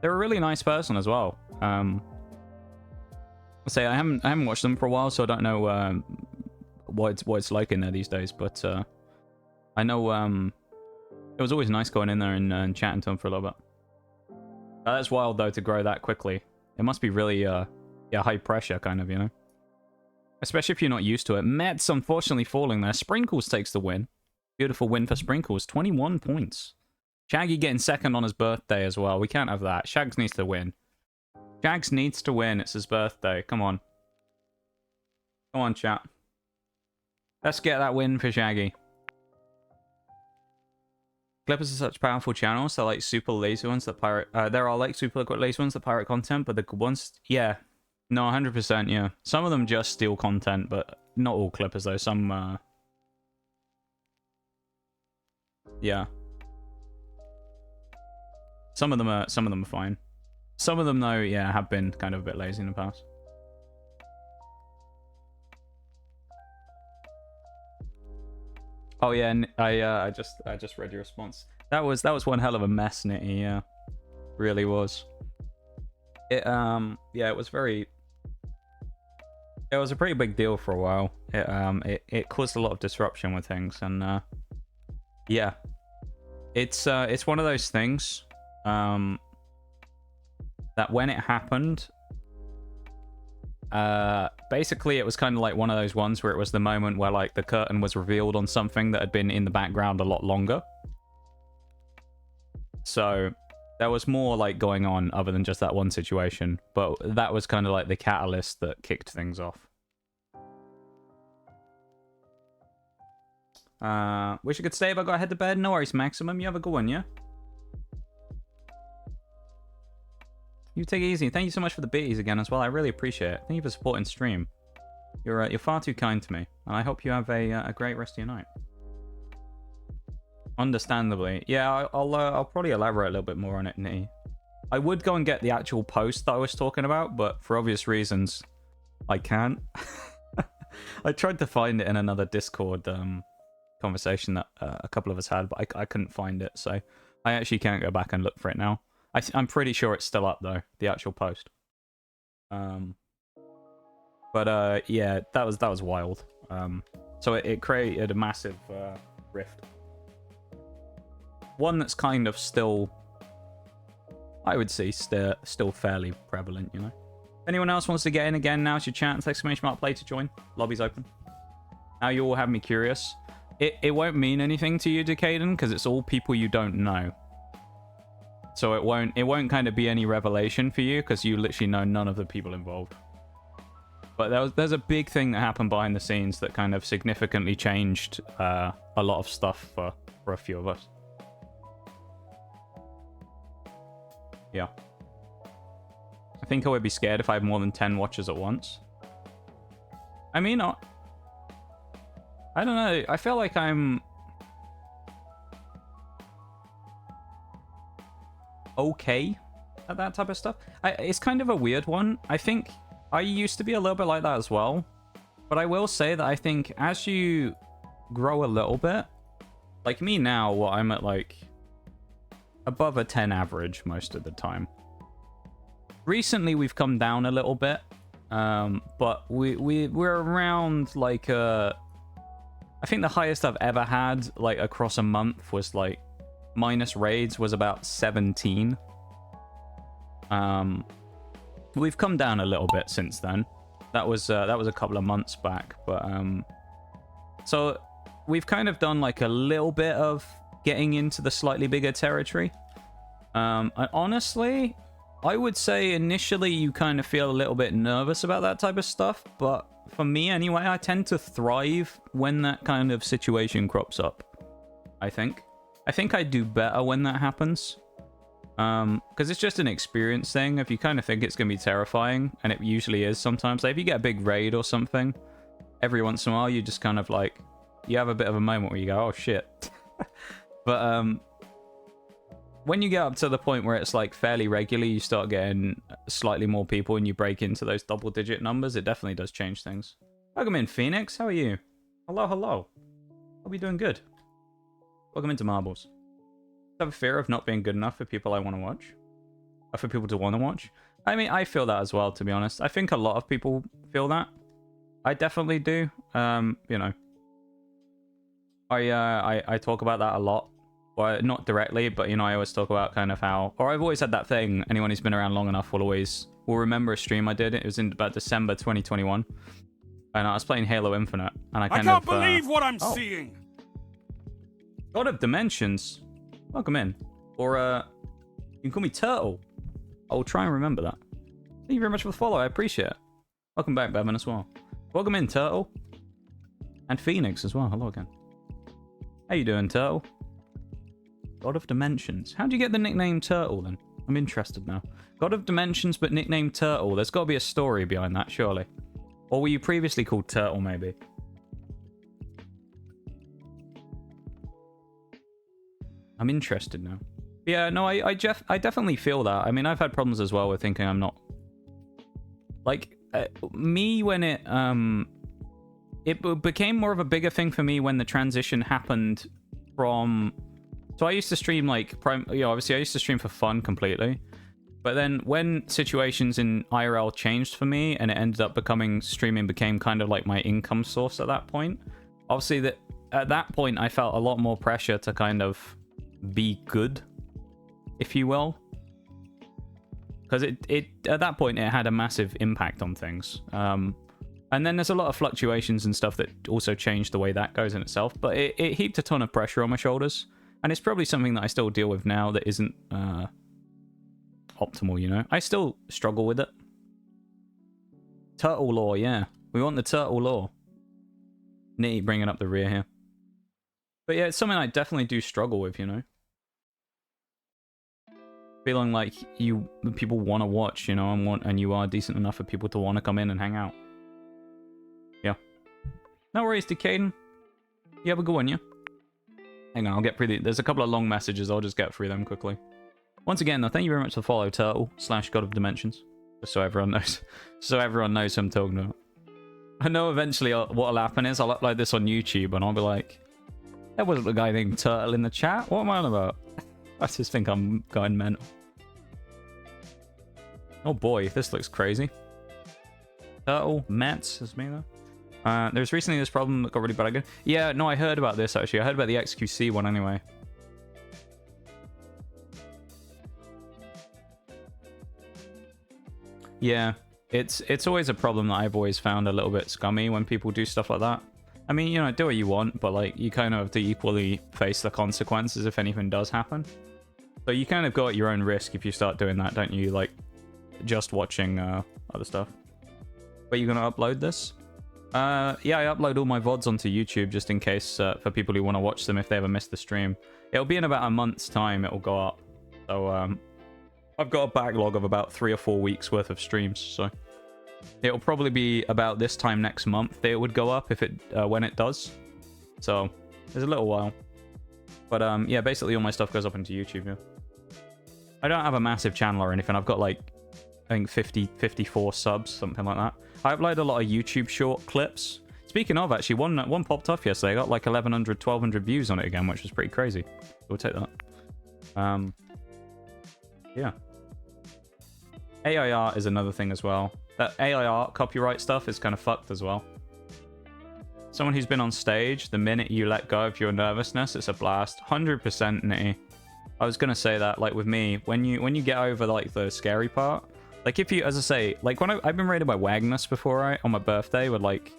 S1: They're a really nice person as well. I haven't watched them for a while, so I don't know what it's like in there these days. But I know it was always nice going in there and chatting to them for a little bit. That's wild though to grow that quickly. It must be really high pressure kind of, you know. Especially if you're not used to it. Mets unfortunately falling there. Sprinkles takes the win. Beautiful win for Sprinkles. 21 points. Shaggy getting second on his birthday as well. We can't have that. Shaxx needs to win. Shaxx needs to win. It's his birthday. Come on. Come on, chat. Let's get that win for Shaggy. Clippers are such powerful channels. They're like super lazy ones that pirate... there are like super lazy ones that pirate content, but the good ones... Yeah. No, 100%, yeah. Some of them just steal content, but not all Clippers, though. Some, yeah. Some of them are fine. Some of them, though, yeah, have been kind of a bit lazy in the past. Oh, yeah, and I just read your response. That was one hell of a mess, Nitty, yeah. Really was. It, yeah, it was very... It was a pretty big deal for a while. It caused a lot of disruption with things, and yeah, it's one of those things that when it happened, basically it was kind of like one of those ones where it was the moment where like the curtain was revealed on something that had been in the background a lot longer. So there was more like going on other than just that one situation, but that was kind of like the catalyst that kicked things off. Wish I could stay, but I gotta head to bed. No worries, Maximum. You have a good one, yeah? You take it easy. Thank you so much for the biddies again as well. I really appreciate it. Thank you for supporting stream. You're far too kind to me, and I hope you have a great rest of your night. Understandably, yeah. I'll probably elaborate a little bit more on it, Nitty. I would go and get the actual post that I was talking about, but for obvious reasons, I can't. I tried to find it in another Discord conversation that a couple of us had, but I couldn't find it, so I actually can't go back and look for it now. I'm pretty sure it's still up though, the actual post. But yeah, that was wild. So it created a massive rift. One that's kind of still, I would say, still fairly prevalent, you know. Anyone else wants to get in again? Now's your chance! Exclamation mark play to join. Lobby's open. Now you all have me curious. It won't mean anything to you, Decaden, because it's all people you don't know. So it won't kind of be any revelation for you because you literally know none of the people involved. But there's a big thing that happened behind the scenes that kind of significantly changed a lot of stuff for a few of us. Yeah. I think I would be scared if I had more than 10 watchers at once. I mean, I don't know. I feel like I'm okay at that type of stuff. It's kind of a weird one. I think I used to be a little bit like that as well. But I will say that I think as you grow a little bit, like me now, what I'm at like above a 10 average most of the time. Recently we've come down a little bit, but we're around like I think the highest I've ever had like across a month was like minus raids was about 17. We've come down a little bit since then. That was a couple of months back, but so we've kind of done like a little bit of getting into the slightly bigger territory. And honestly, I would say initially you kind of feel a little bit nervous about that type of stuff, but for me anyway, I tend to thrive when that kind of situation crops up. I think I do better when that happens. Because it's just an experience thing. If you kind of think it's going to be terrifying, and it usually is sometimes. Like if you get a big raid or something, every once in a while you just kind of like, you have a bit of a moment where you go, oh shit. But when you get up to the point where it's like fairly regularly, you start getting slightly more people and you break into those double-digit numbers, it definitely does change things. Welcome in, Phoenix. How are you? Hello, hello. Hope you're doing good. Welcome into Marbles. I have a fear of not being good enough for people I want to watch. Or for people to want to watch. I mean, I feel that as well, to be honest. I think a lot of people feel that. I definitely do. You know. I talk about that a lot. Well, not directly, but, you know, I always talk about kind of how... Or I've always had that thing. Anyone who's been around long enough will remember a stream I did. It was in about December 2021. And I was playing Halo Infinite. And I
S2: can't believe what I'm seeing!
S1: God of Dimensions. Welcome in. Or, you can call me Turtle. I'll try and remember that. Thank you very much for the follow. I appreciate it. Welcome back, Bevan, as well. Welcome in, Turtle. And Phoenix as well. Hello again. How you doing, Turtle? God of Dimensions. How'd you get the nickname Turtle, then? I'm interested now. God of Dimensions, but nicknamed Turtle. There's got to be a story behind that, surely. Or were you previously called Turtle, maybe? I'm interested now. Yeah, no, I definitely feel that. I mean, I've had problems as well with thinking I'm not... Like, me when it became more of a bigger thing for me when the transition happened from... So I used to stream, like, obviously I used to stream for fun completely. But then when situations in IRL changed for me and it ended up becoming, streaming became kind of like my income source at that point. Obviously that at that point I felt a lot more pressure to kind of be good, if you will. Because it at that point it had a massive impact on things. And then there's a lot of fluctuations and stuff that also changed the way that goes in itself. But it heaped a ton of pressure on my shoulders. And it's probably something that I still deal with now that isn't optimal, you know? I still struggle with it. Turtle lore, yeah. We want the turtle lore. Nitty bringing up the rear here. But yeah, it's something I definitely do struggle with, you know? Feeling like people want to watch, you know, and you are decent enough for people to want to come in and hang out. Yeah. No worries, Decaden. You have a good one, yeah? Hang on, I'll get through there's a couple of long messages, I'll just get through them quickly. Once again, though, thank you very much for the follow, Turtle / God of Dimensions. Just so everyone knows. So everyone knows who I'm talking about. I know eventually what'll happen is I'll upload this on YouTube and I'll be like, that wasn't the guy named Turtle in the chat? What am I on about? I just think I'm going mental. Oh boy, this looks crazy. Turtle, Mets is me though. There's recently this problem that got really bad again. Yeah, no, I heard about this actually. I heard about the XQC one anyway. Yeah, it's always a problem that I've always found a little bit scummy when people do stuff like that. I mean, you know, do what you want, but like you kind of have to equally face the consequences if anything does happen. So you kind of go at your own risk if you start doing that, don't you? Like just watching other stuff. But you're gonna upload this? Yeah, I upload all my VODs onto YouTube just in case for people who want to watch them if they ever miss the stream. It'll be in about a month's time. It'll go up. So I've got a backlog of about 3 or 4 weeks worth of streams, so it'll probably be about this time next month that it would go up if it when it does. So there's a little while, but yeah, basically all my stuff goes up into YouTube. Yeah, I don't have a massive channel or anything. I've got like I think 54 subs, something like that. I upload a lot of YouTube short clips. Speaking of, actually, one popped off yesterday. I got like 1,100, 1,200 views on it again, which was pretty crazy. We'll take that. Yeah. AIR is another thing as well. That AIR copyright stuff is kind of fucked as well. Someone who's been on stage, the minute you let go of your nervousness, it's a blast. 100% Nitty. I was gonna say that, like with me, when you get over like the scary part, like if you, as I say, like when I've been raided by Wagnus before, right, on my birthday, with like,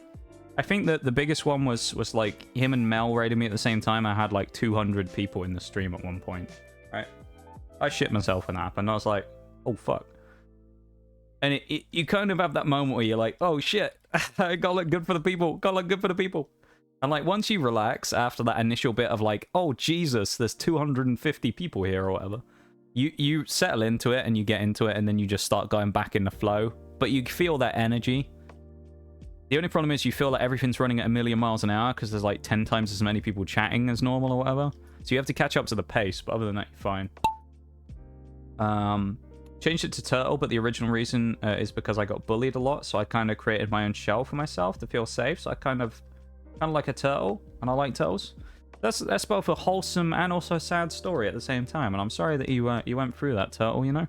S1: I think that the biggest one was like him and Mel raided me at the same time. I had like 200 people in the stream at one point, right? I shit myself when that happened. I was like, oh fuck. And you kind of have that moment where you're like, oh shit, I gotta look good for the people, gotta look good for the people. And like once you relax after that initial bit of like, oh Jesus, there's 250 people here or whatever, you settle into it and you get into it and then you just start going back in the flow. But you feel that energy. The only problem is you feel like everything's running at 1,000,000 miles an hour because there's like 10 times as many people chatting as normal or whatever. So you have to catch up to the pace, but other than that, you're fine. Changed it to Turtle, but the original reason is because I got bullied a lot, so I kind of created my own shell for myself to feel safe. So I kind of like a turtle, and I like turtles. That's both a wholesome and also a sad story at the same time, and I'm sorry that you went through that, Turtle. You know,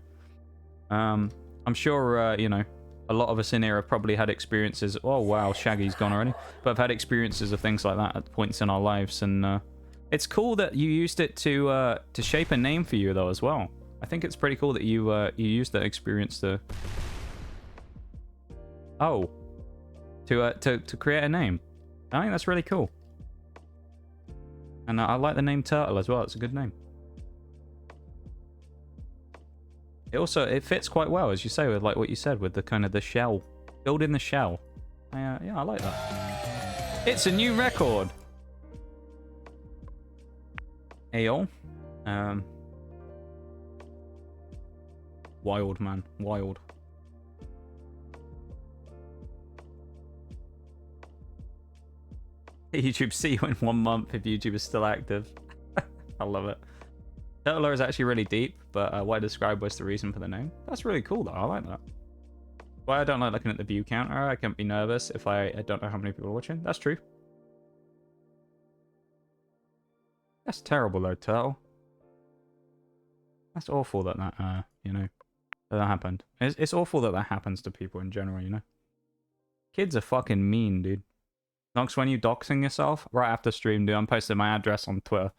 S1: I'm sure you know, a lot of us in here have probably had experiences. Oh wow, Shaggy's gone already, but I've had experiences of things like that at points in our lives, and it's cool that you used it to shape a name for you though as well. I think it's pretty cool that you used that experience to create a name. I think that's really cool, and I like the name Turtle as well. It's a good name. It fits quite well, as you say, with like what you said with the kind of the shell, building the shell. Yeah, I like that. It's a new record. Ayo. Wild, man. Wild. YouTube see you in 1 month if YouTube is still active. I love it. Turtle lore is actually really deep, but what I described was the reason for the name. That's really cool, though. I like that. Why I don't like looking at the view counter. I can't be nervous if I don't know how many people are watching. That's true. That's terrible, though, Turtle. That's awful that you know. that happened. It's awful that that happens to people in general, you know? Kids are fucking mean, dude. Nox, when you doxing yourself? Right after stream, dude. I'm posting my address on Twitter.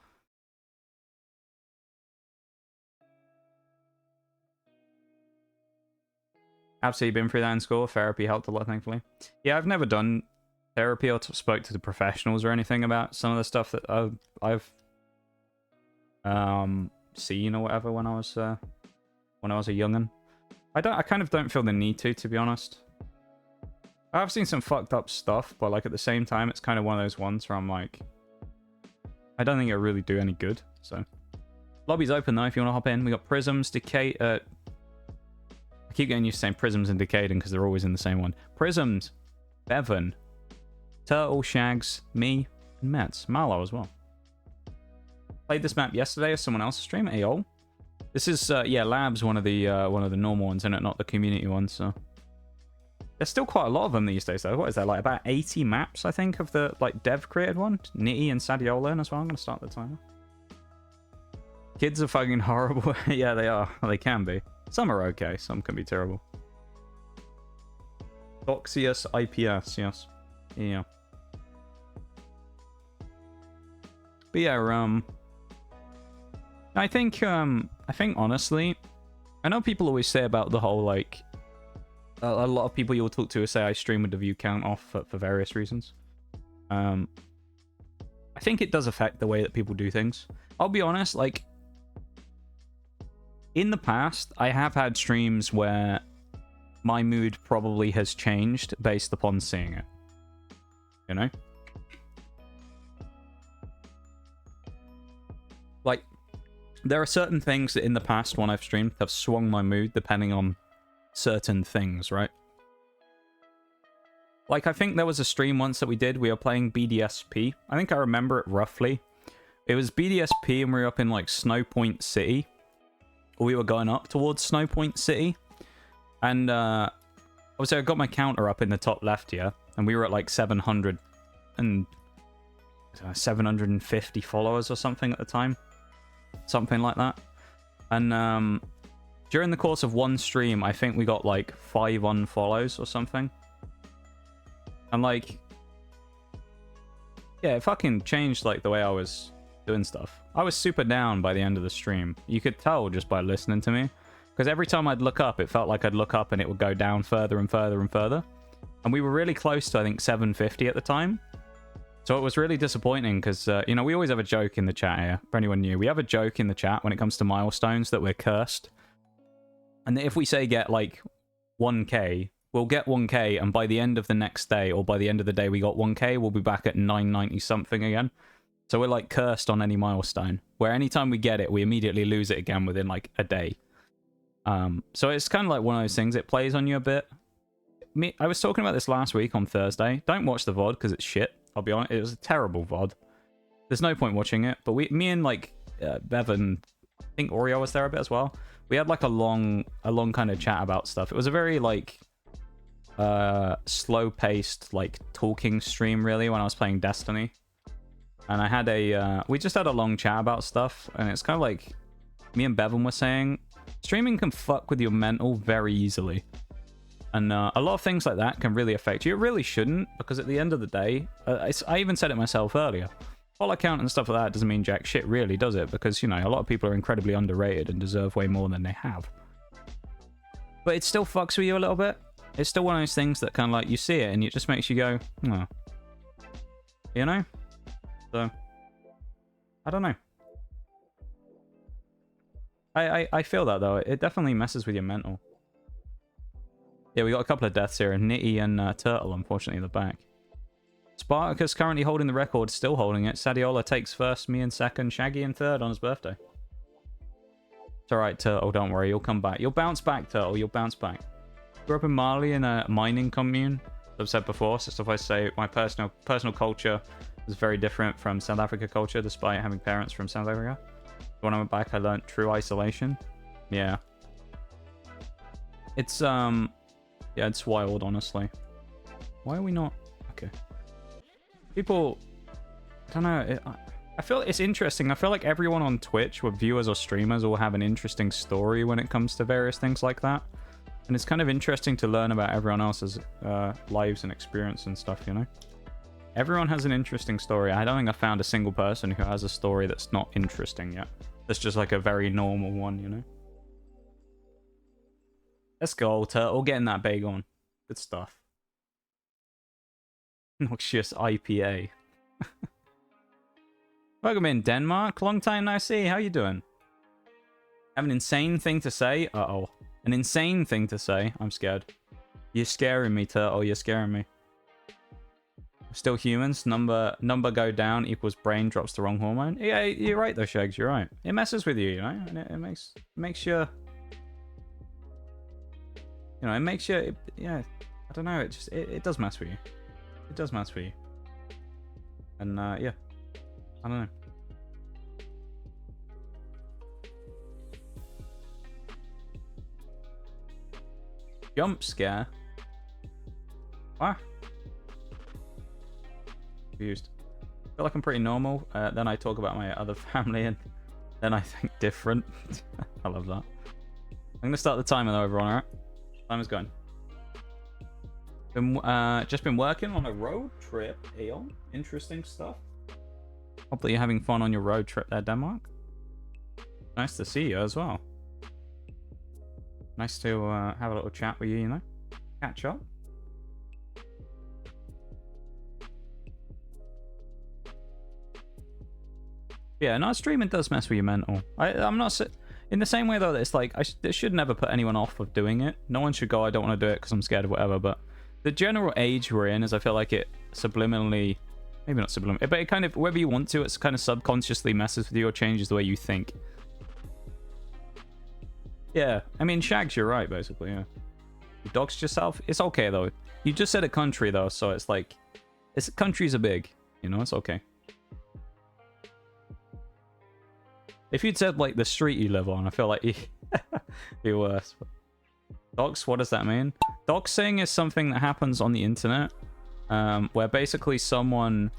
S1: Absolutely been through that in school. Therapy helped a lot, thankfully. Yeah, I've never done therapy or spoke to the professionals or anything about some of the stuff that I've seen or whatever when I was a young'un. I kind of don't feel the need to be honest. I've seen some fucked up stuff, but like at the same time, it's kind of one of those ones where I'm like, I don't think it'll really do any good. So, lobby's open though if you want to hop in. We got Prisms, Decay. I keep getting used to saying Prisms and Decayed because they're always in the same one. Prisms, Bevan, Turtle, Shaxx, me, and Mets. Marlow as well. Played this map yesterday as someone else's stream. Ayo. This is yeah, Labs, one of the normal ones, and not the community ones. So there's still quite a lot of them these days, though. What is there, like about 80 maps, I think, of the like dev created one? Nitty and Sadiola in as well. I'm gonna start the timer. Kids are fucking horrible. Yeah, they are. They can be. Some are okay. Some can be terrible. Doxius IPS, yes. Yeah. But yeah, I think honestly, I know people always say about the whole like a lot of people you'll talk to say I stream with the view count off for various reasons. I think it does affect the way that people do things. I'll be honest, like in the past, I have had streams where my mood probably has changed based upon seeing it. You know? Like, there are certain things that in the past when I've streamed have swung my mood depending on certain things, right? Like, I think there was a stream once that we did. We were playing BDSP. I think I remember it roughly. It was BDSP and we were up in, like, Snow Point City. We were going up towards Snow Point City. And, obviously I got my counter up in the top left here. And we were at, like, 750 followers or something at the time. Something like that. And, during the course of one stream, I think we got, like, 5 unfollows or something. And, like, yeah, it fucking changed, like, the way I was doing stuff. I was super down by the end of the stream. You could tell just by listening to me. Because every time I'd look up, it felt like I'd look up and it would go down further and further and further. And we were really close to, I think, 750 at the time. So it was really disappointing because, you know, we always have a joke in the chat here. For anyone new, we have a joke in the chat when it comes to milestones that we're cursed. And if we say get, like, 1k, we'll get 1k, and by the end of the next day, or by the end of the day we got 1k, we'll be back at 990 something again. So we're, like, cursed on any milestone. Where anytime we get it, we immediately lose it again within, like, a day. So it's kind of like one of those things. It plays on you a bit. I was talking about this last week on Thursday. Don't watch the VOD because it's shit. I'll be honest. It was a terrible VOD. There's no point watching it. But me and, like, Bevan, I think Oreo was there a bit as well. We had, like, a long kind of chat about stuff. It was a very, like, slow-paced, like, talking stream, really, when I was playing Destiny. And I had we just had a long chat about stuff. And it's kind of like me and Bevan were saying, streaming can fuck with your mental very easily. And a lot of things like that can really affect you. It really shouldn't, because at the end of the day, I even said it myself earlier. Follow count and stuff like that doesn't mean jack shit, really, does it? Because, you know, a lot of people are incredibly underrated and deserve way more than they have. But it still fucks with you a little bit. It's still one of those things that kind of like, you see it and it just makes you go, oh. You know? So, I don't know. I feel that, though. It definitely messes with your mental. Yeah, we got a couple of deaths here, Nitty and Turtle, unfortunately, in the back. Spartacus currently holding the record, still holding it. Sadiola takes first, me in second, Shaggy in third on his birthday. It's alright, Turtle, don't worry, you'll come back. You'll bounce back, Turtle, you'll bounce back. Grew up in Mali in a mining commune, as I've said before, so if I say my personal culture is very different from South Africa culture, despite having parents from South Africa. When I went back, I learned true isolation. Yeah. It's, yeah, it's wild, honestly. Why are we not... Okay. People... I don't know. I feel it's interesting. I feel like everyone on Twitch, with viewers or streamers, will have an interesting story when it comes to various things like that. And it's kind of interesting to learn about everyone else's lives and experience and stuff, you know? Everyone has an interesting story. I don't think I've found a single person who has a story that's not interesting yet. That's just like a very normal one, you know? Let's go, Turtle. Getting that bagel on. Good stuff. Noxious IPA. Welcome in, Denmark. Long time no see. How you doing? Have an insane thing to say? Uh-oh. An insane thing to say. I'm scared. You're scaring me, Turtle. You're scaring me. Still humans. Number go down equals brain drops the wrong hormone. Yeah, you're right though, Shaxx. You're right. It messes with you, you know? And it makes you... You know, it makes you... Yeah, I don't know. It does mess with you. It does mess with you. And, yeah. I don't know. Jump scare? What? Confused. I feel like I'm pretty normal. Then I talk about my other family and then I think different. I love that. I'm going to start the timer though, everyone, alright? Timer's going. Just been working on a road trip, Eon. Interesting stuff. Hope that you're having fun on your road trip there, Denmark. Nice to see you as well. Nice to have a little chat with you, you know? Catch up. Yeah, no, streaming does mess with your mental. I'm not... In the same way, though, that it's like, it should never put anyone off of doing it. No one should go, I don't want to do it because I'm scared of whatever, but the general age we're in is I feel like it subliminally... Maybe not subliminally, but it kind of, whether you want to, it's kind of subconsciously messes with you or changes the way you think. Yeah, I mean, Shaxx, you're right, basically, yeah. You doxed yourself? It's okay, though. You just said a country, though, so it's like... countries are big, you know, it's okay. If you'd said, like, the street you live on, I feel like it'd be worse. Dox, what does that mean? Doxing is something that happens on the internet, where basically someone...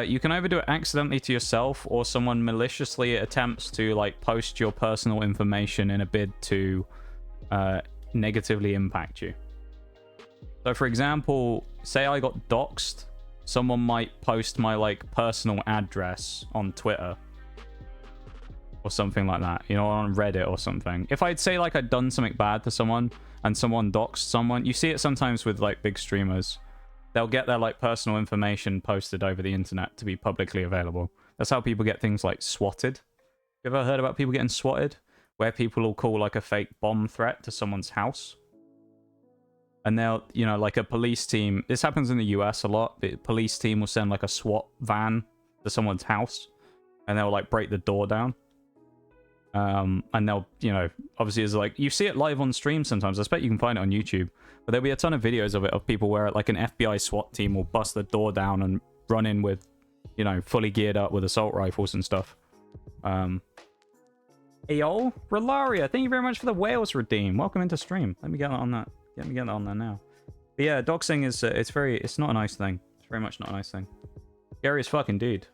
S1: you can either do it accidentally to yourself, or someone maliciously attempts to, like, post your personal information in a bid to negatively impact you. So, for example, say I got doxed, someone might post my, like, personal address on Twitter. Or something like that, you know, on Reddit or something. If I'd say, like, I'd done something bad to someone, and someone doxed someone, you see it sometimes with, like, big streamers. They'll get their, like, personal information posted over the internet to be publicly available. That's how people get things, like, swatted. You ever heard about people getting swatted? Where people will call, like, a fake bomb threat to someone's house. And they'll, you know, like a police team... This happens in the US a lot. The police team will send, like, a SWAT van to someone's house. And they'll, like, break the door down. And they'll, you know, obviously it's like, you see it live on stream sometimes. I bet you can find it on YouTube. But there'll be a ton of videos of it, of people where, like, an FBI SWAT team will bust the door down and run in with, you know, fully geared up with assault rifles and stuff. Hey, yo, Relaria, thank you very much for the Wales redeem. Welcome into stream. Let me get on that. Let me get on there now. But yeah, doxing is, it's not a nice thing. It's very much not a nice thing. Scary as fuck indeed.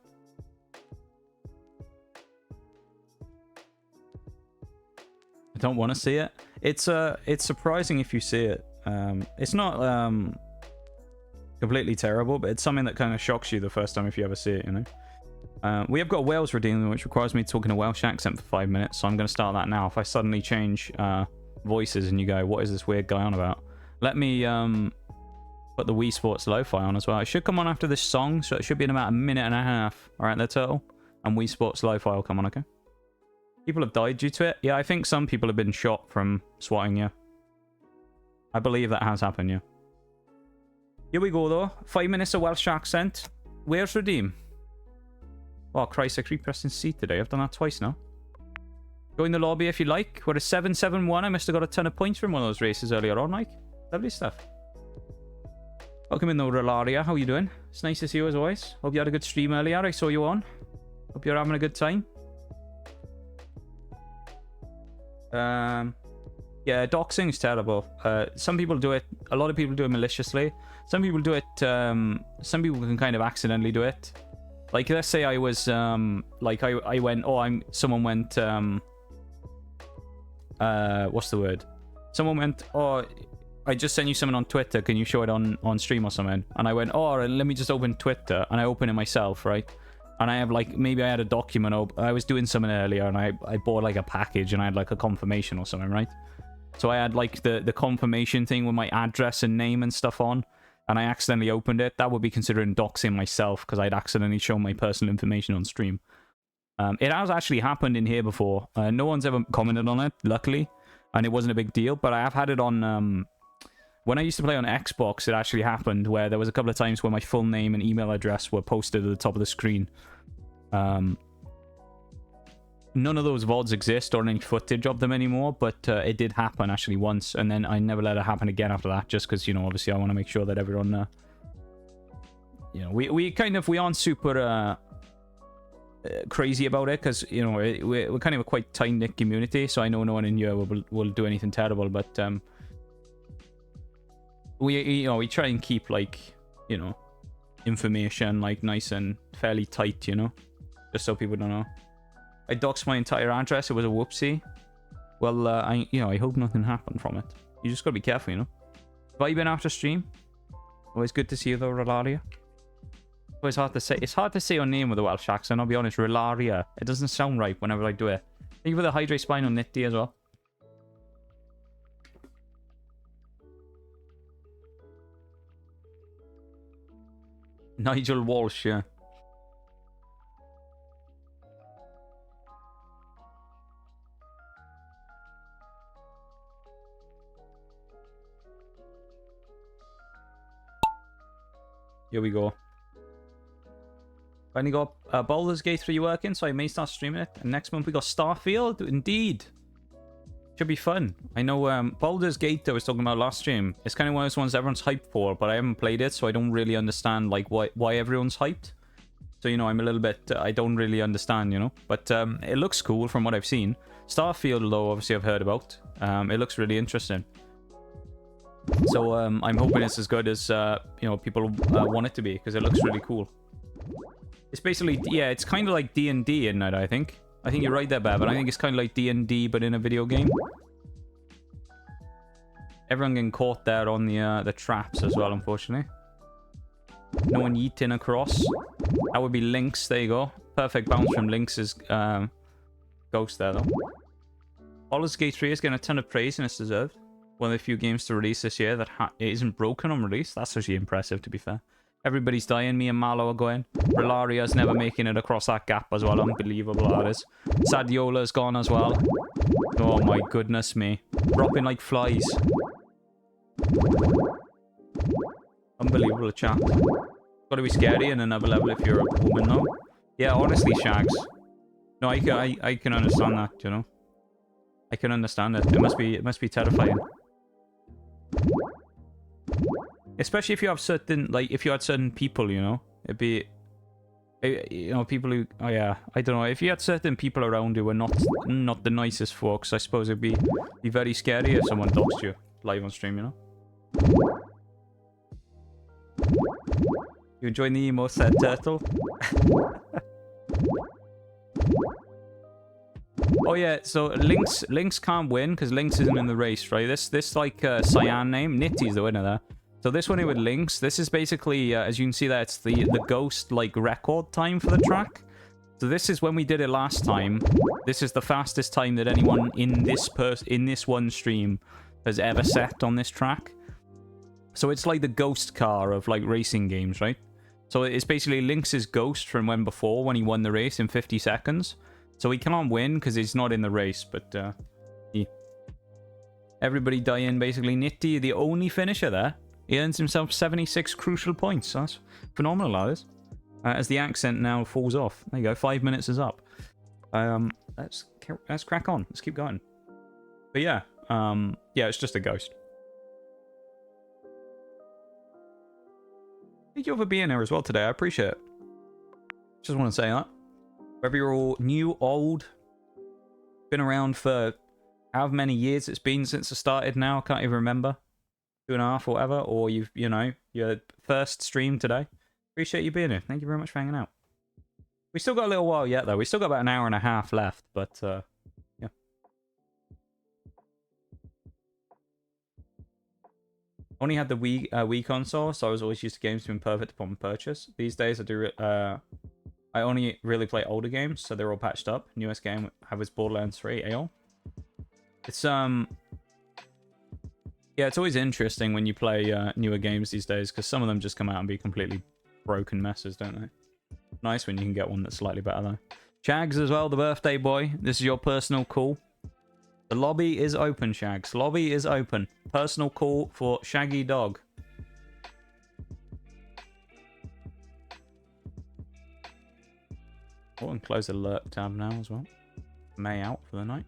S1: I don't want to see it. It's surprising if you see it. It's not completely terrible, but it's something that kind of shocks you the first time if you ever see it, you know. We have got a Wales redeem, which requires me talking a Welsh accent for 5 minutes, so I'm going to start that now. If I suddenly change voices and you go, what is this weird guy on about? Let me put the Wii Sports Lo-Fi on as well. It should come on after this song, so it should be in about a minute and a half. All right, there, Turtle? And Wii Sports Lo-Fi will come on, okay? People have died due to it? Yeah, I think some people have been shot from swatting, yeah. I believe that has happened, yeah. Here we go, though. 5 minutes of Welsh accent. Where's redeem? Oh, Christ, I keep pressing C today. I've done that twice now. Go in the lobby if you like. We're a 7-7-1. I must have got a ton of points from one of those races earlier on, like. Lovely stuff. Welcome in, though, Relaria. How you doing? It's nice to see you, as always. Hope you had a good stream earlier. I saw you on. Hope you're having a good time. Yeah, doxing is terrible. Some people do it. A lot of people do it maliciously. Some people do it. Some people can kind of accidentally do it. Like, let's say I was, like, I went, oh, someone went, what's the word? Someone went, oh, I just sent you something on Twitter. Can you show it on stream or something? And I went, oh, let me just open Twitter. And I open it myself, right? And I have, like, maybe I had a document. I was doing something earlier, and I bought, like, a package, and I had, like, a confirmation or something, right? So I had, like, the confirmation thing with my address and name and stuff on, and I accidentally opened it. That would be considered doxing myself, because I'd accidentally shown my personal information on stream. It has actually happened in here before. No one's ever commented on it, luckily, and it wasn't a big deal, but I have had it on... when I used to play on Xbox, it actually happened where there was a couple of times where my full name and email address were posted at the top of the screen. None of those VODs exist or any footage of them anymore, but it did happen actually once, and then I never let it happen again after that, just because, you know, obviously I want to make sure that everyone, you know, we aren't super crazy about it, because, you know, we're kind of a quite tight-knit community, so I know no one in here will do anything terrible, but we try and keep, like, you know, information, like, nice and fairly tight, you know, just so people don't know. I doxed my entire address. It was a whoopsie. Well, I hope nothing happened from it. You just gotta be careful, you know. Have you been after stream? Always good to see you though, Relaria. Always hard to say. It's hard to say your name with a Welsh accent, I'll be honest. Relaria. It doesn't sound right whenever I do it. Thank you for the hydrate spine on Nitty as well. Nigel Walsh, yeah. Here we go. Finally got Baldur's Gate 3 working, so I may start streaming it. And next month we got Starfield. Indeed. Should be fun. I know Baldur's Gate I was talking about last stream. It's kind of one of those ones everyone's hyped for, but I haven't played it, so I don't really understand like why everyone's hyped. So, you know, I'm a little bit... I don't really understand, you know. But it looks cool from what I've seen. Starfield, though, obviously I've heard about. It looks really interesting. So I'm hoping it's as good as, you know, people want it to be, because it looks really cool. It's basically, yeah, it's kind of like D&D in it, I think. I think you're right there, Bev, but I think it's kind of like D&D, but in a video game. Everyone getting caught there on the traps as well, unfortunately. No one yeeting across. That would be Lynx, there you go. Perfect bounce from Lynx's ghost there, though. Baldur's Gate 3 is getting a ton of praise, and it's deserved. One of the few games to release this year that isn't broken on release. That's actually impressive, to be fair. Everybody's dying. Me and Malo are going. Relaria's never making it across that gap as well. Unbelievable, that is. Sadiola's gone as well. Oh my goodness me. Dropping like flies. Unbelievable, chat. Gotta be scary in another level if you're a woman, though. Yeah, honestly, Shaxx. No, I can understand that, you know. I can understand it. It must be terrifying. Especially if you have certain, like, if you had certain people, you know, it'd be, you know, people who, oh yeah, I don't know, if you had certain people around who were not the nicest folks, I suppose it'd be very scary if someone doxed you live on stream, you know. You enjoying the emo said turtle? Oh yeah, so Lynx can't win because Lynx isn't in the race, right? This like cyan name, Nitty's the winner there. So this one here with Lynx, this is basically, as you can see there, it's the ghost like record time for the track. So this is when we did it last time. This is the fastest time that anyone in this one stream has ever set on this track. So it's like the ghost car of like racing games, right? So it's basically Lynx's ghost from when before, when he won the race in 50 seconds. So he can't win because he's not in the race, but everybody dying basically. Nitty, the only finisher there. He earns himself 76 crucial points. That's phenomenal, that is. As the accent now falls off. There you go, 5 minutes is up. Let's crack on. Let's keep going. But yeah, yeah, it's just a ghost. Thank you for being here as well today. I appreciate it. Just want to say that. Whether you're all new, old, been around for however many years it's been since I started now, I can't even remember. 2.5 or whatever, or you've, you know, your first stream today. Appreciate you being here. Thank you very much for hanging out. We still got a little while yet, though. We still got about an hour and a half left, but yeah. Only had the Wii console, so I was always used to games being perfect upon purchase. These days, I only really play older games, so they're all patched up. Newest game I have is Borderlands 3 AO. It's yeah, it's always interesting when you play newer games these days, because some of them just come out and be completely broken messes, don't they? Nice when you can get one that's slightly better, though. Shaxx as well, the birthday boy. This is your personal call. The lobby is open, Shaxx. Lobby is open. Personal call for Shaggy Dog. Oh, and close the alert tab now as well. May out for the night.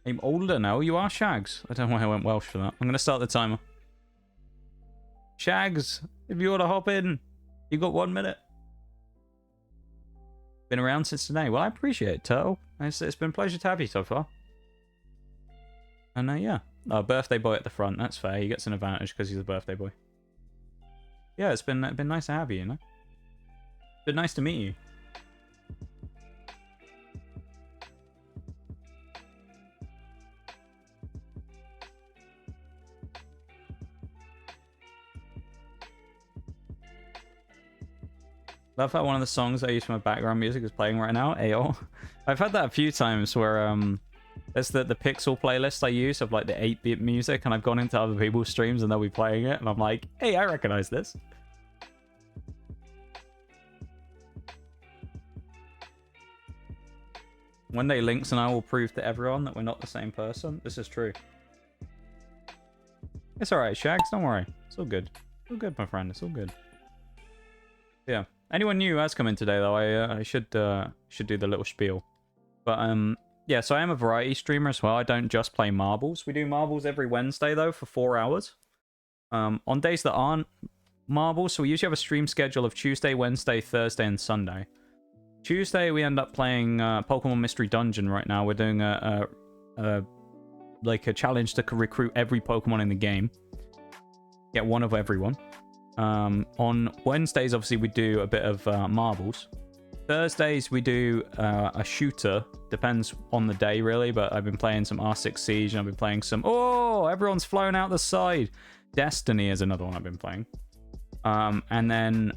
S1: I'm older now. You are Shaxx. I don't know why I went Welsh for that. I'm going to start the timer. Shaxx, if you want to hop in, you got 1 minute. Been around since today. Well, I appreciate it, Turtle. It's been a pleasure to have you so far. And yeah. Birthday boy at the front. That's fair. He gets an advantage because he's a birthday boy. Yeah, it's been nice to have you, you know? Been nice to meet you. Love how one of the songs I use for my background music is playing right now. Ayo. I've had that a few times where there's the Pixel playlist I use of like the 8-bit music, and I've gone into other people's streams and they'll be playing it, and I'm like, hey, I recognize this. One day Lynx and I will prove to everyone that we're not the same person. This is true. It's alright, Shaxx, don't worry. It's all good. It's all good, my friend. It's all good. Yeah. Anyone new has come in today, though. I should do the little spiel. But yeah, so I am a variety streamer as well. I don't just play marbles. We do marbles every Wednesday, though, for 4 hours. On days that aren't marbles, so we usually have a stream schedule of Tuesday, Wednesday, Thursday, and Sunday. Tuesday, we end up playing Pokemon Mystery Dungeon right now. We're doing like a challenge to recruit every Pokemon in the game. Get one of everyone. On Wednesdays, obviously, we do a bit of marbles. Thursdays, we do a shooter. Depends on the day, really, but I've been playing some R6 Siege, and I've been playing some... Oh, everyone's flown out the side. Destiny is another one I've been playing. And then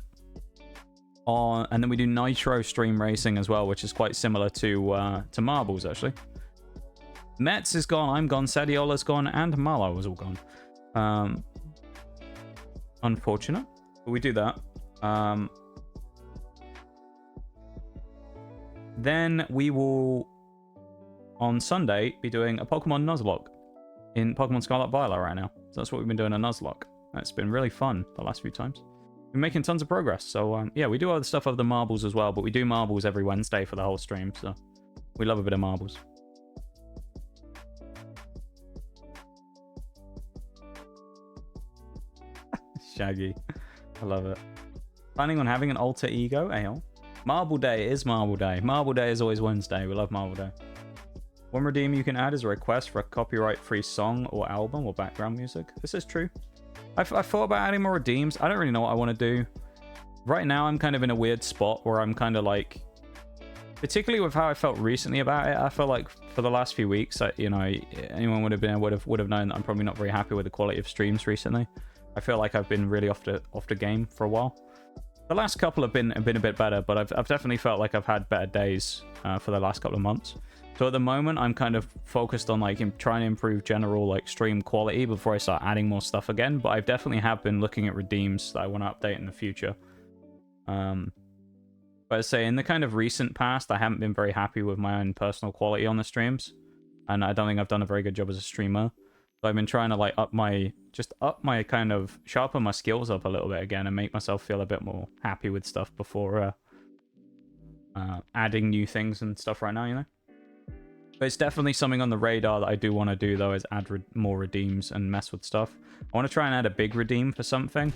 S1: we do Nitro Stream Racing as well, which is quite similar to marbles, actually. Mets is gone, I'm gone, Sadiola's gone, and Marlow is all gone. Unfortunate, but we do that. Then we will, on Sunday, be doing a Pokemon Nuzlocke in Pokemon Scarlet Violet right now. So that's what we've been doing, a Nuzlocke. It's been really fun the last few times. We're making tons of progress. So yeah, we do other stuff other than marbles as well, but we do marbles every Wednesday for the whole stream. So we love a bit of marbles. Shaggy. I love it. Planning on having an alter ego? Ale. Marble Day is Marble Day. Marble Day is always Wednesday. We love Marble Day. One redeem you can add is a request for a copyright-free song or album or background music. This is true. I've thought about adding more redeems. I don't really know what I want to do. Right now, I'm kind of in a weird spot where I'm kind of like... Particularly with how I felt recently about it, I felt like for the last few weeks, you know, anyone would have known that I'm probably not very happy with the quality of streams recently. I feel like I've been really off the game for a while. The last couple have been a bit better, but I've definitely felt like I've had better days for the last couple of months. So at the moment, I'm kind of focused on like trying to improve general like stream quality before I start adding more stuff again. But I definitely have been looking at redeems that I want to update in the future. But I say in the kind of recent past, I haven't been very happy with my own personal quality on the streams, and I don't think I've done a very good job as a streamer. So I've been trying to like sharpen my skills up a little bit again and make myself feel a bit more happy with stuff before adding new things and stuff right now, you know. But it's definitely something on the radar that I do want to do, though, is add more redeems and mess with stuff. I want to try and add a big redeem for something.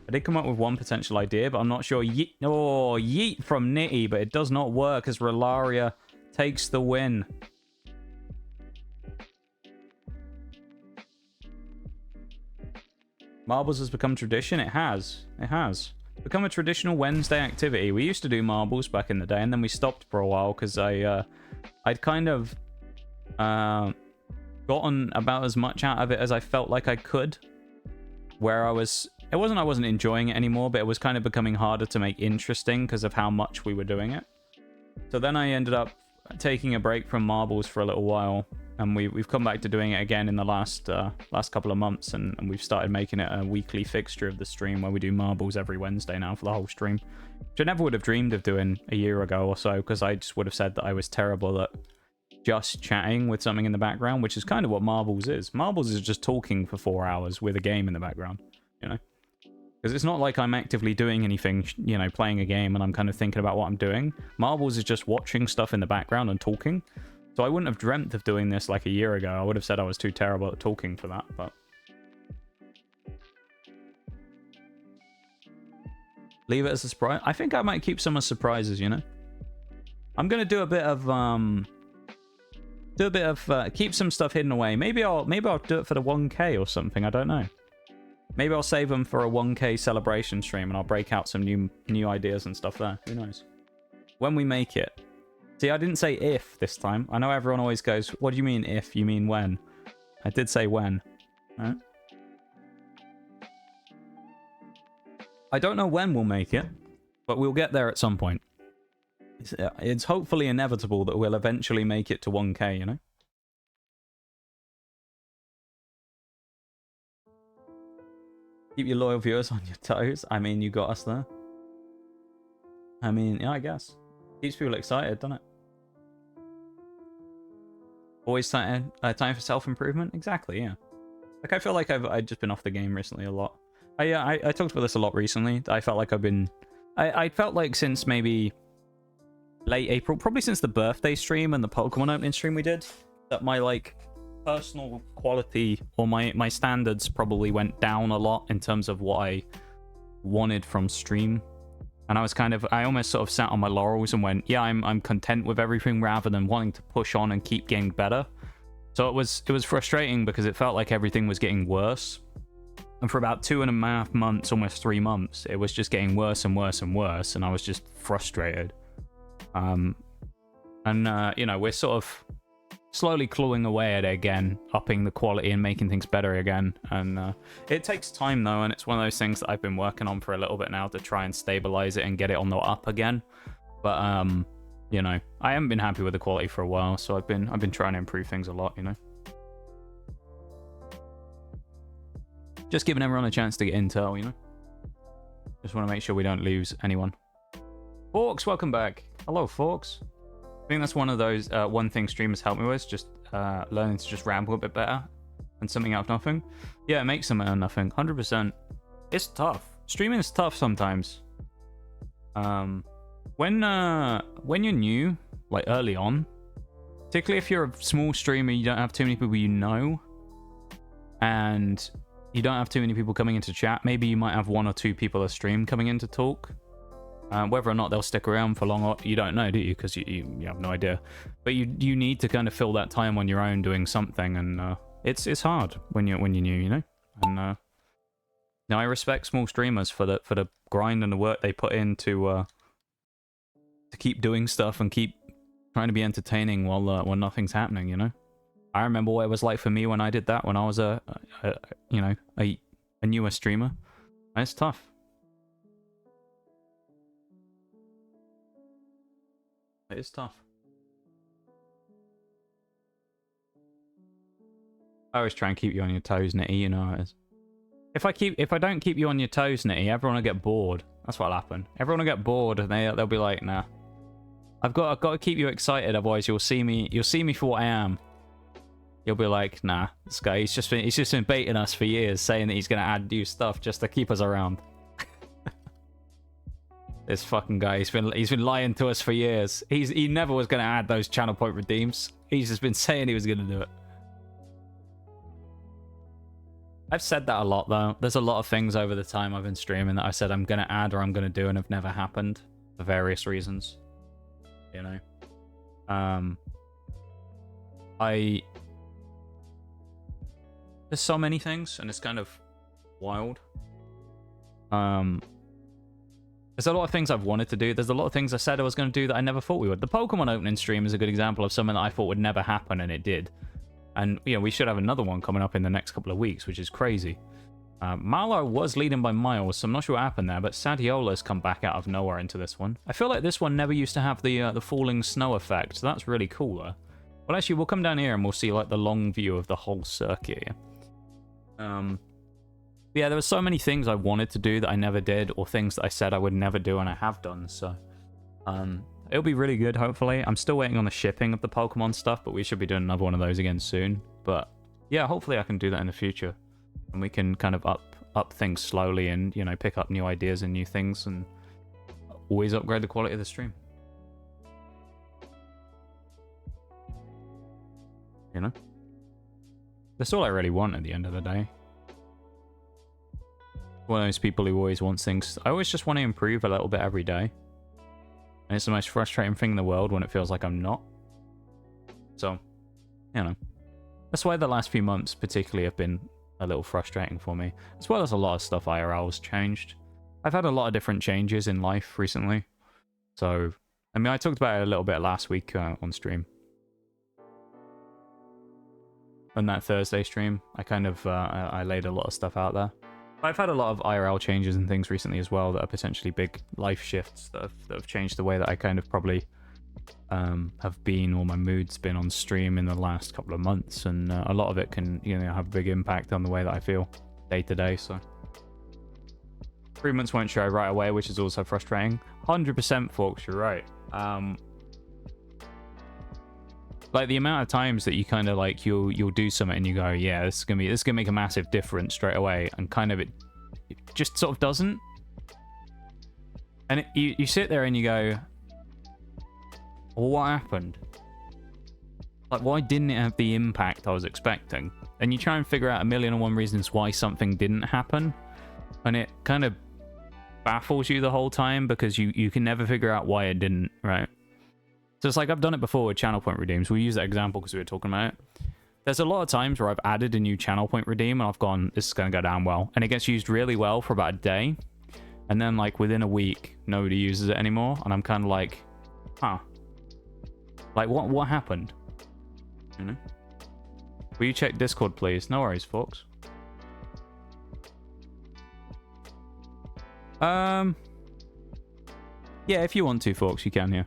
S1: I did come up with one potential idea, but I'm not sure. Yeet from Nitty, but it does not work as Relaria takes the win. Marbles has become tradition. It has. It has. Become a traditional Wednesday activity. We used to do marbles back in the day, and then we stopped for a while because I'd kind of gotten about as much out of it as I felt like I could. Where I wasn't enjoying it anymore, but it was kind of becoming harder to make interesting because of how much we were doing it. So then I ended up taking a break from marbles for a little while, and we've come back to doing it again in the last couple of months, and we've started making it a weekly fixture of the stream where we do marbles every Wednesday now for the whole stream, which I never would have dreamed of doing a year ago or so, because I just would have said that I was terrible at just chatting with something in the background, which is kind of what marbles is. Marbles is just talking for 4 hours with a game in the background, you know? Because it's not like I'm actively doing anything, you know, playing a game and I'm kind of thinking about what I'm doing. Marbles is just watching stuff in the background and talking. So I wouldn't have dreamt of doing this like a year ago. I would have said I was too terrible at talking for that, but... Leave it as a surprise. I think I might keep some as surprises, you know? I'm going to do a bit of, keep some stuff hidden away. Maybe I'll do it for the 1K or something. I don't know. Maybe I'll save them for a 1K celebration stream, and I'll break out some new ideas and stuff there. Who knows? When we make it. See, I didn't say if this time. I know everyone always goes, what do you mean if? You mean when? I did say when. Right? I don't know when we'll make it, but we'll get there at some point. It's hopefully inevitable that we'll eventually make it to 1K, you know? Keep your loyal viewers on your toes. I mean, you got us there. I mean, yeah, I guess. Keeps people excited, doesn't it? Always time for self-improvement? Exactly, yeah. Like, I feel like I've just been off the game recently a lot. I talked about this a lot recently. I felt like I've been... I felt like since maybe late April, probably since the birthday stream and the Pokemon opening stream we did, that my, like, personal quality or my standards probably went down a lot in terms of what I wanted from stream. And I almost sort of sat on my laurels and went, yeah, I'm content with everything rather than wanting to push on and keep getting better. So it was frustrating because it felt like everything was getting worse. And for about 2.5 months, almost 3 months, it was just getting worse and worse and worse, and I was just frustrated. You know, we're sort of slowly clawing away at it again, upping the quality and making things better again. And it takes time, though, and it's one of those things that I've been working on for a little bit now to try and stabilize it and get it on the up again. But, you know, I haven't been happy with the quality for a while, so I've been trying to improve things a lot, you know? Just giving everyone a chance to get intel, you know? Just want to make sure we don't lose anyone. Forks, welcome back. Hello, Forks. I think that's one of those one thing streamers help me with, just learning to just ramble a bit better and something out of nothing. Yeah, it makes something out of nothing, 100%. It's tough. Streaming is tough sometimes. When you're new, like early on, particularly if you're a small streamer, you don't have too many people you know, and you don't have too many people coming into chat. Maybe you might have 1 or 2 people a stream coming in to talk. Whether or not they'll stick around for long, you don't know, do you? Because you have no idea. But you need to kind of fill that time on your own doing something, and it's hard when you're new, you know. And now I respect small streamers for the grind and the work they put in to keep doing stuff and keep trying to be entertaining while nothing's happening, you know. I remember what it was like for me when I did that when I was a newer streamer. And it's tough. It is tough. I always try and keep you on your toes, Nitty, you know how it is. If I don't keep you on your toes, Nitty, everyone will get bored. That's what'll happen. Everyone will get bored and they'll be like, nah. I've got to keep you excited, otherwise you'll see me for what I am. You'll be like, nah, this guy, he's just been baiting us for years, saying that he's gonna add new stuff just to keep us around. This fucking guy, he's been lying to us for years. He never was gonna add those channel point redeems. He's just been saying he was gonna do it. I've said that a lot though. There's a lot of things over the time I've been streaming that I said I'm gonna add or I'm gonna do and have never happened for various reasons. You know, there's so many things, and it's kind of wild. There's a lot of things I've wanted to do. There's a lot of things I said I was going to do that I never thought we would. The Pokemon opening stream is a good example of something that I thought would never happen, and it did. And, you know, we should have another one coming up in the next couple of weeks, which is crazy. Marlow was leading by miles, so I'm not sure what happened there, but Sadiola's come back out of nowhere into this one. I feel like this one never used to have the falling snow effect, so that's really cool, though. Well, actually, we'll come down here and we'll see, like, the long view of the whole circuit here. Yeah, there were so many things I wanted to do that I never did, or things that I said I would never do and I have done, so... it'll be really good, hopefully. I'm still waiting on the shipping of the Pokemon stuff, but we should be doing another one of those again soon. But, yeah, hopefully I can do that in the future. And we can kind of up things slowly and, you know, pick up new ideas and new things and always upgrade the quality of the stream. You know? That's all I really want at the end of the day. One of those people who always wants things. I always just want to improve a little bit every day. And it's the most frustrating thing in the world when it feels like I'm not. So, you know. That's why the last few months particularly have been a little frustrating for me. As well as a lot of stuff IRL's changed. I've had a lot of different changes in life recently. So, I mean, I talked about it a little bit last week on stream. On that Thursday stream, I kind of, I laid a lot of stuff out there. I've had a lot of IRL changes and things recently as well that are potentially big life shifts that have changed the way that I kind of probably have been, or my mood's been on stream in the last couple of months, and a lot of it can, you know, have a big impact on the way that I feel day to day. So improvements won't show right away, which is also frustrating. 100% Forks, you're right. Like the amount of times that you kind of like you'll do something and you go, yeah, this is gonna make a massive difference straight away, and kind of it just sort of doesn't. And you sit there and you go, well, what happened? Like, why didn't it have the impact I was expecting? And you try and figure out 1,000,001 reasons why something didn't happen, and it kind of baffles you the whole time because you can never figure out why it didn't, right? So it's like I've done it before with channel point redeems. We'll use that example because we were talking about it. There's a lot of times where I've added a new channel point redeem and I've gone, this is going to go down well. And it gets used really well for about a day. And then like within a week, nobody uses it anymore. And I'm kind of like, huh. Like what happened? You know? Will you check Discord, please? No worries, folks. Yeah, if you want to, folks, you can, yeah.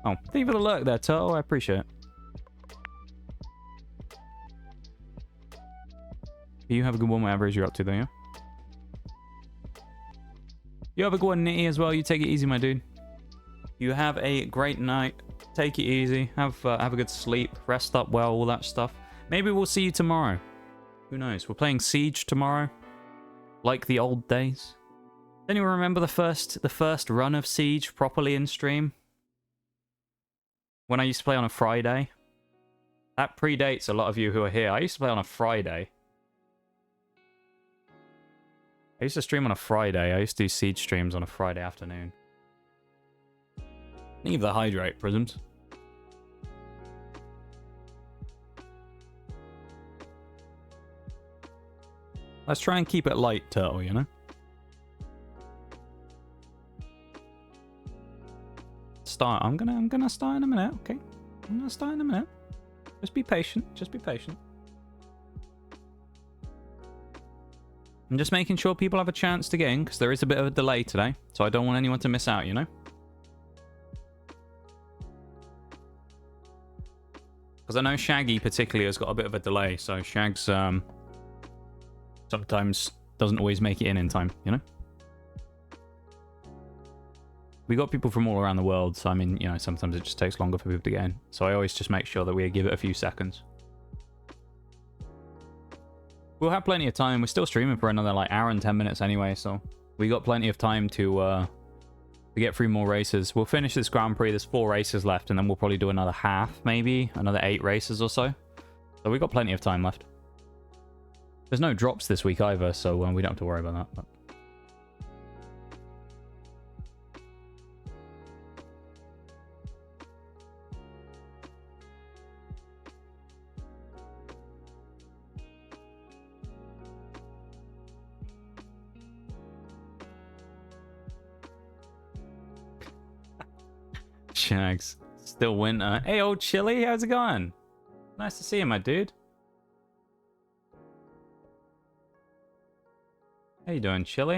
S1: Oh, thank you for the lurk there, Turtle. I appreciate it. You have a good one, whatever it is you're up to, though, yeah? You have a good one, Nitty, as well. You take it easy, my dude. You have a great night. Take it easy. Have a good sleep. Rest up well, all that stuff. Maybe we'll see you tomorrow. Who knows? We're playing Siege tomorrow. Like the old days. Anyone remember the first run of Siege properly in stream? When I used to play on a Friday. That predates a lot of you who are here. I used to play on a Friday. I used to stream on a Friday. I used to do Siege streams on a Friday afternoon. Leave the hydrate, Prisms. Let's try and keep it light, Turtle, you know? Start. I'm gonna start in a minute, okay? I'm gonna start in a minute. Just be patient. Just be patient. I'm just making sure people have a chance to get in, because there is a bit of a delay today. So I don't want anyone to miss out, you know? Because I know Shaggy particularly has got a bit of a delay. So Shag's sometimes doesn't always make it in time, you know? We got people from all around the world, so I mean, you know, sometimes it just takes longer for people to get in. So I always just make sure that we give it a few seconds. We'll have plenty of time. We're still streaming for another like hour and 10 minutes anyway, so we got plenty of time to get through more races. We'll finish this Grand Prix. There's 4 races left, and then we'll probably do another half, maybe another 8 races or so. So we got plenty of time left. There's no drops this week either, so we don't have to worry about that. But... Shaxx. Still winter. Hey, old Chili, how's it going? Nice to see you, my dude. How you doing, Chili?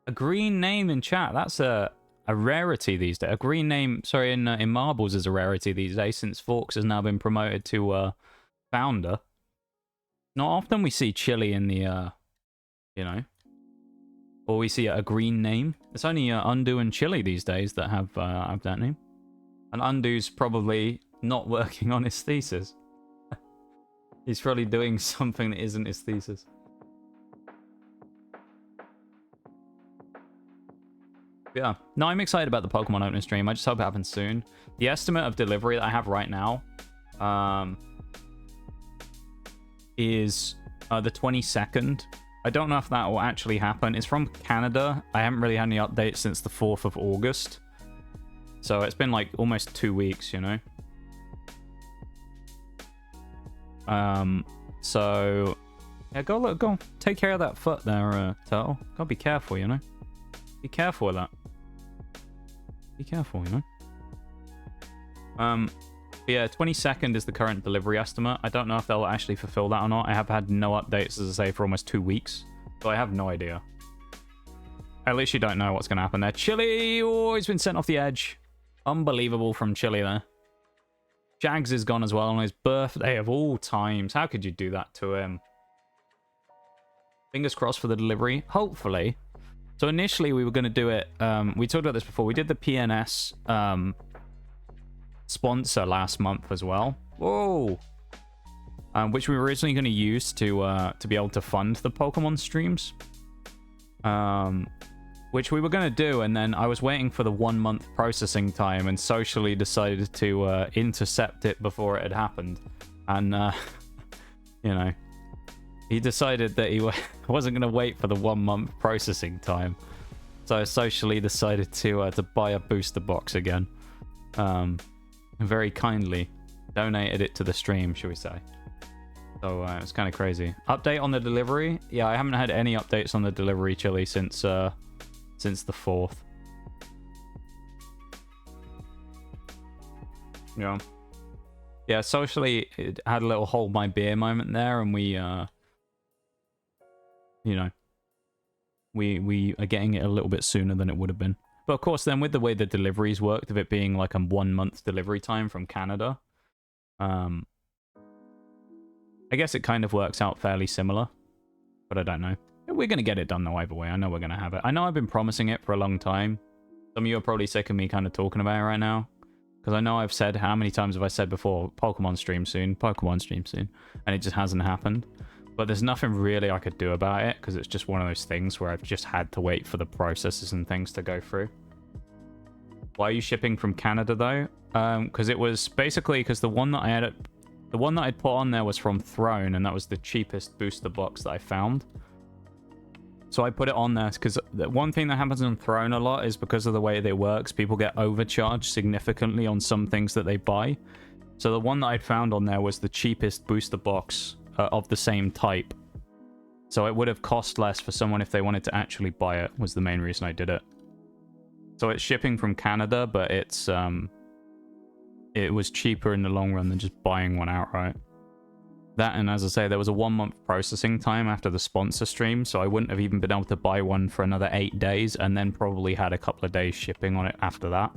S1: A green name in chat. That's a rarity these days. A green name, sorry, in marbles is a rarity these days since Forks has now been promoted to founder. Not often we see Chili in the, you know, or we see a green name. It's only Undo and Chili these days that have that name. And Undo's probably not working on his thesis. He's probably doing something that isn't his thesis. Yeah. No, I'm excited about the Pokemon opening stream. I just hope it happens soon. The estimate of delivery that I have right now is the 22nd. I don't know if that will actually happen. It's from Canada. I haven't really had any updates since the 4th of August. So it's been like almost 2 weeks, you know? So... yeah, go take care of that foot there, Turtle. Gotta be careful, you know? Be careful with that. Be careful, you know? Yeah, 22nd is the current delivery estimate. I don't know if they'll actually fulfill that or not. I have had no updates, as I say, for almost 2 weeks. So I have no idea. At least you don't know what's going to happen there. Chili! Oh, he's been sent off the edge. Unbelievable from Chili there. Jags is gone as well on his birthday of all times. How could you do that to him? Fingers crossed for the delivery. Hopefully. So initially we were going to do it... we talked about this before. We did the PNS sponsor last month as well. Whoa! Which we were originally going to use to be able to fund the Pokemon streams. Which we were going to do, and then I was waiting for the 1 month processing time and socially decided to intercept it before it had happened. And, you know, he decided that he wasn't going to wait for the 1 month processing time. So I socially decided to buy a booster box again. And very kindly donated it to the stream, shall we say. So it's kind of crazy. Update on the delivery? Yeah, I haven't had any updates on the delivery, Chili, since the 4th. Yeah. Yeah, socially, it had a little hold my beer moment there, and we, you know, we are getting it a little bit sooner than it would have been. But of course, then with the way the deliveries worked, of it being like a 1 month delivery time from Canada, I guess it kind of works out fairly similar, but I don't know. We're going to get it done though either way. I know we're going to have it. I know I've been promising it for a long time. Some of you are probably sick of me kind of talking about it right now. Because I know I've said, how many times have I said before, Pokemon stream soon, Pokemon stream soon. And it just hasn't happened. But there's nothing really I could do about it, because it's just one of those things where I've just had to wait for the processes and things to go through. Why are you shipping from Canada though? Because it was basically because the one that I'd put on there was from Throne, and that was the cheapest booster box that I found. So I put it on there because the one thing that happens on Throne a lot is because of the way it works, people get overcharged significantly on some things that they buy. So the one that I'd found on there was the cheapest booster box of the same type. So it would have cost less for someone if they wanted to actually buy it, was the main reason I did it. So it's shipping from Canada, but it's it was cheaper in the long run than just buying one outright. That, and as I say, there was a 1 month processing time after the sponsor stream, so I wouldn't have even been able to buy one for another 8 days, and then probably had a couple of days shipping on it after that.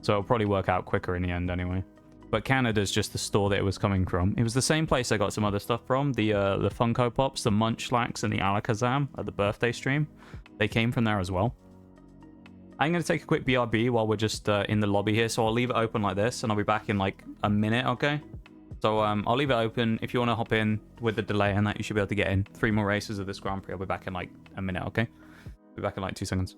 S1: So it'll probably work out quicker in the end anyway. But Canada's just the store that it was coming from. It was the same place I got some other stuff from. The Funko Pops, the Munchlax, and the Alakazam at the birthday stream. They came from there as well. I'm going to take a quick BRB while we're just in the lobby here, so I'll leave it open like this, and I'll be back in like a minute, okay? So I'll leave it open. If you want to hop in with the delay and that, you should be able to get in. 3 more races of this Grand Prix. I'll be back in like a minute, okay? Be back in like 2 seconds.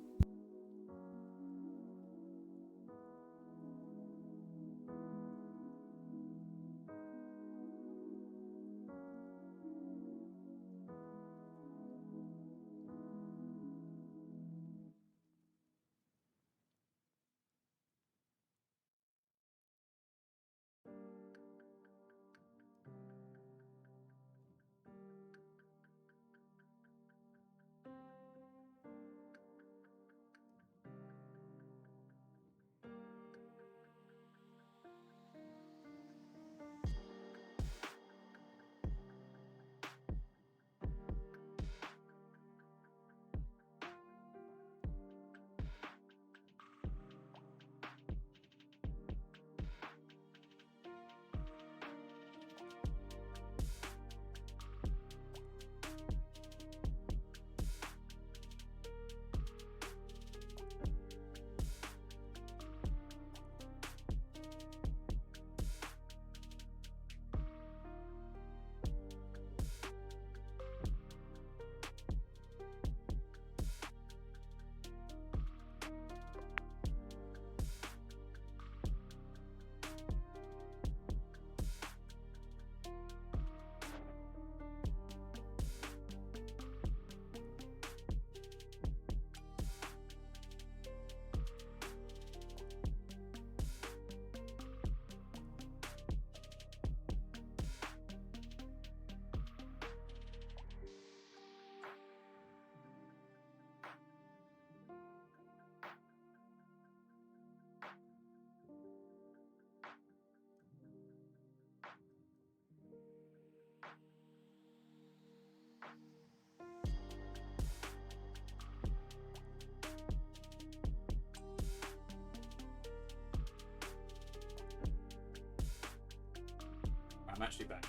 S1: I'm actually back.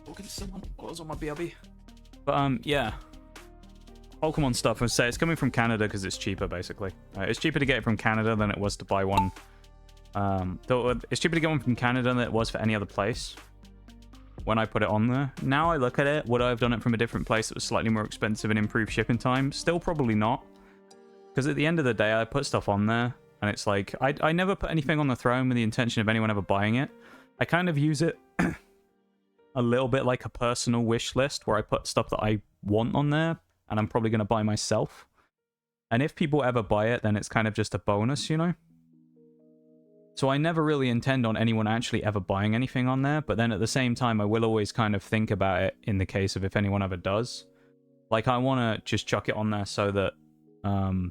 S1: Talking to someone while I was on my BRB. But yeah. Pokemon stuff, I would say it's coming from Canada because it's cheaper, basically. It's cheaper to get it from Canada than it was to buy one. It's cheaper to get one from Canada than it was for any other place when I put it on there. Now I look at it, would I have done it from a different place that was slightly more expensive and improved shipping time? Still probably not. Because at the end of the day, I put stuff on there, and it's like, I never put anything on the throne with the intention of anyone ever buying it. I kind of use it a little bit like a personal wish list, where I put stuff that I want on there, and I'm probably going to buy myself. And if people ever buy it, then it's kind of just a bonus, you know? So I never really intend on anyone actually ever buying anything on there, but then at the same time, I will always kind of think about it in the case of if anyone ever does. Like, I want to just chuck it on there so that, you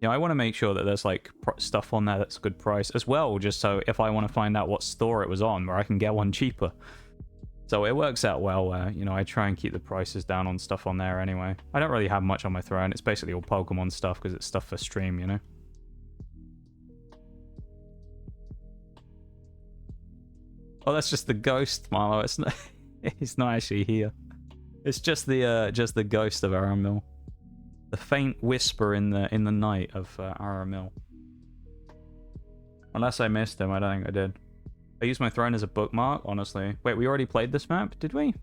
S1: know, I want to make sure that there's, like, stuff on there that's a good price as well, just so if I want to find out what store it was on, where I can get one cheaper. So it works out well where, you know, I try and keep the prices down on stuff on there anyway. I don't really have much on my throne. It's basically all Pokemon stuff because it's stuff for stream, you know? Oh, that's just the ghost, Marlo. It's not, he's not actually here. It's just the ghost of Aramil. The faint whisper in the night of Aramil. Unless I missed him, I don't think I did. I used my throne as a bookmark, honestly. Wait, we already played this map? Did we?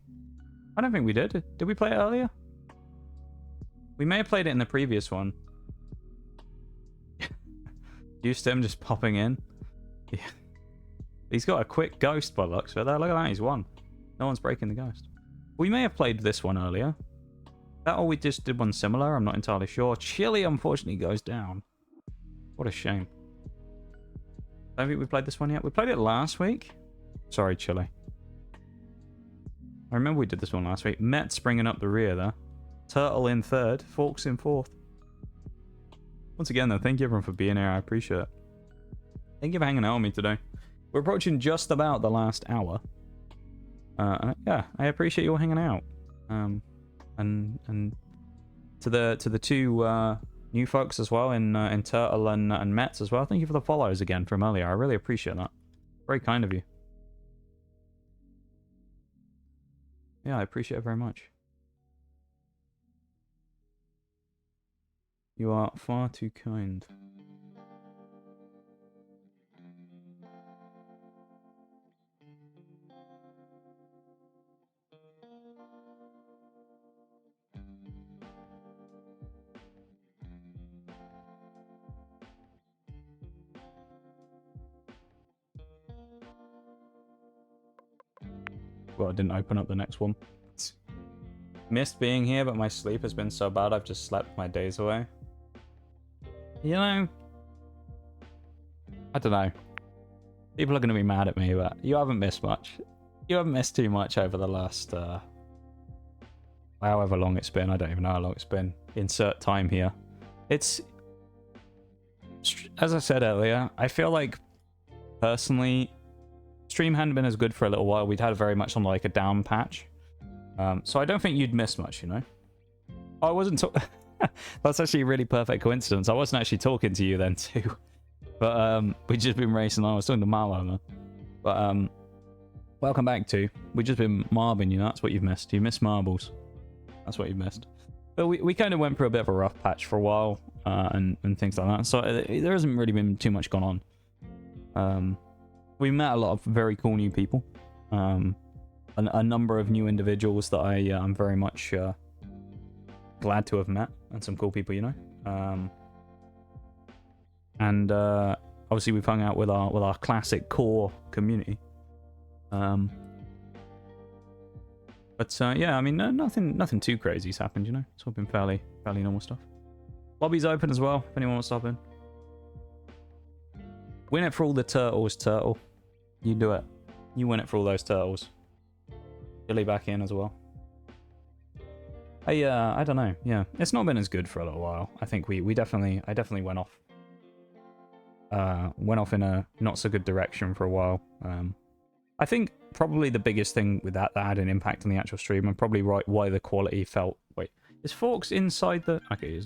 S1: I don't think we did. Did we play it earlier? We may have played it in the previous one. Used to him just popping in. Yeah. He's got a quick ghost by looks of it. Look at that, he's won. No one's breaking the ghost. We may have played this one earlier. That or we just did one similar, I'm not entirely sure. Chili, unfortunately, goes down. What a shame. I don't think we played this one yet. We played it last week. Sorry, Chili. I remember we did this one last week. Met's bringing up the rear there. Turtle in third. Forks in fourth. Once again, though, thank you everyone for being here. I appreciate it. Thank you for hanging out with me today. We're approaching just about the last hour. Yeah, I appreciate you all hanging out. And to the two new folks as well in Turtle and Mets as well. Thank you for the follows again from earlier. I really appreciate that. Very kind of you. Yeah, I appreciate it very much. You are far too kind. Well, I didn't open up the next one. Missed being here, but my sleep has been so bad I've just slept my days away. You know, I don't know. People are going to be mad at me, but you haven't missed much. You haven't missed too much over the last, however long it's been. I don't even know how long it's been. Insert time here. It's, as I said earlier, I feel like, personally, stream hadn't been as good for a little while. We'd had very much on like a down patch. So I don't think you'd miss much, you know? I wasn't that's actually a really perfect coincidence. I wasn't actually talking to you then too. But we'd just been racing on. I was talking to Marlo, man. But welcome back to. We've just been marving, you know? That's what you've missed. You missed marbles. That's what you've missed. But we kind of went through a bit of a rough patch for a while and things like that. So there hasn't really been too much gone on. We met a lot of very cool new people. A number of new individuals that I'm very much glad to have met. And some cool people, you know. And obviously we've hung out with our classic core community. But yeah, I mean, nothing too crazy's happened, you know. It's all been fairly normal stuff. Lobby's open as well, if anyone wants to hop in. Win it for all the turtles, Turtle. You do it. You win it for all those turtles. Billy back in as well. I don't know. Yeah, it's not been as good for a little while. I think I definitely went off. Went off in a not so good direction for a while. I think probably the biggest thing with that had an impact on the actual stream, and probably why the quality felt. Wait, is Forks inside the? Okay,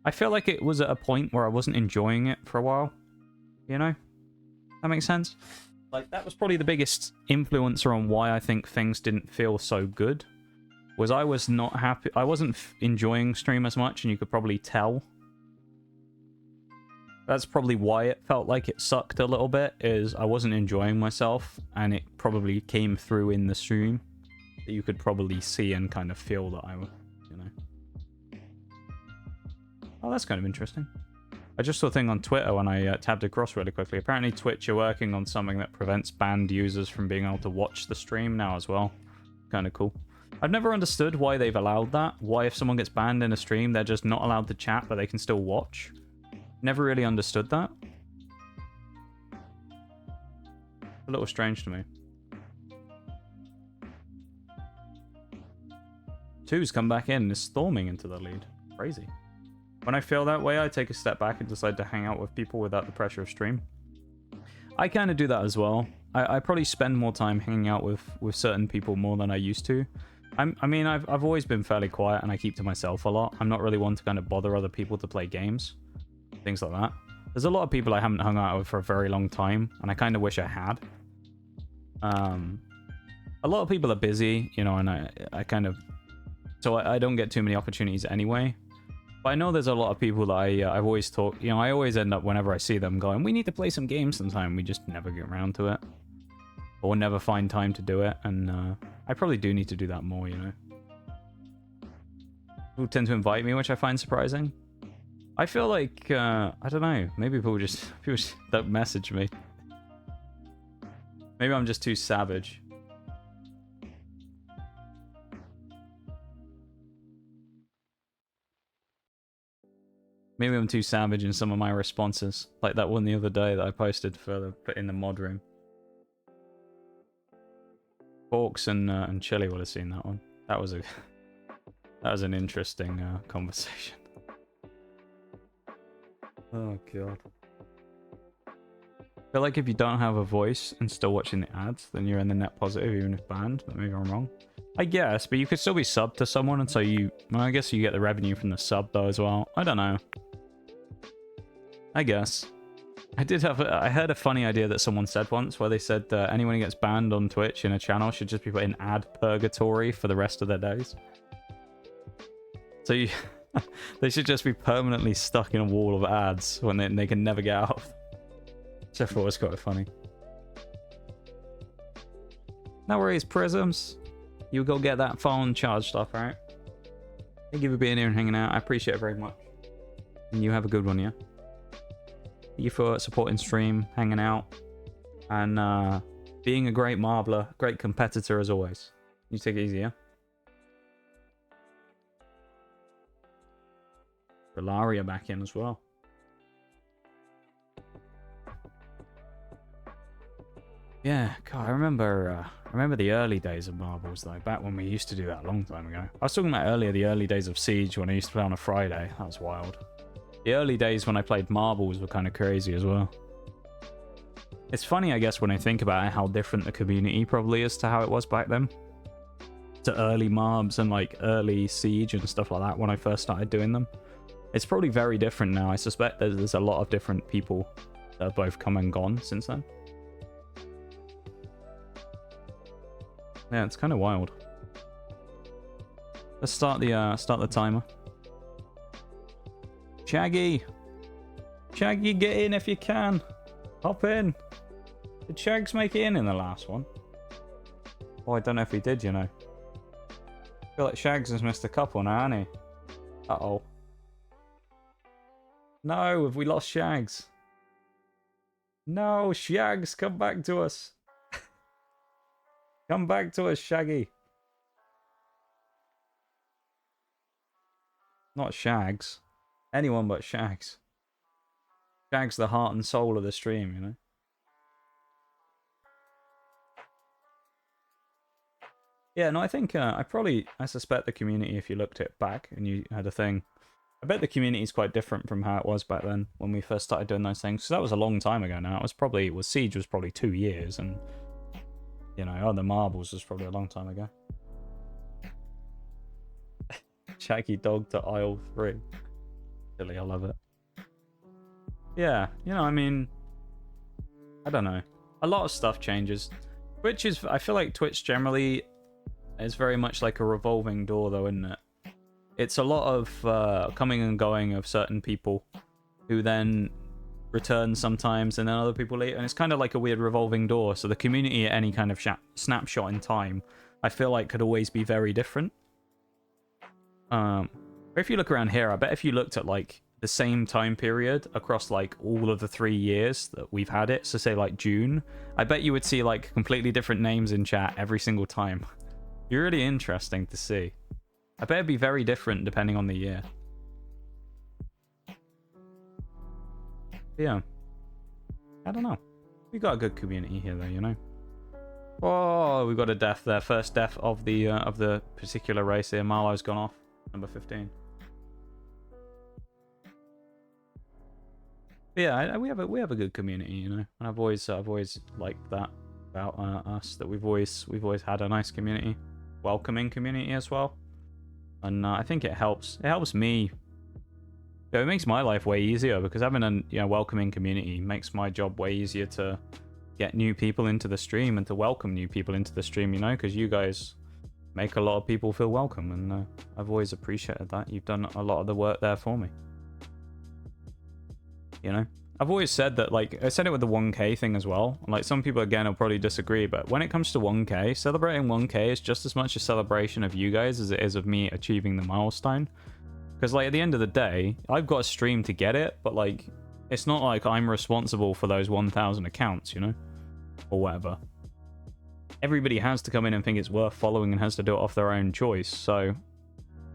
S1: I feel like it was at a point where I wasn't enjoying it for a while. You know, that makes sense. like, that was probably the biggest influencer on why I think things didn't feel so good. Was I was not happy. I wasn't enjoying stream as much, and you could probably tell. That's probably why it felt like it sucked a little bit, is I wasn't enjoying myself, and it probably came through in the stream. That you could probably see and kind of feel that I was, you know. Oh, that's kind of interesting. I just saw a thing on Twitter when I tabbed across really quickly. Apparently Twitch are working on something that prevents banned users from being able to watch the stream now as well. Kind of cool. I've never understood why they've allowed that. Why if someone gets banned in a stream, they're just not allowed to chat, but they can still watch. Never really understood that. A little strange to me. 2's come back in and is storming into the lead. Crazy. When I feel that way, I take a step back and decide to hang out with people without the pressure of stream. I kind of do that as well. I probably spend more time hanging out with certain people more than I used to. I mean, I've always been fairly quiet and I keep to myself a lot. I'm not really one to kind of bother other people to play games. Things like that. There's a lot of people I haven't hung out with for a very long time, and I kind of wish I had. A lot of people are busy, you know, and I kind of... So I don't get too many opportunities anyway. But I know there's a lot of people that I've always talked... You know, I always end up, whenever I see them, going, we need to play some games sometime. We just never get around to it. Or never find time to do it, and I probably do need to do that more, you know. People tend to invite me, which I find surprising. I feel like, I don't know, maybe people just don't message me. Maybe I'm just too savage. Maybe I'm too savage in some of my responses. Like that one the other day that I posted put in the mod room. Forks and Chili would have seen that one. That was an interesting conversation. Oh god. I feel like if you don't have a voice and still watching the ads, then you're in the net positive even if banned, but maybe I'm wrong. I guess, but you could still be subbed to someone, and so well, I guess you get the revenue from the sub though as well. I don't know. I guess. I heard a funny idea that someone said once, where they said that anyone who gets banned on Twitch in a channel should just be put in ad purgatory for the rest of their days. So they should just be permanently stuck in a wall of ads when they can never get out. Which I thought was quite funny. No worries, Prisms. You go get that phone charged up, alright? Thank you for being here and hanging out. I appreciate it very much. And you have a good one, yeah? Thank you for supporting stream, hanging out, and being a great marbler, great competitor as always. You take it easy, yeah? Valaria back in as well. Yeah, God, I remember the early days of marbles, though, back when we used to do that a long time ago. I was talking about earlier the early days of Siege when I used to play on a Friday. That was wild. The early days when I played marbles were kind of crazy as well. It's funny, I guess, when I think about it, how different the community probably is to how it was back then. To early marbs and like early Siege and stuff like that when I first started doing them. It's probably very different now. I suspect there's a lot of different people that have both come and gone since then. Yeah, it's kind of wild. Let's start the timer. Shaggy! Shaggy, get in if you can. Hop in. Did Shaxx make it in the last one? Oh, I don't know if he did, you know. I feel like Shaxx has missed a couple now, hasn't he? Uh-oh. No, have we lost Shaxx? No, Shaxx, come back to us. Come back to us, Shaggy. Not Shaxx. Anyone but Shaxx. Shaxx the heart and soul of the stream, you know? Yeah, no, I think, I suspect the community, if you looked it back and you had a thing, I bet the community is quite different from how it was back then when we first started doing those things. So that was a long time ago now. Siege was probably 2 years, and, you know, the marbles was probably a long time ago. Shaggy dog to aisle 3. Silly, I love it. Yeah, you know, I mean, I don't know. a lot of stuff changes. Twitch is, I feel like Twitch generally is very much like a revolving door, though, isn't it? It's a lot of coming and going of certain people who then return sometimes, and then other people leave, and it's kind of like a weird revolving door. So the community at any kind of snapshot in time, I feel like, could always be very different. But if you look around here, I bet if you looked at like the same time period across like all of the 3 years that we've had it, so say like June, I bet you would see like completely different names in chat every single time. You're really interesting to see. I bet it'd be very different depending on the year. Yeah. I don't know. We got a good community here, though, you know. Oh, we got a death there. First death of the particular race here. Marlowe's gone off. Number 15. But yeah, we have a good community, you know. And I've always liked that about us, that we've always had a nice community, welcoming community as well. And I think it helps. It helps me. It makes my life way easier, because having a welcoming community makes my job way easier to get new people into the stream and to welcome new people into the stream, you know, because you guys make a lot of people feel welcome, and I've always appreciated that. You've done a lot of the work there for me. You know, I've always said that, like, I said it with the 1K thing as well. Like, some people, again, will probably disagree, but when it comes to 1K, celebrating 1K is just as much a celebration of you guys as it is of me achieving the milestone. Because, like, at the end of the day, I've got a stream to get it, but, like, it's not like I'm responsible for those 1,000 accounts, you know? Or whatever. Everybody has to come in and think it's worth following and has to do it off their own choice, so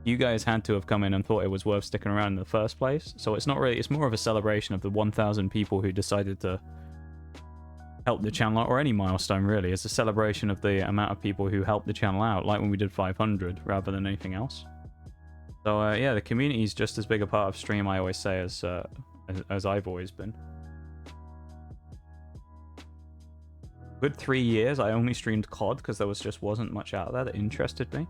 S1: you guys had to have come in and thought it was worth sticking around in the first place. So it's not really, it's more of a celebration of the 1,000 people who decided to help the channel out, or any milestone really. It's a celebration of the amount of people who helped the channel out, like when we did 500, rather than anything else. So yeah, the community is just as big a part of stream, I always say, as I've always been. Good 3 years, I only streamed COD because there wasn't much out there that interested me.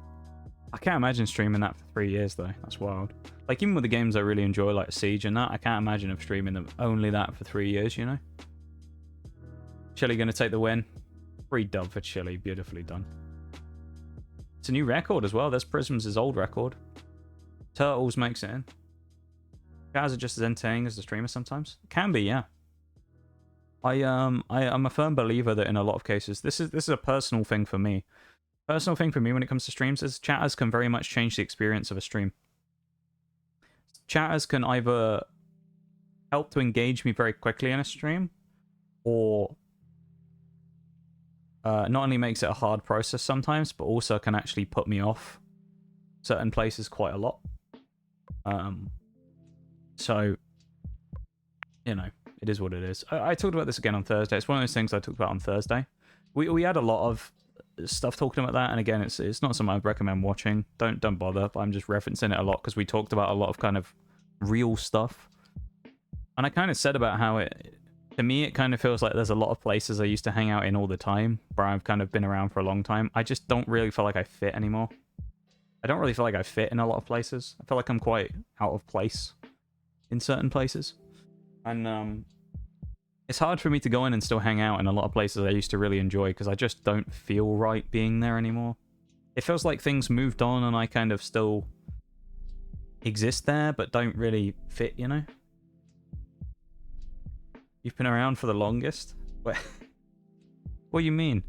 S1: I can't imagine streaming that for 3 years though. That's wild. Like, even with the games I really enjoy, like Siege and that, I can't imagine of streaming them only that for 3 years, you know? Chili gonna take the win. Free dub for Chili. Beautifully done. It's a new record as well. There's Prism's old record. Turtles makes it in. Guys are just as entertaining as the streamer sometimes. Can be, yeah. I'm a firm believer that in a lot of cases, this is a personal thing for me. Personal thing for me when it comes to streams is chatters can very much change the experience of a stream. Chatters can either help to engage me very quickly in a stream, or not only makes it a hard process sometimes, but also can actually put me off certain places quite a lot. So, you know, it is what it is. I talked about this again on Thursday. It's one of those things I talked about on Thursday. We had a lot of stuff talking about that, and again, it's not something I'd recommend watching. Don't bother. I'm just referencing it a lot because we talked about a lot of kind of real stuff. And I kind of said about how to me, it kind of feels like there's a lot of places I used to hang out in all the time, where I've kind of been around for a long time. I just don't really feel like I fit anymore. I don't really feel like I fit in a lot of places. I feel like I'm quite out of place in certain places. And it's hard for me to go in and still hang out in a lot of places I used to really enjoy, because I just don't feel right being there anymore. It feels like things moved on and I kind of still exist there, but don't really fit, you know? You've been around for the longest? What do you mean?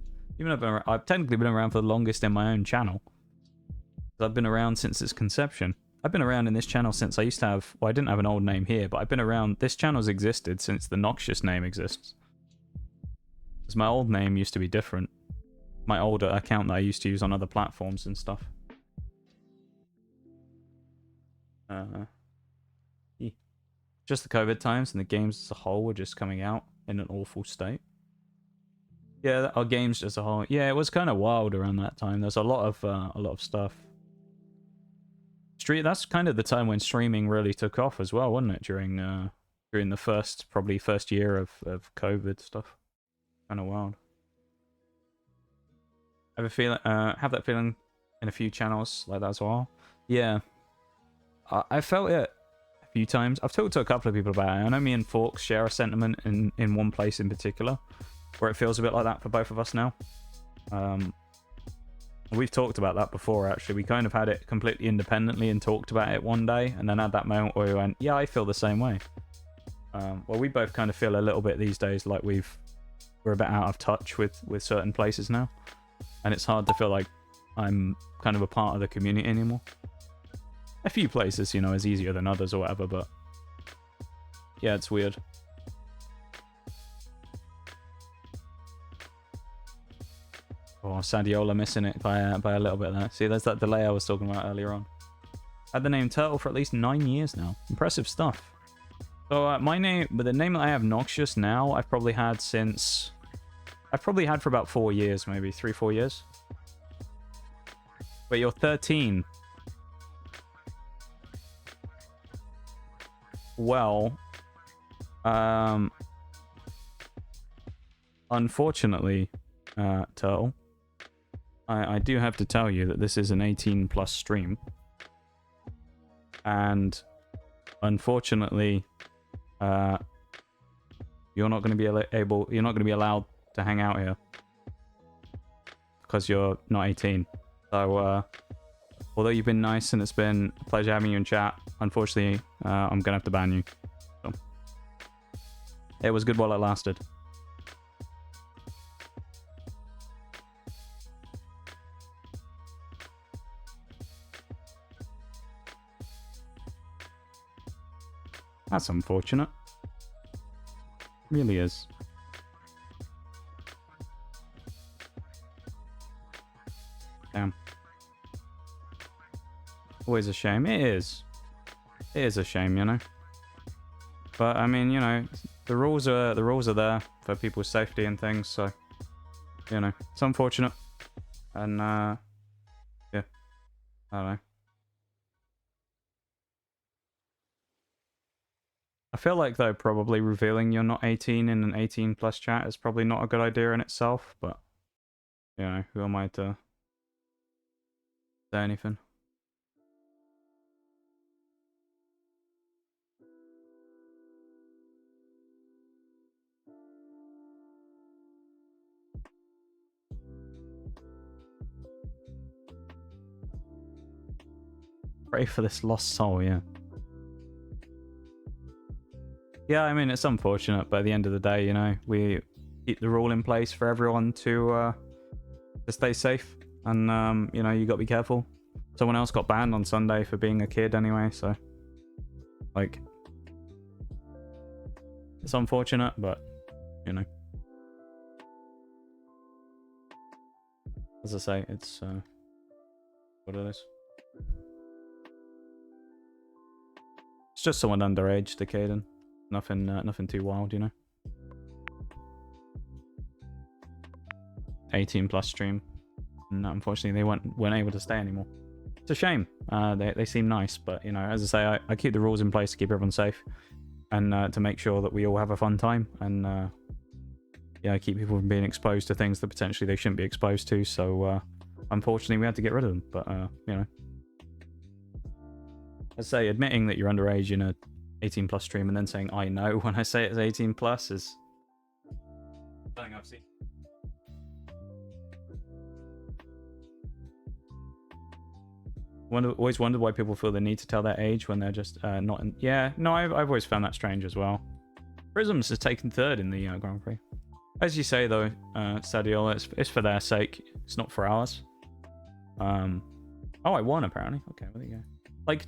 S1: I've technically been around for the longest in my own channel. I've been around since its conception. I've been around in this channel since I used to have... Well, I didn't have an old name here, but I've been around... This channel's existed since the Noxious name exists. Because my old name used to be different. My older account that I used to use on other platforms and stuff. Just the COVID times, and the games as a whole were just coming out in an awful state. Yeah, our games as a whole... Yeah, it was kind of wild around that time. There's a lot of stuff. That's kind of the time when streaming really took off as well, wasn't it? During the first year of COVID stuff. Kind of wild. Have that feeling in a few channels like that as well. Yeah, I felt it a few times. I've talked to a couple of people about it. I know me and Forks share a sentiment in one place in particular. where it feels a bit like that for both of us now. We've talked about that before, actually. We kind of had it completely independently and talked about it one day, and then had that moment where we went, yeah, I feel the same way. Well, we both kind of feel a little bit these days like we're a bit out of touch with certain places now, and it's hard to feel like I'm kind of a part of the community anymore. A few places, you know, is easier than others or whatever, but yeah, it's weird. Oh, Sadiola missing it by a little bit there. See, there's that delay I was talking about earlier on. Had the name Turtle for at least 9 years now. Impressive stuff. So my name, but the name that I have, Noxious, now, I've probably had for about 4 years, maybe 3-4 years. But you're 13. Well, unfortunately, Turtle, I do have to tell you that this is an 18 plus stream, and unfortunately, you're not going to be allowed to hang out here because you're not 18. So, although you've been nice and it's been a pleasure having you in chat, unfortunately, I'm gonna have to ban you. So, it was good while it lasted. That's unfortunate. Really is. Damn. Always a shame. It is. It is a shame, you know. But I mean, you know, the rules are there for people's safety and things, so you know, it's unfortunate. And yeah. I don't know. I feel like, though, probably revealing you're not 18 in an 18 plus chat is probably not a good idea in itself, but, you know, who am I to say anything? Pray for this lost soul, yeah. Yeah, I mean, it's unfortunate, but at the end of the day, you know, we keep the rule in place for everyone to stay safe. And, you know, you got to be careful. Someone else got banned on Sunday for being a kid anyway, so, like, it's unfortunate, but, you know. As I say, it's what it is. It's just someone underage to Caden. Nothing too wild, you know. 18 plus stream, and unfortunately they weren't able to stay anymore. It's a shame. They seem nice, but you know, as I say, I keep the rules in place to keep everyone safe, and to make sure that we all have a fun time, and yeah, keep people from being exposed to things that potentially they shouldn't be exposed to. So unfortunately, we had to get rid of them. But you know, as I say, admitting that you're underage in a 18 plus stream and then saying I know when I say it's 18 plus is something I've seen. Always wondered why people feel the need to tell their age when they're just not in. Yeah, no, I've always found that strange as well. Prisms has taken third in the Grand Prix. As you say though, Sadiola, it's for their sake. It's not for ours. Oh, I won apparently. Okay, well, there you go. Like,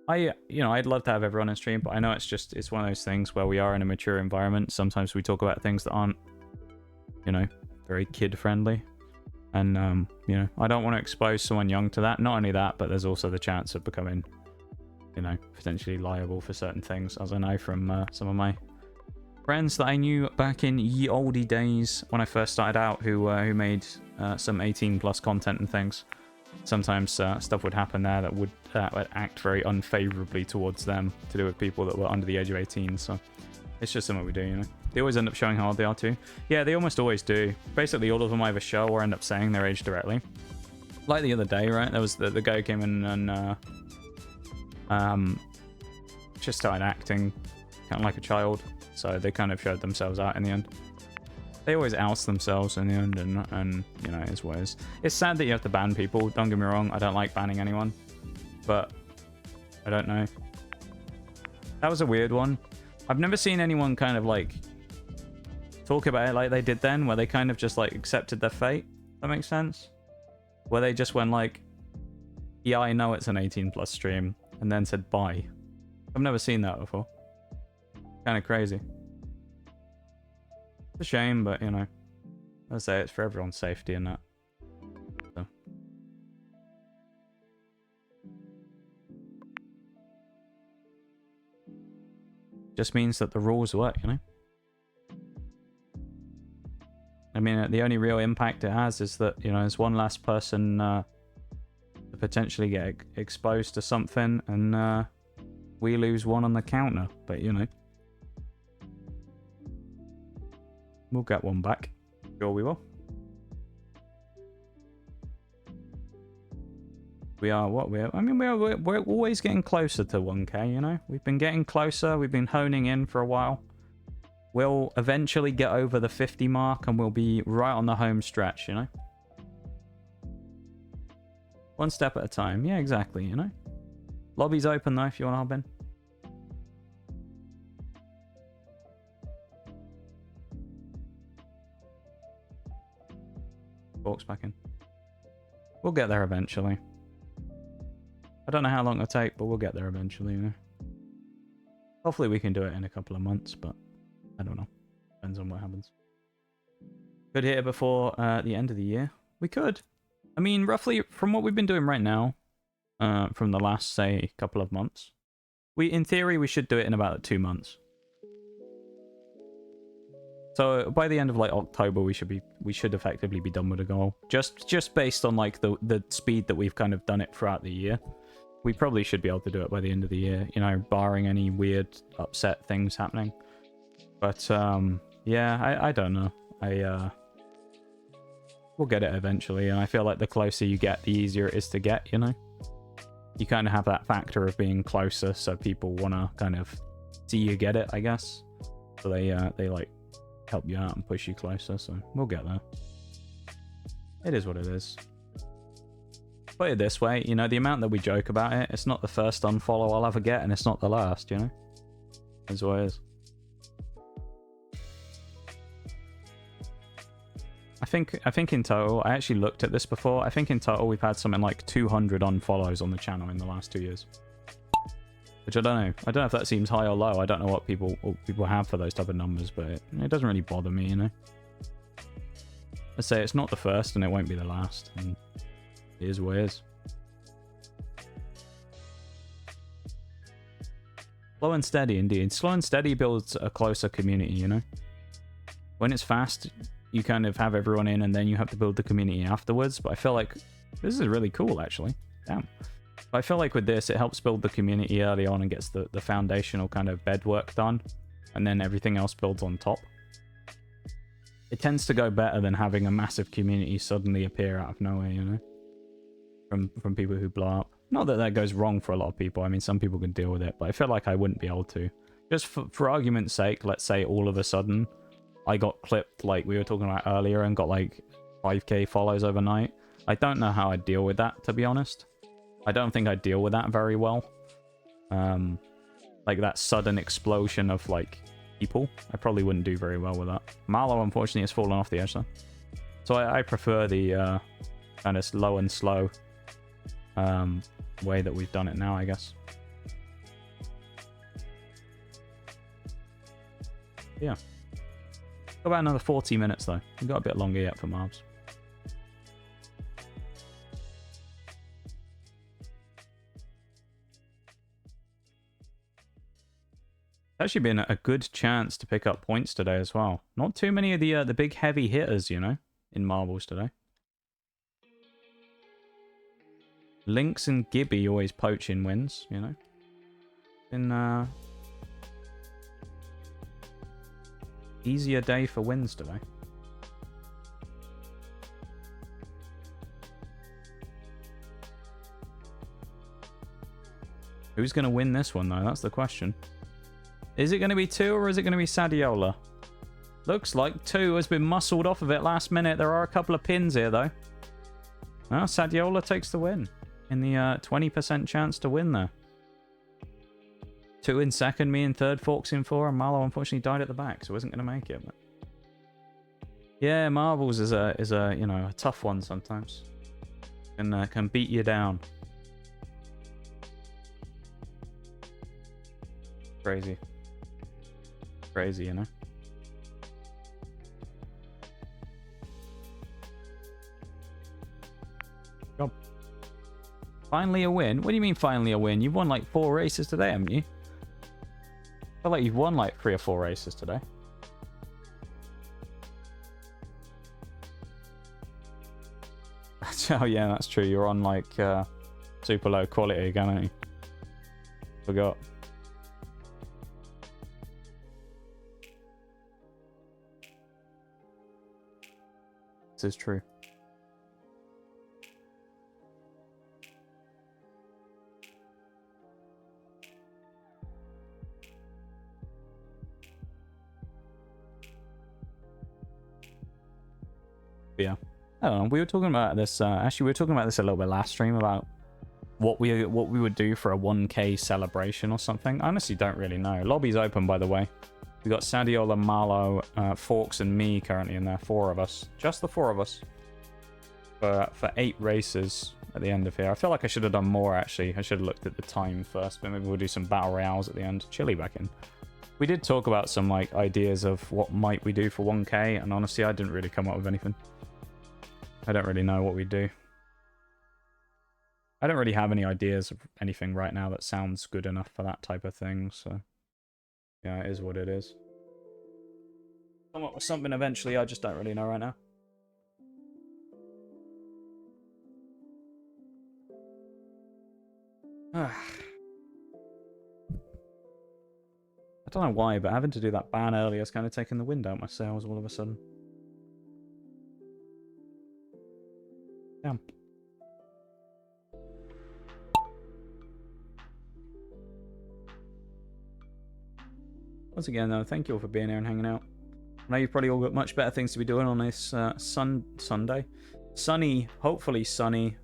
S1: I'd love to have everyone in stream, but I know it's one of those things where we are in a mature environment. Sometimes we talk about things that aren't, you know, very kid friendly. And, you know, I don't want to expose someone young to that. Not only that, but there's also the chance of becoming, you know, potentially liable for certain things, as I know from some of my friends that I knew back in ye olde days when I first started out, who made some 18 plus content and things. Sometimes stuff would happen there that would act very unfavorably towards them, to do with people that were under the age of 18. So it's just something we do, you know. They always end up showing how old they are too. Yeah, they almost always do. Basically, all of them either show or end up saying their age directly. Like the other day, right? There was the guy who came in and just started acting kind of like a child. So they kind of showed themselves out in the end. They always oust themselves in the end, and you know, it is what it is. It's sad that you have to ban people. Don't get me wrong. I don't like banning anyone, but I don't know. That was a weird one. I've never seen anyone kind of like talk about it like they did then, where they kind of just like accepted their fate. That makes sense. Where they just went like, yeah, I know it's an 18+ stream, and then said bye. I've never seen that before. Kind of crazy. It's a shame, but you know, I say it's for everyone's safety and that. So. Just means that the rules work, you know? I mean, the only real impact it has is that, you know, there's one less person to potentially get exposed to something, and we lose one on the counter, but you know. We'll get one back. Sure we will. We are what we are. I mean, we're always getting closer to 1K, you know? We've been getting closer. We've been honing in for a while. We'll eventually get over the 50 mark and we'll be right on the home stretch, you know? One step at a time. Yeah, exactly, you know? Lobby's open though if you want to hop in. Walks back in. We'll get there eventually. I don't know how long it'll take, but we'll get there eventually, you know. Hopefully we can do it in a couple of months, but I don't know. Depends on what happens. Could hit it before the end of the year. We could. I mean, roughly from what we've been doing right now, from the last, say, couple of months, in theory, we should do it in about 2 months. So by the end of like October, we should effectively be done with the goal. Just based on like the speed that we've kind of done it throughout the year. We probably should be able to do it by the end of the year, you know, barring any weird upset things happening. But yeah, I don't know. We'll get it eventually, and I feel like the closer you get, the easier it is to get, you know. You kind of have that factor of being closer, so people want to kind of see you get it, I guess. So they like help you out and push you closer, so we'll get there. It is what it is. Put it this way, you know, the amount that we joke about it, it's not the first unfollow I'll ever get, and it's not the last, you know? That's what it is. I think in total, I actually looked at this before, I think in total we've had something like 200 unfollows on the channel in the last 2 years. Which I don't know. I don't know if that seems high or low. I don't know what people have for those type of numbers, but it doesn't really bother me, you know? I say it's not the first and it won't be the last. And it is what it is. Slow and steady, indeed. Slow and steady builds a closer community, you know? When it's fast, you kind of have everyone in and then you have to build the community afterwards. But I feel like this is really cool, actually. Damn. But I feel like with this, it helps build the community early on and gets the foundational kind of bed work done. And then everything else builds on top. It tends to go better than having a massive community suddenly appear out of nowhere, you know? From people who blow up. Not that that goes wrong for a lot of people. I mean, some people can deal with it, but I feel like I wouldn't be able to. Just for argument's sake, let's say all of a sudden I got clipped like we were talking about earlier and got like 5k follows overnight. I don't know how I'd deal with that, to be honest. I don't think I'd deal with that very well. Like that sudden explosion of like people. I probably wouldn't do very well with that. Marlow, unfortunately, has fallen off the edge though. So I prefer the kind of low and slow way that we've done it now, I guess. Yeah. Got about another 40 minutes though. We've got a bit longer yet for Marbs. Actually been a good chance to pick up points today as well. Not too many of the big heavy hitters, you know, in marbles today. Lynx and Gibby always poaching wins, you know. Been easier day for wins today. Who's going to win this one though? That's the question. Is it going to be 2 or is it going to be Sadiola? Looks like 2 has been muscled off of it last minute. There are a couple of pins here, though. Well, Sadiola takes the win. In the 20% chance to win there. 2 in second, me in third, Forks in 4, and Marlo unfortunately died at the back, so wasn't going to make it. But... yeah, marbles is a you know, a tough one sometimes. Can beat you down. Crazy. Crazy, you know. Job. Finally a win? What do you mean finally a win? You've won like 4 races today, haven't you? I feel like you've won like 3 or 4 races today. Oh yeah, that's true. You're on like super low quality again, aren't you? Forgot. This is true. But yeah. I don't know. We were talking about this. Actually, we were talking about this a little bit last stream about what we would do for a 1K celebration or something. I honestly don't really know. Lobby's open, by the way. We got Sadiola, Marlo, Forks, and me currently in there. 4 of us, just the 4 of us, for 8 races at the end of here. I feel like I should have done more. Actually, I should have looked at the time first. But maybe we'll do some battle royales at the end. Chili back in. We did talk about some like ideas of what might we do for 1K, and honestly, I didn't really come up with anything. I don't really know what we do. I don't really have any ideas of anything right now that sounds good enough for that type of thing, so... yeah, it is what it is. Come up with something eventually, I just don't really know right now. I don't know why, but having to do that ban earlier is kind of taking the wind out my sails all of a sudden. Damn. Once again, though, thank you all for being here and hanging out. I know you've probably all got much better things to be doing on this Sunday. Sunny, hopefully sunny,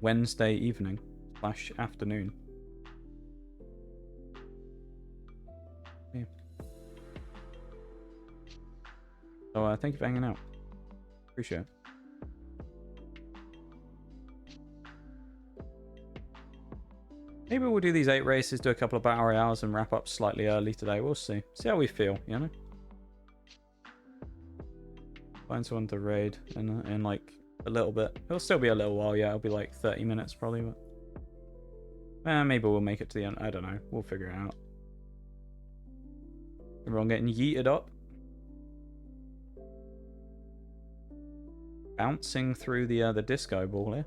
S1: Wednesday evening / afternoon. Yeah. So, thank you for hanging out. Appreciate it. Maybe we'll do these 8 races, do a couple of battle royales, and wrap up slightly early today. We'll see. See how we feel, you know? Find someone to raid in like a little bit. It'll still be a little while, yeah. It'll be like 30 minutes probably, but... maybe we'll make it to the end. I don't know. We'll figure it out. Everyone getting yeeted up. Bouncing through the disco ball here.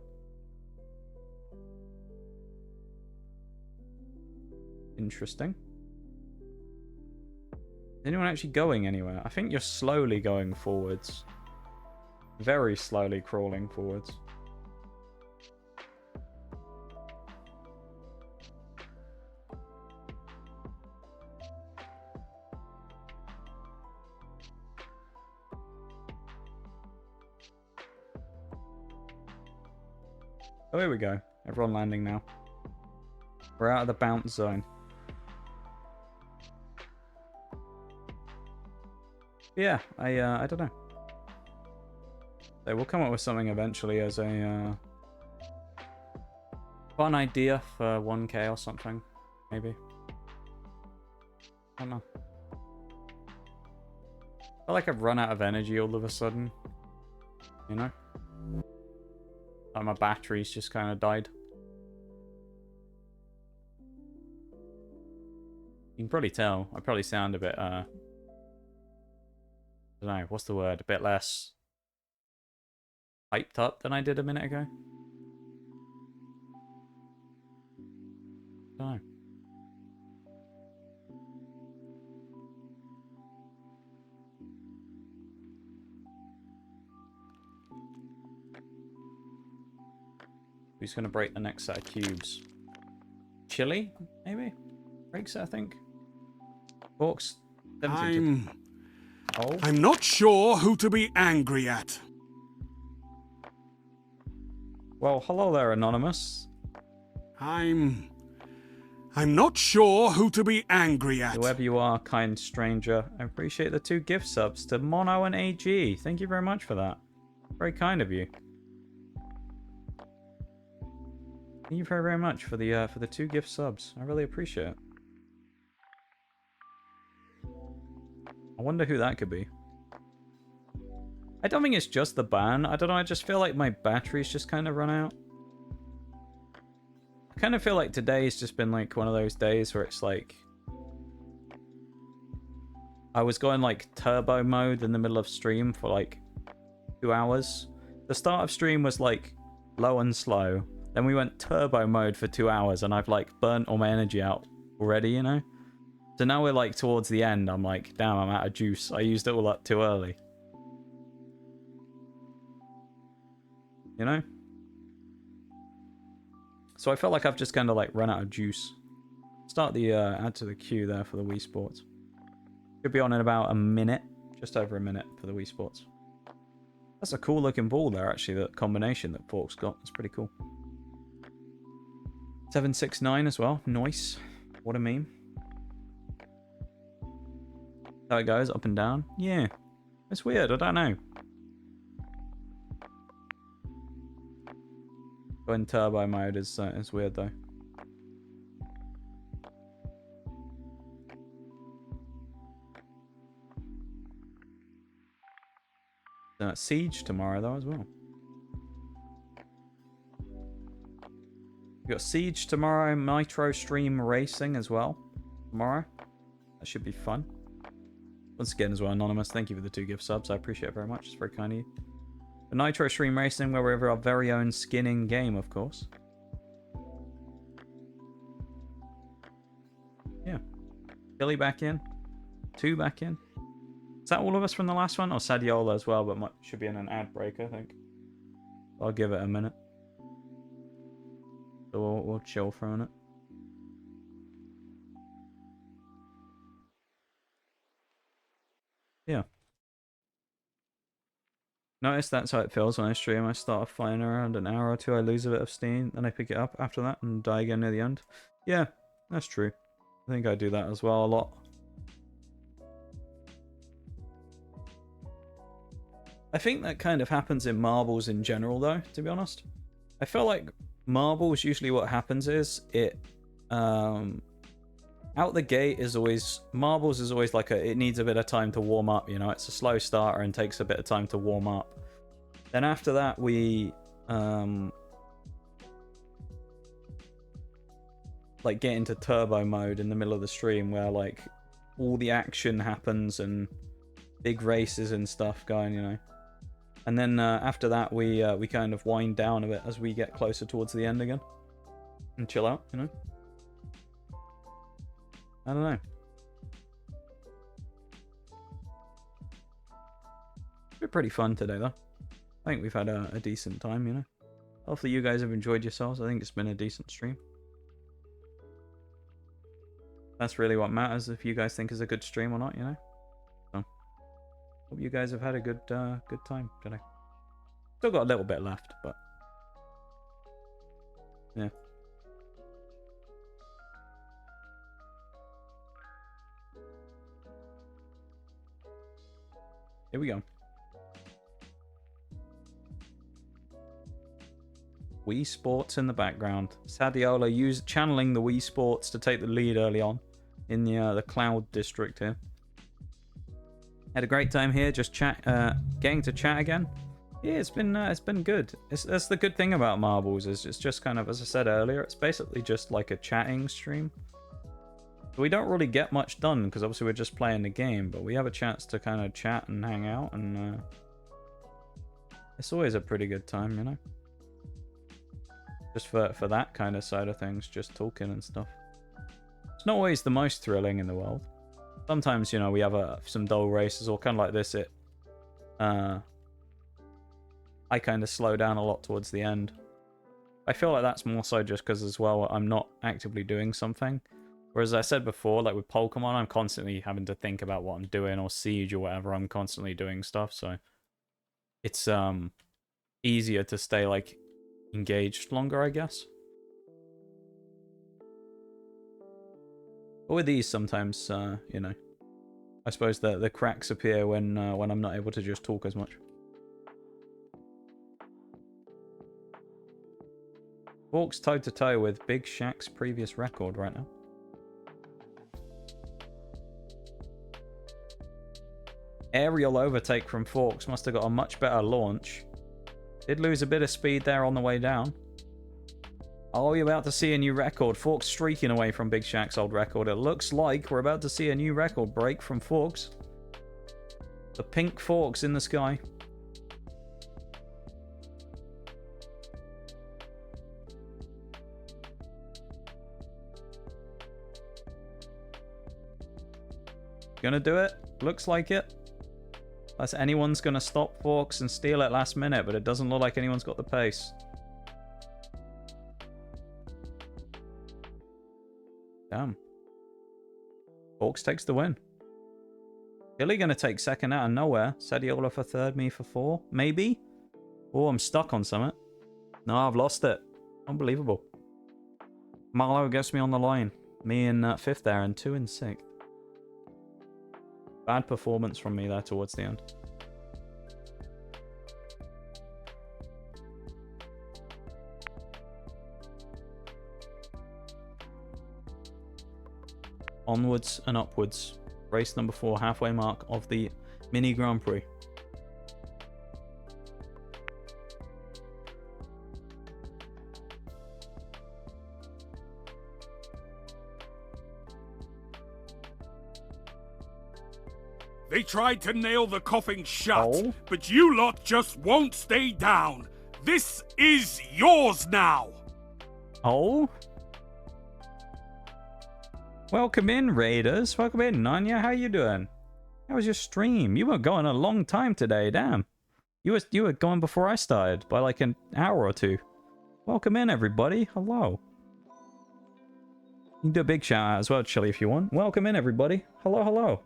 S1: Interesting. Is anyone actually going anywhere? I think you're slowly going forwards. Very slowly crawling forwards. Oh, here we go. Everyone landing now. We're out of the bounce zone. Yeah, I don't know. So we'll come up with something eventually as a fun idea for 1K or something, maybe. I don't know. I feel like I've run out of energy all of a sudden. You know? Like my batteries just kind of died. You can probably tell. I probably sound a bit, I don't know, what's the word? A bit less hyped up than I did a minute ago. I don't know. Who's going to break the next set of cubes? Chili, maybe? Breaks it, I think. Forks. 72. Oh.
S2: I'm not sure who to be angry at.
S1: Well, hello there, Anonymous.
S2: I'm not sure who to be angry at.
S1: Whoever you are, kind stranger. I appreciate the 2 gift subs to Mono and AG. Thank you very much for that. Very kind of you. Thank you very, very much for the 2 gift subs. I really appreciate it. I wonder who that could be. I don't think it's just the ban. I don't know, I just feel like my battery's just kind of run out. I kind of feel like today's just been like one of those days where it's like... I was going like turbo mode in the middle of stream for like 2 hours. The start of stream was like low and slow. Then we went turbo mode for 2 hours and I've like burnt all my energy out already, you know? So now we're like towards the end. I'm like, damn, I'm out of juice. I used it all up too early. You know? So I felt like I've just kind of like run out of juice. Start the add to the queue there for the Wii Sports. Could be on in about a minute. Just over a minute for the Wii Sports. That's a cool looking ball there actually, that combination that Fork's got. It's pretty cool. 769 as well. Nice. What a meme. How it goes, up and down. Yeah. It's weird, I don't know. Going turbo mode is weird though. Siege tomorrow though as well. We got Siege tomorrow, Nitro Stream Racing as well tomorrow. That should be fun. Once again as well, Anonymous, thank you for the 2 gift subs. I appreciate it very much. It's very kind of you. The Nitro Stream Racing, where we have our very own skin in game, of course. Yeah. Billy back in. 2 back in. Is that all of us from the last one? Or Sadiola as well, but should be in an ad break, I think. I'll give it a minute. So we'll chill for a minute. Yeah. Notice that's how it feels when I stream. I start flying around an hour or 2, I lose a bit of steam, then I pick it up after that and die again near the end. Yeah, that's true. I think I do that as well a lot. I think that kind of happens in marbles in general though, to be honest. I feel like marbles, usually what happens is it out the gate is always, marbles is always like it needs a bit of time to warm up, you know, it's a slow starter and takes a bit of time to warm up. Then after that we like get into turbo mode in the middle of the stream where like all the action happens and big races and stuff going, you know. And then after that we kind of wind down a bit as we get closer towards the end again and chill out, you know. I don't know. It's been pretty fun today, though. I think we've had a decent time, you know. Hopefully you guys have enjoyed yourselves. I think it's been a decent stream. That's really what matters, if you guys think it's a good stream or not, you know. So, hope you guys have had a good time today. Still got a little bit left, but... yeah. Here we go. Wii Sports in the background. Sadiola channeling the Wii Sports to take the lead early on in the Cloud District here. Had a great time here, just getting to chat again. Yeah, it's been good. That's the good thing about marbles, is it's just kind of, as I said earlier, it's basically just like a chatting stream. We don't really get much done because obviously we're just playing the game, but we have a chance to kind of chat and hang out, and it's always a pretty good time, you know. Just for that kind of side of things, just talking and stuff. It's not always the most thrilling in the world. Sometimes, you know, we have some dull races, or kind of like this. I kind of slow down a lot towards the end. I feel like that's more so just because as well I'm not actively doing something. Whereas I said before, like with Pokemon, I'm constantly having to think about what I'm doing, or Siege or whatever. I'm constantly doing stuff, so it's easier to stay like engaged longer, I guess. But with these, sometimes you know, I suppose the cracks appear when I'm not able to just talk as much. Forks toe to toe with Big Shax's previous record right now. Aerial overtake from Forks must have got a much better launch. Did lose a bit of speed there on the way down. Are we about to see a new record? Forks streaking away from Big Shax's old record. It looks like we're about to see a new record break from Forks. The pink Forks in the sky. Gonna do it. Looks like it. Unless anyone's going to stop Forks and steal it last minute, but it doesn't look like anyone's got the pace. Damn. Forks takes the win. Billy going to take second out of nowhere. Sadiola for third, me for 4. Maybe? Oh, I'm stuck on something. No, I've lost it. Unbelievable. Marlowe gets me on the line. Me in 5th there and 2 in 6th. Bad performance from me there towards the end. Onwards and upwards. Race number 4, halfway mark of the Mini Grand Prix.
S2: They tried to nail the coffin shut, but you lot just won't stay down. This is yours now.
S1: Oh? Welcome in, Raiders. Welcome in, Nanya. How you doing? How was your stream? You were going a long time today, damn. You were going before I started by like an hour or 2. Welcome in, everybody. Hello. You can do a big shout out as well, Chili, if you want. Welcome in, everybody. Hello, hello.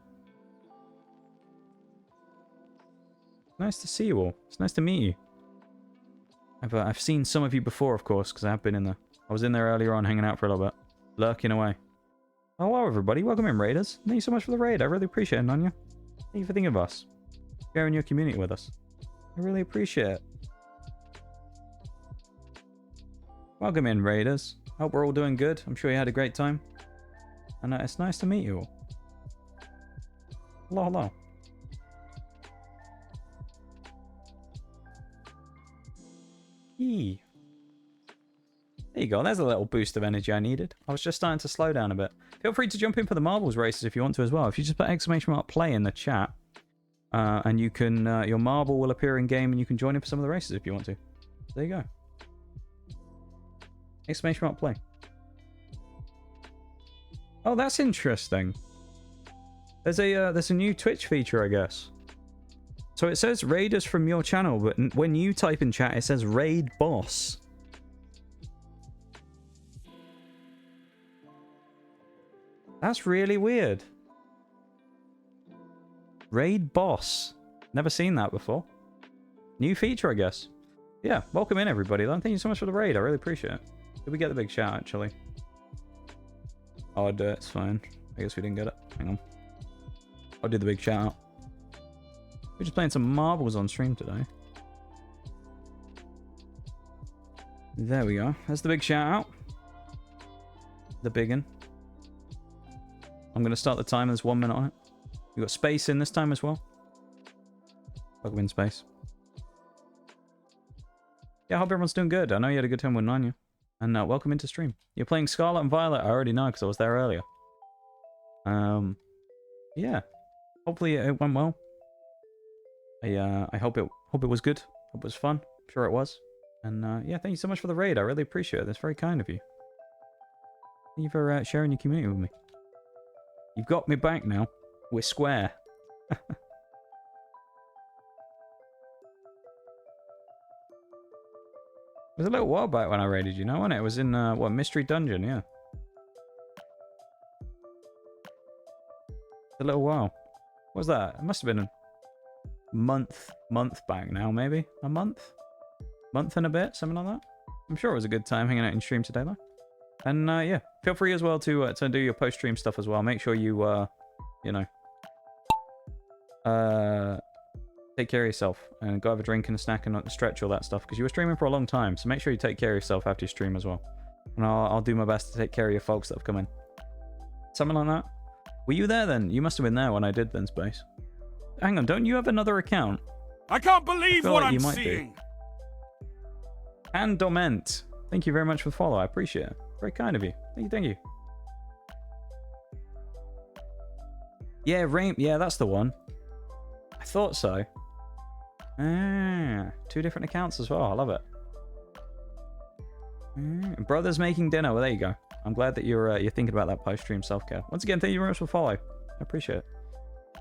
S1: Nice to see you all. It's nice to meet you. I've seen some of you before, of course, because I have been in there. I was in there earlier on, hanging out for a little bit, lurking away. Hello, everybody. Welcome in, Raiders. Thank you so much for the raid. I really appreciate it, Nanya. Thank you for thinking of us, sharing your community with us. I really appreciate it. Welcome in, Raiders. Hope we're all doing good. I'm sure you had a great time, and it's nice to meet you all. Hello, hello. Yee. There you go. There's a little boost of energy I needed. I was just starting to slow down a bit. Feel free to jump in for the marbles races if you want to as well. If you just put !play in the chat, and you can your marble will appear in game, and you can join in for some of the races if you want to. There you go. !play. Oh, that's interesting. There's a new Twitch feature, I guess. So it says Raiders from your channel, but when you type in chat, it says Raid Boss. That's really weird. Raid Boss. Never seen that before. New feature, I guess. Yeah, welcome in, everybody. Thank you so much for the raid. I really appreciate it. Did we get the big shout, actually? Oh, I'll do it. It's fine. I guess we didn't get it. Hang on. I'll do the big shout out. We're just playing some marbles on stream today. There we go. That's the big shout out. The big one. I'm going to start the time. There's 1 minute on it. We got space in this time as well. Welcome in, space. Yeah, I hope everyone's doing good. I know you had a good time with Nanya. And welcome into stream. You're playing Scarlet and Violet. I already know because I was there earlier. Yeah. Hopefully it went well. I hope it was good. Hope it was fun. I'm sure it was. And yeah, thank you so much for the raid. I really appreciate it. That's very kind of you. Thank you for sharing your community with me. You've got me back now. We're square. It was a little while back when I raided you, know, wasn't it? It was in, what, Mystery Dungeon, yeah. little while. What was that? It must have been a month back now, maybe? A month? Month and a bit? Something like that? I'm sure it was a good time hanging out in stream today, though. And, yeah, feel free as well to do your post-stream stuff as well. Make sure you, you know, take care of yourself and go have a drink and a snack and stretch, all that stuff, because you were streaming for a long time, so make sure you take care of yourself after you stream as well. And I'll do my best to take care of your folks that have come in. Something like that. Were you there then? You must have been there when I did then, Space. Hang on, don't you have another account?
S2: I can't believe what
S1: like
S2: I'm seeing.
S1: And Dorment, thank you very much for the follow. I appreciate it. Very kind of you. Thank you. Yeah, yeah, that's the one. I thought so. Ah, 2 different accounts as well. I love it. Brothers making dinner. Well, there you go. I'm glad that you're thinking about that post-stream self-care. Once again, thank you very much for the follow. I appreciate it.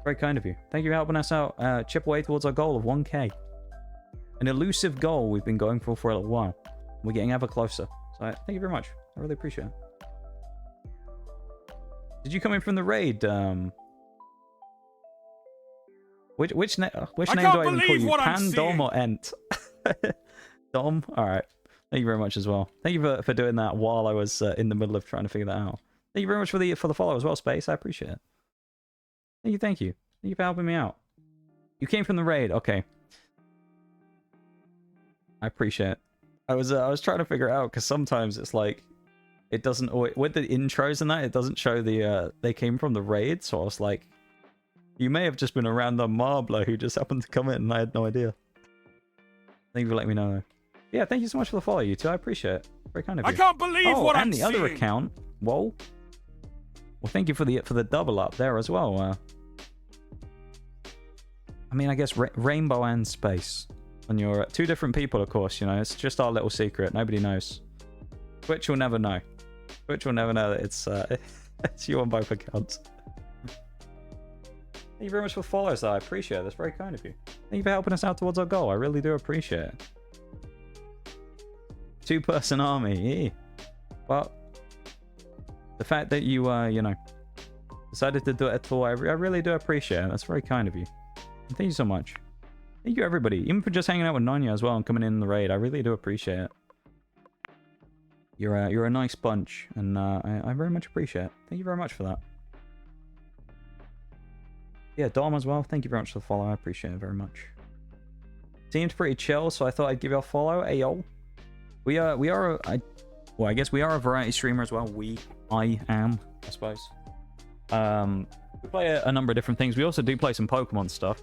S1: Very kind of you. Thank you for helping us out. Chip away towards our goal of 1K. An elusive goal we've been going for a little while. We're getting ever closer. So thank you very much. I really appreciate it. Did you come in from the raid? Which name do I even call you? Pan, Dom, or Ent? Dom? Alright. Thank you very much as well. Thank you for doing that while I was in the middle of trying to figure that out. Thank you very much for the follow as well, Space. I appreciate it. Thank you. Thank you for helping me out. You came from the raid. Okay. I appreciate it. I was trying to figure it out because sometimes it's like it doesn't always, with the intros and that, it doesn't show the they came from the raid, so I was like, you may have just been a random marbler who just happened to come in and I had no idea. Thank you for letting me know though. Yeah, thank you so much for the follow, you two. I appreciate it. Very kind of you.
S2: I can't believe what I'm seeing.
S1: And the other account. Whoa. Well, thank you for the double up there as well. I mean, I guess Rainbow and Space. On your 2 different people, of course, you know. It's just our little secret. Nobody knows. Twitch will never know. Twitch will never know that it's it's you on both accounts. Thank you very much for follows, though. I appreciate it. That's very kind of you. Thank you for helping us out towards our goal. I really do appreciate it. 2-person army. Yeah. Well, the fact that you, you know, decided to do it at all, I really do appreciate it. That's very kind of you. And thank you so much. Thank you, everybody. Even for just hanging out with Nanya as well and coming in the raid. I really do appreciate it. You're a nice bunch, and I very much appreciate it. Thank you very much for that. Yeah, Dom as well. Thank you very much for the follow. I appreciate it very much. Seemed pretty chill, so I thought I'd give you a follow. Ayo. Well, I guess we are a variety streamer as well. I am, I suppose. We play a number of different things. We also do play some Pokemon stuff.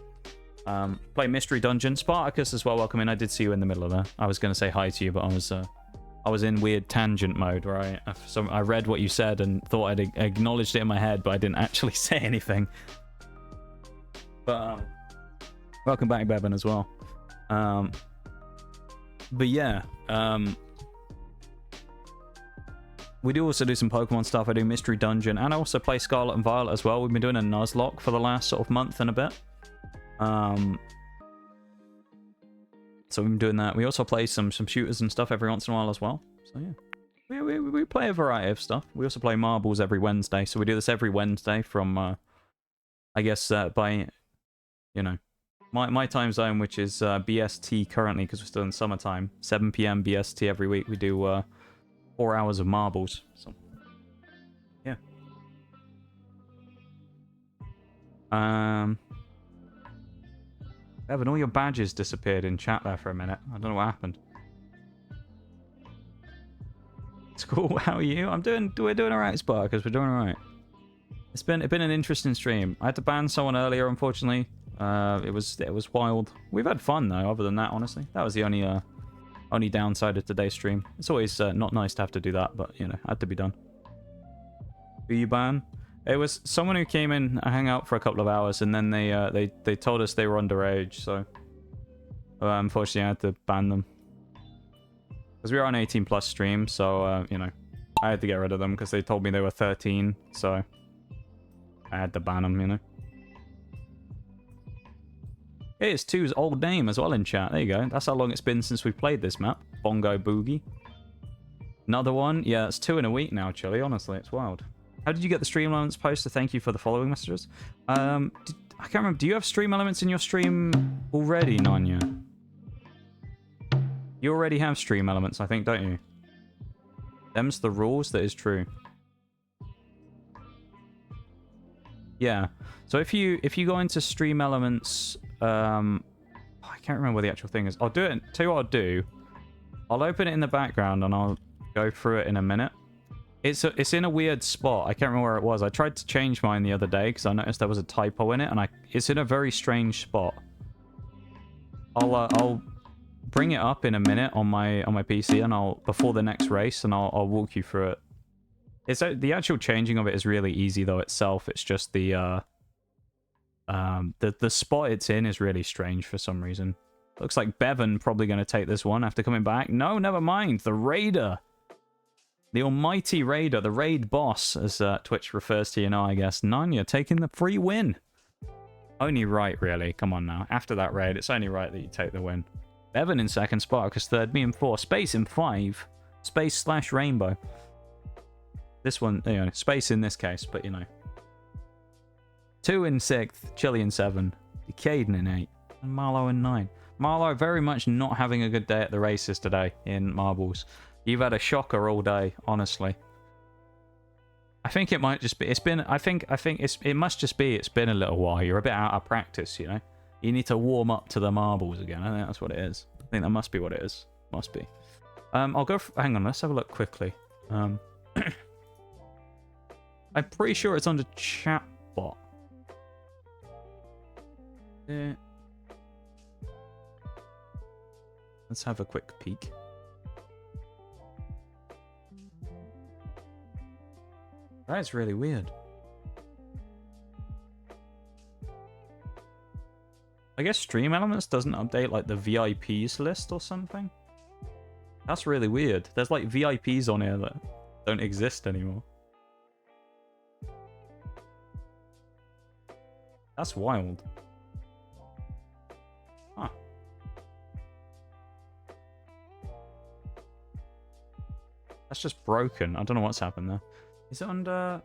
S1: Play Mystery Dungeon. Spartacus as well, welcome in. I did see you in the middle of there. I was going to say hi to you, but I was in weird tangent mode, right? So I read what you said and thought I'd acknowledged it in my head, but I didn't actually say anything. But welcome back, Bevan, as well. But yeah, we do also do some Pokemon stuff. I do Mystery Dungeon, and I also play Scarlet and Violet as well. We've been doing a Nuzlocke for the last sort of month and a bit. So we've been doing that. We also play some shooters and stuff every once in a while as well. So yeah, we play a variety of stuff. We also play marbles every Wednesday. So we do this every Wednesday from, I guess, by, you know, my time zone, which is BST currently, because we're still in summertime. 7 PM BST every week. We do 4 hours of marbles. So yeah. Evan, all your badges disappeared in chat there for a minute. I don't know what happened. It's cool. How are you? We're doing alright, Sparkers. We're doing alright. It's been an interesting stream. I had to ban someone earlier, unfortunately. It was wild. We've had fun though. Other than that, honestly, that was the only downside of today's stream. It's always not nice to have to do that, but you know, had to be done. Who you ban? It was someone who came in, hang out for a couple of hours, and then they told us they were underage. So unfortunately, I had to ban them because we were on 18+ stream. So you know, I had to get rid of them because they told me they were 13. So I had to ban them. You know. Hey, it's 2's old name as well in chat. There you go. That's how long it's been since we played this map. Bongo Boogie. Another one. Yeah, it's 2 in a week now, Chili. Honestly, it's wild. How did you get the stream elements poster? Thank you for the following messages. I can't remember. Do you have stream elements in your stream already, Nanya? You already have stream elements, I think, don't you? Them's the rules. That is true. Yeah. So if you go into stream elements, I can't remember what the actual thing is. I'll do it. Tell you what I'll do. I'll open it in the background and I'll go through it in a minute. It's in a weird spot. I can't remember where it was. I tried to change mine the other day because I noticed there was a typo in it, and it's in a very strange spot. I'll bring it up in a minute on my PC, and before the next race, and I'll walk you through it. The actual changing of it is really easy though itself. It's just the spot it's in is really strange for some reason. Looks like Bevan probably going to take this one after coming back. No, never mind. The Raider. The almighty Raider, the raid boss, as Twitch refers to you now, I guess. Nanya taking the free win. Only right, really. Come on now. After that raid, it's only right that you take the win. Bevan in second, Sparkus third, me in fourth. Space in 5. Space / Rainbow. This one, you know, Space in this case, but you know. 2 in 6th, Chili in 7, Caden in 8, and Marlo in 9. Marlo very much not having a good day at the races today in marbles. You've had a shocker all day, honestly. I think it might just be. It's been. It must just be. It's been a little while. You're a bit out of practice, you know. You need to warm up to the marbles again. I think that's what it is. I think that must be what it is. Must be. I'll go. Hang on. Let's have a look quickly. I'm pretty sure it's under chatbot. Yeah. Let's have a quick peek. That's really weird. I guess Stream Elements doesn't update like the VIPs list or something. That's really weird. There's like VIPs on here that don't exist anymore. That's wild. Huh. That's just broken. I don't know what's happened there. Is it under...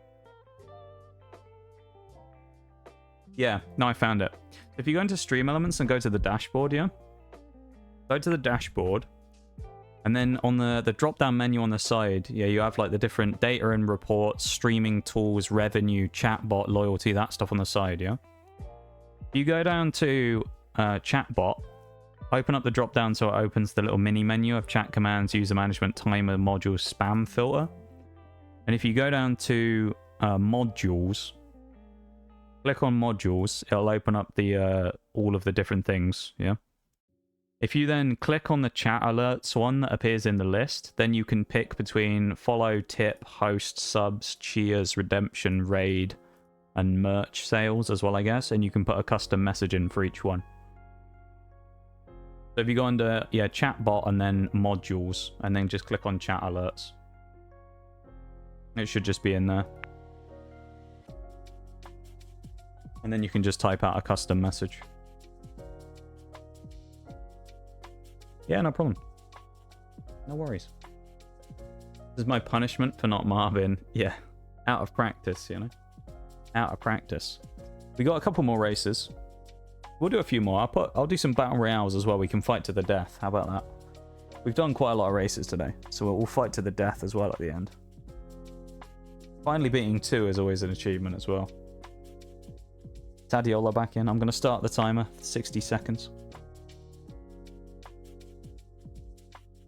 S1: Yeah, no, I found it. If you go into Stream Elements and go to the dashboard, yeah? Go to the dashboard. And then on the drop-down menu on the side, yeah, you have like the different data and reports, streaming tools, revenue, chatbot, loyalty, that stuff on the side, yeah? You go down to chatbot, open up the drop-down so it opens the little mini menu of chat commands, user management, timer, modules, spam filter. And if you go down to modules, click on modules, it'll open up the all of the different things, yeah? If you then click on the chat alerts one that appears in the list, then you can pick between follow, tip, host, subs, cheers, redemption, raid, and merch sales as well, I guess, and you can put a custom message in for each one. So if you go under, yeah, chatbot and then modules, and then just click on chat alerts. It should just be in there. And then you can just type out a custom message. Yeah, no problem. No worries. This is my punishment for not Marvin. Yeah, out of practice, you know? Out of practice. We got a couple more races. We'll do a few more. I'll do some battle royales as well. We can fight to the death. How about that? We've done quite a lot of races today, so we'll fight to the death as well at the end. Finally beating 2 is always an achievement as well. Tadiola back in. I'm going to start the timer. 60 seconds.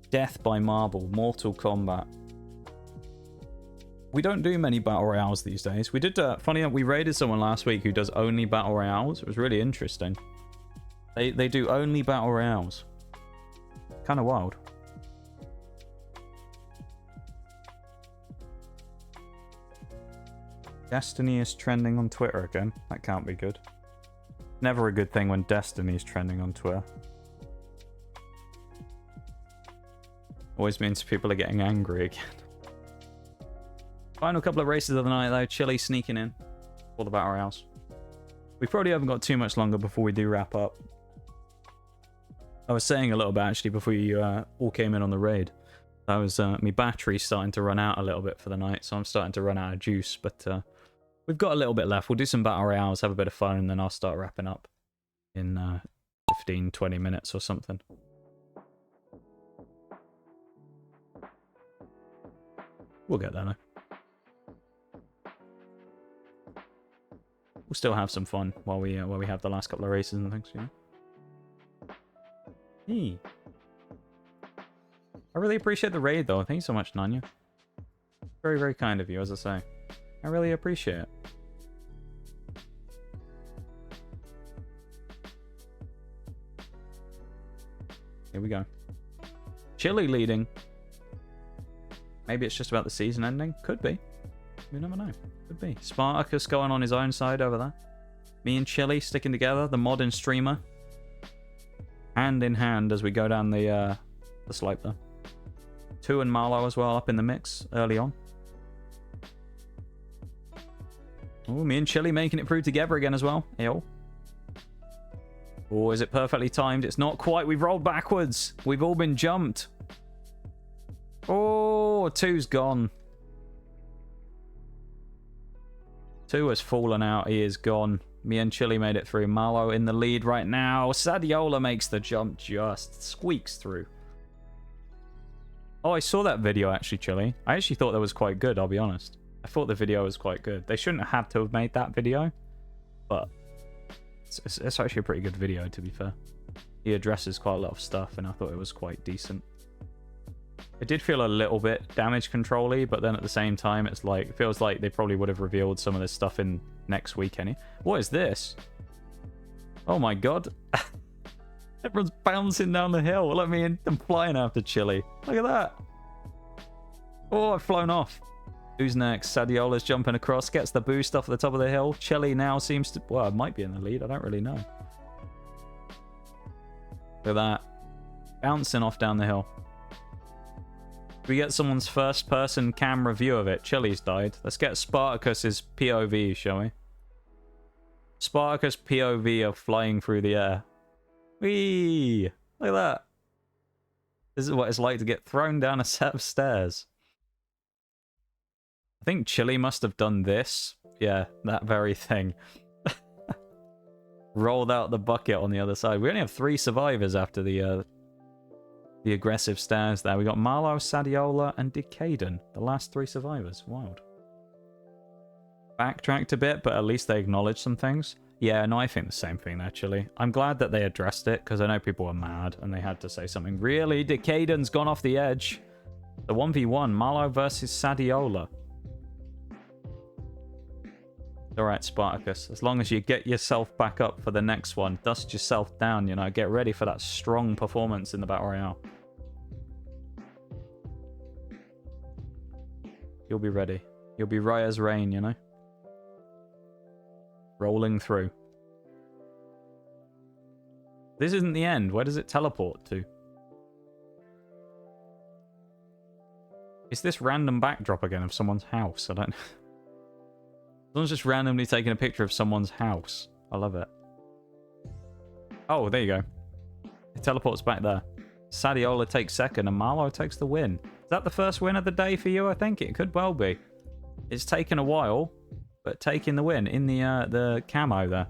S1: Death by Marble. Mortal Kombat. We don't do many battle royales these days. We did, funny enough, we raided someone last week who does only battle royales. It was really interesting. They do only battle royales. Kind of wild. Destiny is trending on Twitter again. That can't be good. Never a good thing when Destiny is trending on Twitter. Always means people are getting angry again. Final couple of races of the night though. Chili sneaking in for the battle royales. We probably haven't got too much longer before we do wrap up. I was saying a little bit actually before you all came in on the raid. That was my battery starting to run out a little bit for the night, so I'm starting to run out of juice. But we've got a little bit left. We'll do some battle royales, have a bit of fun, and then I'll start wrapping up in 15, 20 minutes or something. We'll get there now. We'll still have some fun while we have the last couple of races and things, you know. Hey. I really appreciate the raid, though. Thank you so much, Nanya. Very, very kind of you, as I say. I really appreciate it. Here we go. Chile leading. Maybe it's just about the season ending. Could be. We never know. Could be. Spartacus going on his own side over there. Me and Chile sticking together. The modern streamer. Hand in hand as we go down the slope there. 2 and Marlow as well up in the mix early on. Oh, me and Chile making it through together again as well. Ew. Oh, is it perfectly timed? It's not quite. We've rolled backwards. We've all been jumped. Oh, 2's gone. 2 has fallen out. He is gone. Me and Chile made it through. Marlow in the lead right now. Sadiola makes the jump, just squeaks through. Oh, I saw that video actually, Chile. I actually thought that was quite good, I'll be honest. I thought the video was quite good. They shouldn't have had to have made that video, but it's actually a pretty good video, to be fair. He addresses quite a lot of stuff, and I thought it was quite decent. It did feel a little bit damage control-y, but then at the same time, it's like, it feels like they probably would have revealed some of this stuff in next week, any. What is this? Oh my god. Everyone's bouncing down the hill. Let me in. I'm flying after Chile. Look at that. Oh, I've flown off. Who's next? Sadiola's jumping across. Gets the boost off the top of the hill. Chile now seems to... Well, it might be in the lead. I don't really know. Look at that. Bouncing off down the hill. We get someone's first-person camera view of it. Chile's died. Let's get Spartacus's POV, shall we? Spartacus POV of flying through the air. Whee! Look at that. This is what it's like to get thrown down a set of stairs. I think Chile must have done this. Yeah, that very thing. Rolled out the bucket on the other side. We only have 3 survivors after the aggressive stairs there. We got Marlow, Sadiola, and Decaden. The last 3 survivors. Wild. Backtracked a bit, but at least they acknowledged some things. Yeah, no, I think the same thing, actually. I'm glad that they addressed it, because I know people were mad, and they had to say something. Really? Decaden's gone off the edge. The 1v1, Marlow versus Sadiola. Alright, Spartacus. As long as you get yourself back up for the next one, dust yourself down, you know, get ready for that strong performance in the Battle Royale. You'll be ready. You'll be right as rain, you know? Rolling through. This isn't the end. Where does it teleport to? Is this random backdrop again of someone's house? I don't know. Someone's just randomly taking a picture of someone's house. I love it. Oh, there you go. It teleports back there. Sadiola takes second and Marlow takes the win. Is that the first win of the day for you? I think it could well be. It's taken a while, but taking the win in the camo there.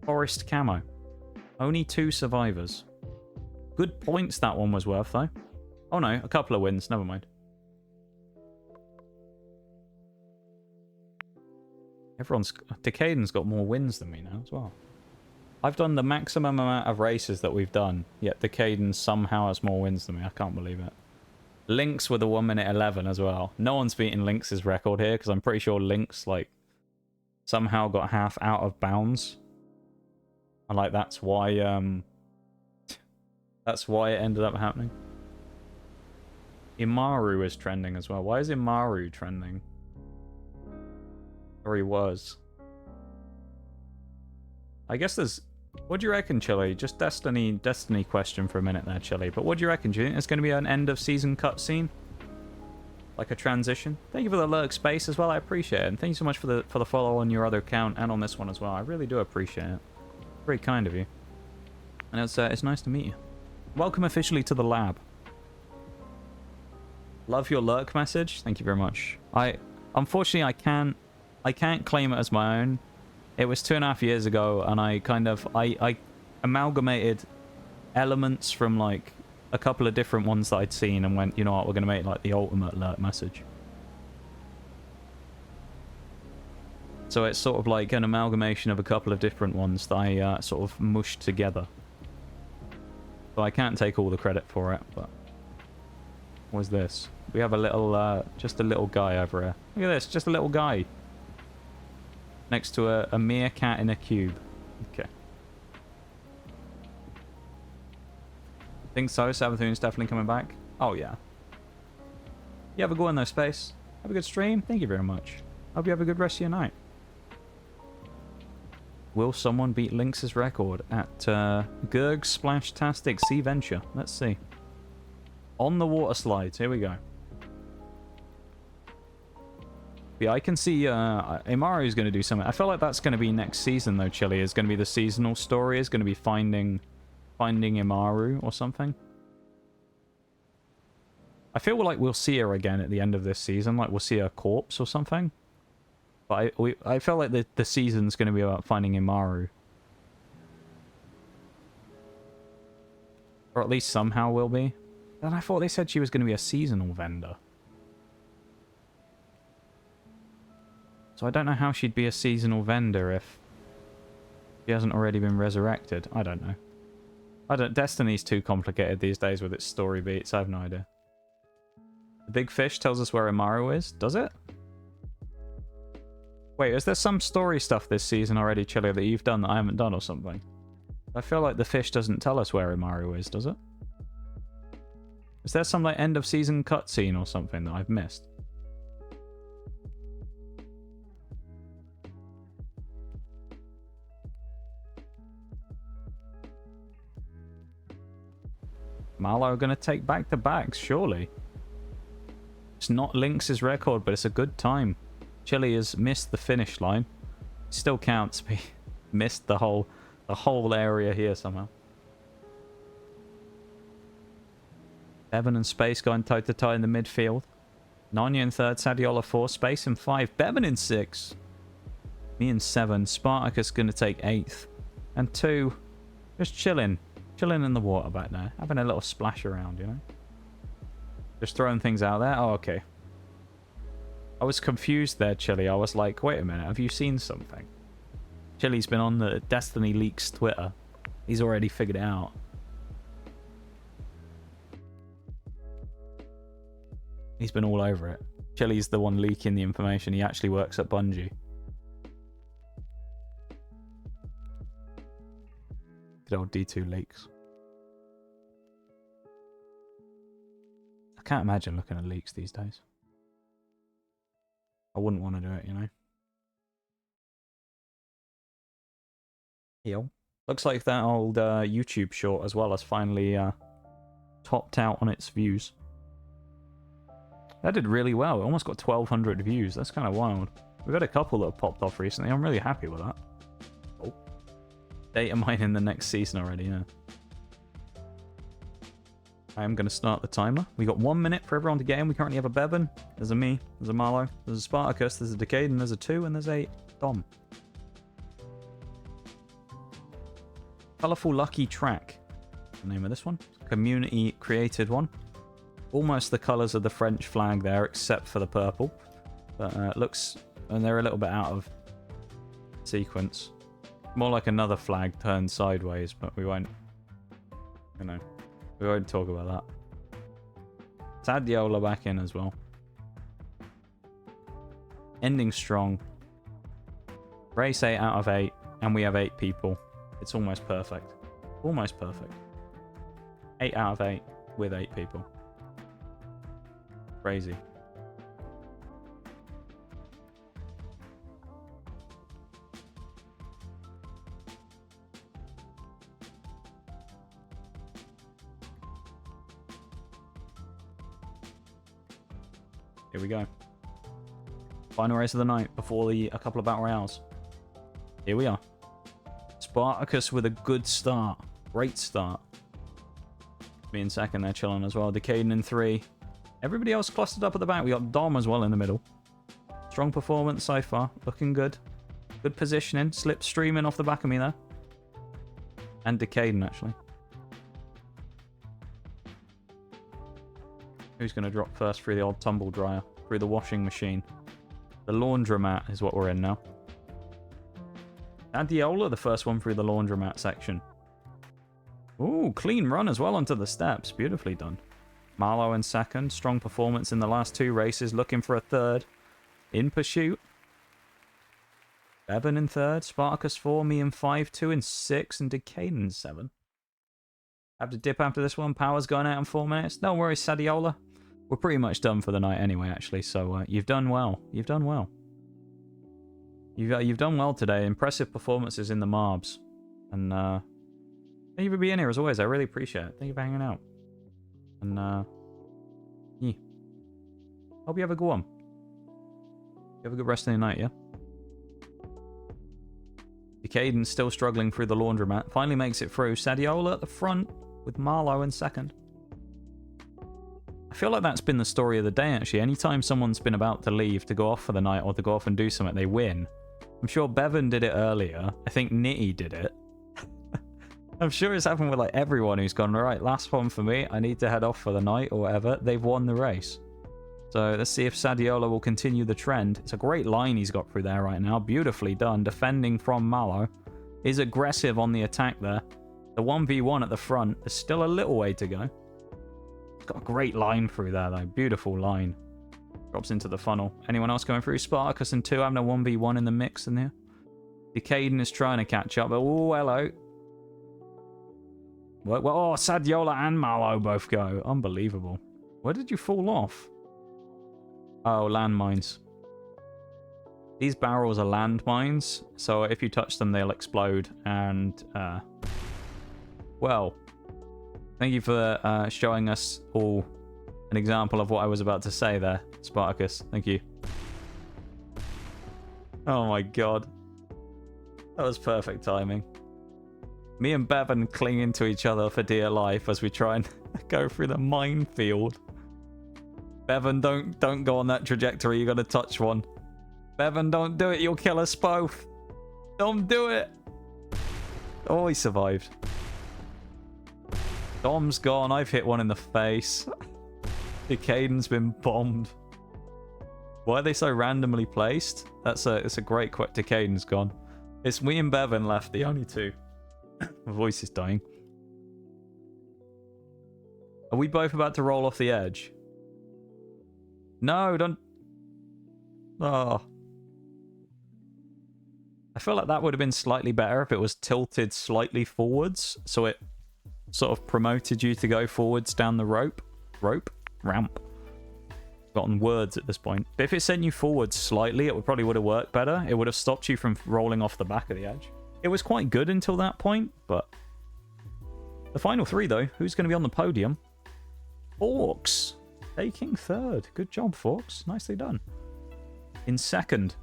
S1: Forest camo. Only 2 survivors. Good points that one was worth, though. Oh no, a couple of wins. Never mind. Decaden's got more wins than me now as well. I've done the maximum amount of races that we've done, yet Decaden somehow has more wins than me. I can't believe it. Lynx with a 1:11 as well. No one's beaten Lynx's record here, because I'm pretty sure Lynx, like, somehow got half out of bounds. And, like, that's why it ended up happening. Imaru is trending as well. Why is Imaru trending? Or he was. I guess there's... What do you reckon, Chile? Just Destiny question for a minute there, Chile. But what do you reckon? Do you think there's going to be an end of season cutscene? Like a transition? Thank you for the lurk space as well. I appreciate it. And thank you so much for the follow on your other account and on this one as well. I really do appreciate it. Very kind of you. And it's nice to meet you. Welcome officially to the lab. Love your lurk message. Thank you very much. Unfortunately, I can't claim it as my own. It was 2.5 years ago, and I amalgamated elements from like a couple of different ones that I'd seen and went, you know what, we're going to make like the ultimate alert message. So it's sort of like an amalgamation of a couple of different ones that I sort of mushed together. So I can't take all the credit for it, but... What's this? We have a little, just a little guy over here. Look at this, just a little guy. Next to a meerkat in a cube. Okay. Think so, Sabathoon's definitely coming back. Oh, yeah. You have a go in though, Space. Have a good stream. Thank you very much. Hope you have a good rest of your night. Will someone beat Lynx's record at Gurg Splashtastic Sea Venture? Let's see. On the water slides. Here we go. Yeah, I can see Imaru's going to do something. I feel like that's going to be next season, though, Chili. Is going to be the seasonal story. Is going to be finding Imaru or something. I feel like we'll see her again at the end of this season. Like, we'll see her corpse or something. But I felt like the season's going to be about finding Imaru. Or at least somehow will be. And I thought they said she was going to be a seasonal vendor. So I don't know how she'd be a seasonal vendor if she hasn't already been resurrected. I don't know. Destiny's too complicated these days with its story beats. I have no idea. The big fish tells us where Imaru is. Does it? Wait, is there some story stuff this season already, Chili, that you've done that I haven't done or something? I feel like the fish doesn't tell us where Imaru is, does it? Is there some like end of season cutscene or something that I've missed? Marlow gonna take back-to-backs, surely. It's not Lynx's record, but it's a good time. Chili has missed the finish line. Still counts. He missed the whole area here somehow. Bevan and Space going toe-to-toe in the midfield. Nanya in third, Sadiola 4, Space in 5, Bevan in 6. Me in 7, Spartacus going to take 8th. And 2, just chilling. Chilling in the water back there. Having a little splash around, you know. Just throwing things out there. Oh, okay. I was confused there, Chili. I was like, wait a minute, have you seen something? Chili's been on the Destiny Leaks Twitter. He's already figured it out. He's been all over it. Chili's the one leaking the information. He actually works at Bungie. Good old D2 leaks. I can't imagine looking at leaks these days. I wouldn't want to do it, you know. Yo. Looks like that old YouTube short as well has finally topped out on its views. That did really well. It almost got 1,200 views. That's kind of wild. We've had a couple that have popped off recently. I'm really happy with that. Oh. Data mine in the next season already, yeah. I am going to start the timer. We got 1 minute for everyone to get in. We currently have a Bevan. There's a me. There's a Marlow. There's a Spartacus. There's a Decade. And there's a 2. And there's a Dom. Colourful Lucky Track. The name of this one. Community created one. Almost the colours of the French flag there, except for the purple. But looks... And they're a little bit out of sequence. More like another flag turned sideways, but we won't... You know... We won't talk about that. Sadiola back in as well. Ending strong. Race 8 out of 8. And we have 8 people. It's almost perfect. Almost perfect. 8 out of 8 with 8 people. Crazy. Here we go. Final race of the night before a couple of battle royales. Here we are. Spartacus with a good start. Great start. Me in second there chilling as well. Decaden in 3. Everybody else clustered up at the back. We got Dom as well in the middle. Strong performance so far. Looking good. Good positioning. Slipstreaming off the back of me there. And Decaden, actually. Who's going to drop first through the old tumble dryer? Through the washing machine. The laundromat is what we're in now. Adiola, the first one through the laundromat section. Ooh, clean run as well onto the steps. Beautifully done. Marlowe in second. Strong performance in the last 2 races. Looking for a third. In pursuit. Bevan in third. Spartacus 4. Me in 5. 2 in 6. And Decaden in 7. Have to dip after this one. Power's going out in 4 minutes. Don't worry, Sadiola. We're pretty much done for the night anyway, actually. So you've done well. You've done well. You've done well today. Impressive performances in the Marbs. And thank you for being here as always. I really appreciate it. Thank you for hanging out. And yeah. Hope you have a good one. You have a good rest of the night, yeah? Decaden's still struggling through the laundromat. Finally makes it through. Sadiola at the front with Marlowe in second. I feel like that's been the story of the day, actually. Anytime someone's been about to leave to go off for the night or to go off and do something, they win. I'm sure Bevan did it earlier. I think Nitty did it. I'm sure it's happened with like everyone who's gone, right, last one for me. I need to head off for the night or whatever. They've won the race. So let's see if Sadiola will continue the trend. It's a great line he's got through there right now. Beautifully done. Defending from Mallow. Is aggressive on the attack there. The 1v1 at the front. There's still a little way to go. It's got a great line through there though. Beautiful line. Drops into the funnel. Anyone else going through? Spartacus and 2 having a 1v1 in the mix in there. Decaden is trying to catch up. But oh, hello. Well, oh, Sadiola and Mallow both go. Unbelievable. Where did you fall off? Oh, landmines. These barrels are landmines, so if you touch them, they'll explode. And, well, thank you for showing us all an example of what I was about to say there, Spartacus. Thank you. Oh my god. That was perfect timing. Me and Bevan clinging to each other for dear life as we try and go through the minefield. Bevan, don't go on that trajectory. You got to touch one. Bevan, don't do it. You'll kill us both. Don't do it. Oh, he survived. Dom's gone. I've hit one in the face. Decaden's been bombed. Why are they so randomly placed? It's a great question. Decaden's gone. It's me and Bevan left, the only 2. My voice is dying. Are we both about to roll off the edge? No, don't... Oh. I feel like that would have been slightly better if it was tilted slightly forwards, so it sort of promoted you to go forwards down the ramp. Gotten words at this point. But if it sent you forwards slightly, it probably would have worked better. It would have stopped you from rolling off the back of the edge. It was quite good until that point, but... The final 3, though. Who's going to be on the podium? Forks. Taking 3rd. Good job, Forks. Nicely done. In 2nd.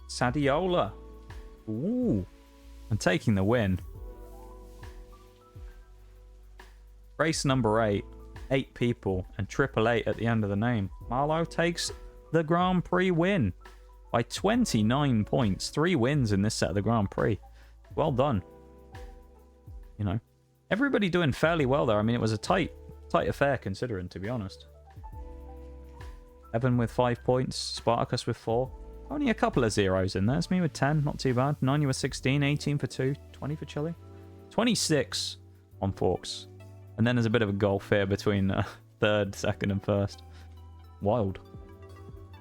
S1: Sadiola. Ooh. And taking the win. Race number 8. 8 people. And 888 at the end of the name. Marlowe takes the Grand Prix win. By 29 points. 3 wins in this set of the Grand Prix. Well done. You know. Everybody doing fairly well there. I mean, it was a tight affair considering, to be honest. Evan with 5 points. Spartacus with 4. Only a couple of zeros in there. It's me with 10. Not too bad. 9 with 16. 18 for 2. 20 for Chile. 26 on Forks. And then there's a bit of a gulf here between 3rd, 2nd, and 1st. Wild.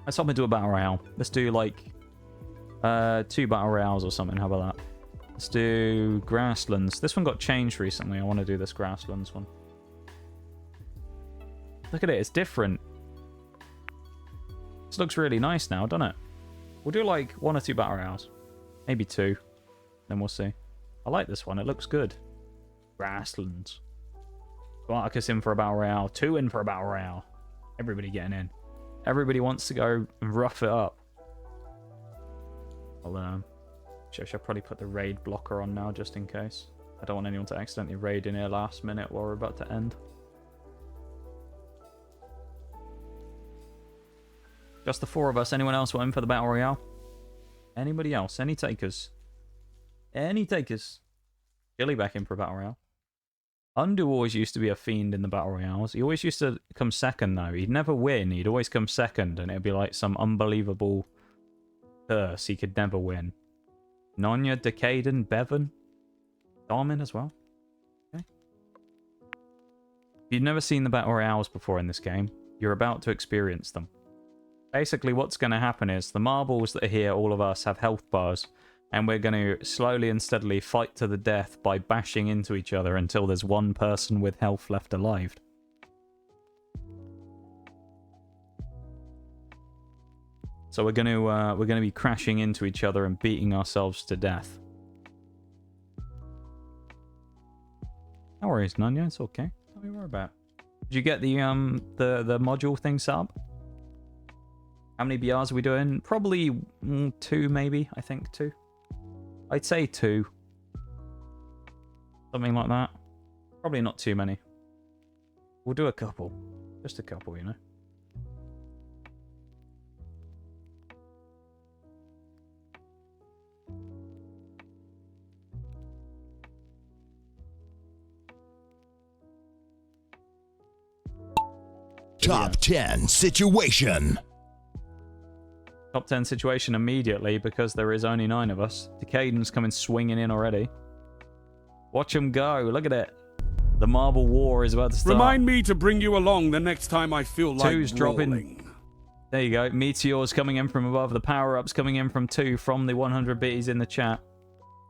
S1: Let's hop into a battle royale. Let's do like 2 battle royales or something. How about that? Let's do grasslands. This one got changed recently. I want to do this grasslands one. Look at it. It's different. This looks really nice now, doesn't it? We'll do like 1 or 2 battle royales. Maybe 2. Then we'll see. I like this one. It looks good. Grasslands. Spartacus in for a battle royale. 2 in for a battle royale. Everybody getting in. Everybody wants to go and rough it up. I'll should probably put the raid blocker on now just in case. I don't want anyone to accidentally raid in here last minute while we're about to end. Just the 4 of us. Anyone else want in for the Battle Royale? Anybody else? Any takers? Any takers? Chili back in for a Battle Royale. Undo always used to be a fiend in the Battle Royales. He always used to come second, though. He'd never win. He'd always come second, and it'd be like some unbelievable curse. He could never win. Nonya, Decaden, Bevan. Darmin as well. Okay. If you've never seen the Battle Royales before in this game, you're about to experience them. Basically, what's going to happen is the marbles that are here, all of us, have health bars. And we're going to slowly and steadily fight to the death by bashing into each other until there's one person with health left alive. So we're going to be crashing into each other and beating ourselves to death. No worries, Nunya, it's okay. Don't worry about it. Did you get the module thing set up? How many BRs are we doing? Probably 2, maybe. I think 2. I'd say 2. Something like that. Probably not too many. We'll do a couple. Just a couple, you know.
S3: Top 10 situation.
S1: Top 10 situation immediately because there is only 9 of us. Decaden's coming swinging in already. Watch him go. Look at it. The Marble War is about to start.
S2: Remind me to bring you along the next time I feel like
S1: 2's
S2: rolling.
S1: dropping. There you go. Meteors coming in from above. The power-ups coming in from 2 from the 100 biddies in the chat.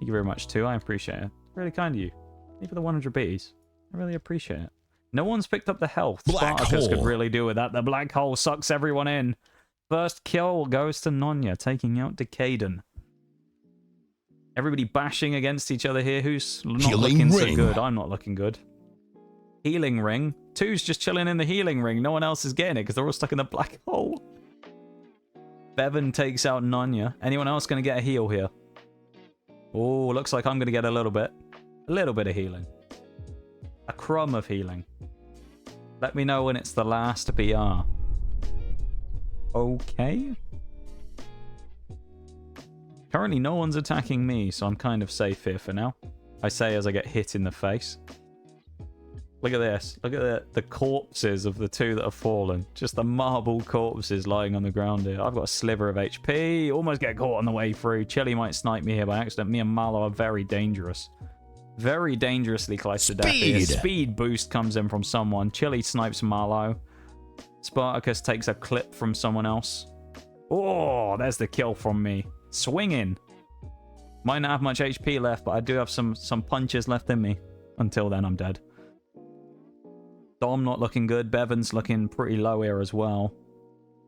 S1: Thank you very much, 2. I appreciate it. Really kind of you. Thank you for the 100 biddies. I really appreciate it. No one's picked up the health.
S3: Black
S1: Spartacus
S3: hole.
S1: could really do with that. The black hole sucks everyone in. First kill goes to Nonya, taking out Decaden. Everybody bashing against each other here. Who's not
S3: Healing
S1: looking so
S3: ring.
S1: good? I'm not looking good. Healing ring. 2's just chilling in the healing ring. No one else is getting it because they're all stuck in the black hole. Bevan takes out Nonya. Anyone else going to get a heal here? Oh, looks like I'm going to get a little bit. A little bit of healing. A crumb of healing. Let me know when it's the last BR. Okay. Currently, no one's attacking me, so I'm kind of safe here for now. I say as I get hit in the face. Look at this. Look at the corpses of the 2 that have fallen. Just the marble corpses lying on the ground here. I've got a sliver of HP. Almost get caught on the way through. Chili might snipe me here by accident. Me and Malo are very dangerous. Very dangerously close to death here. Speed boost comes in from someone. Chili snipes Malo. Spartacus takes a clip from someone else. Oh, there's the kill from me. Swinging. Might not have much HP left, but I do have some punches left in me. Until then, I'm dead. Dom not looking good. Bevan's looking pretty low here as well.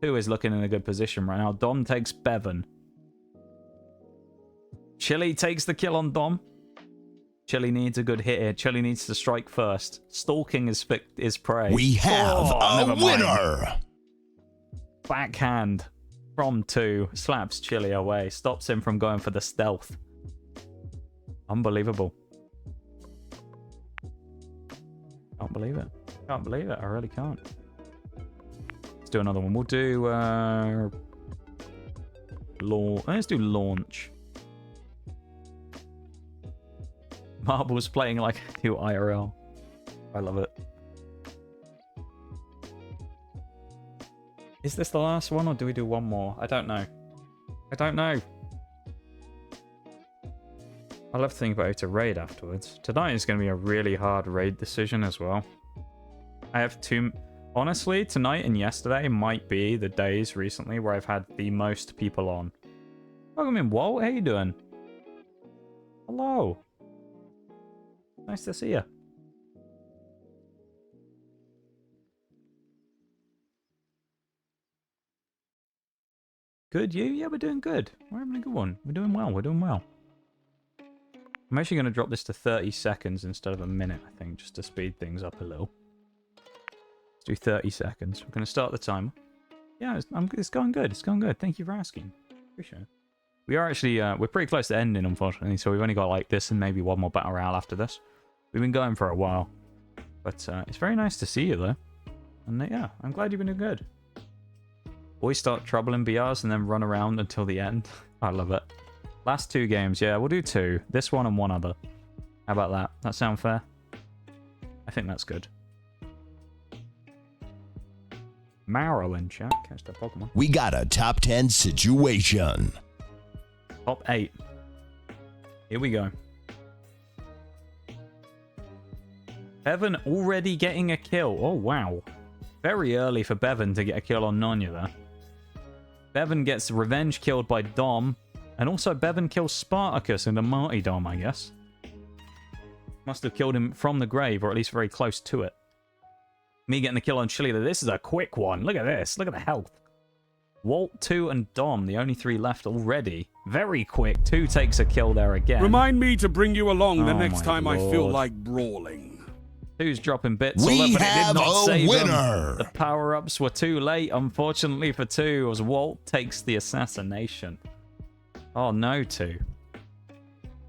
S1: 2 is looking in a good position right now. Dom takes Bevan. Chili takes the kill on Dom. Chili needs a good hit here. Chili needs to strike first. Stalking is prey.
S3: We have a winner.
S1: Backhand from 2. Slaps Chili away. Stops him from going for the stealth. Unbelievable. Can't believe it. Can't believe it. I really can't. Let's do another one. We'll do... Let's do launch. Marble's playing like I do IRL. I love it. Is this the last one or do we do one more? I don't know. I don't know. I'll have to think about how to raid afterwards. Tonight is going to be a really hard raid decision as well. I have 2... Honestly, tonight and yesterday might be the days recently where I've had the most people on. Welcome in, Walt. How you doing? Hello. Nice to see you. Good, you? Yeah, we're doing good. We're having a good one. We're doing well. We're doing well. I'm actually going to drop this to 30 seconds instead of a minute, I think, just to speed things up a little. Let's do 30 seconds. We're going to start the timer. Yeah, it's going good. It's going good. Thank you for asking. Appreciate it. We are actually, we're pretty close to ending, unfortunately, so we've only got like this and maybe one more battle royale after this. We've been going for a while. But it's very nice to see you, though. And yeah, I'm glad you've been doing good. Always start trouble in BRs and then run around until the end. I love it. Last 2 games. Yeah, we'll do 2. This one and one other. How about that? That sound fair? I think that's good. Marrow in chat. Catch that Pokemon.
S3: We got a top 10 situation.
S1: Top 8. Here we go. Bevan already getting a kill. Oh, wow. Very early for Bevan to get a kill on Nanya there. Bevan gets revenge killed by Dom. And also Bevan kills Spartacus in the Martyrdom, I guess. Must have killed him from the grave, or at least very close to it. Me getting the kill on Chili. This is a quick one. Look at this. Look at the health. Walt, 2, and Dom, the only 3 left already. Very quick. 2 takes a kill there again.
S2: Remind me to bring you along the
S1: Oh
S2: next
S1: my
S2: time I feel
S1: Lord.
S2: like brawling.
S1: 2's dropping bits.
S3: We
S1: but it did
S3: have
S1: not
S3: a
S1: save
S3: winner.
S1: him. The power-ups were too late, unfortunately for 2, as Walt takes the assassination. Oh no, 2.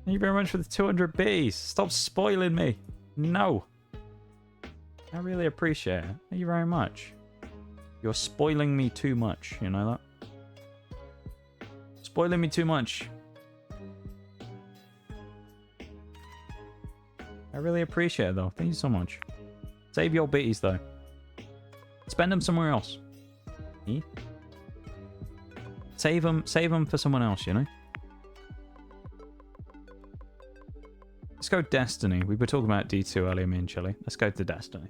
S1: Thank you very much for the 200 Bs. Stop spoiling me. No. I really appreciate it. Thank you very much. You're spoiling me too much, you know that? Spoiling me too much. I really appreciate it, though. Thank you so much. Save your bitties, though. Spend them somewhere else. Eh? Save them for someone else, you know? Let's go Destiny. We were talking about D2 earlier, me and Chili. Let's go to Destiny.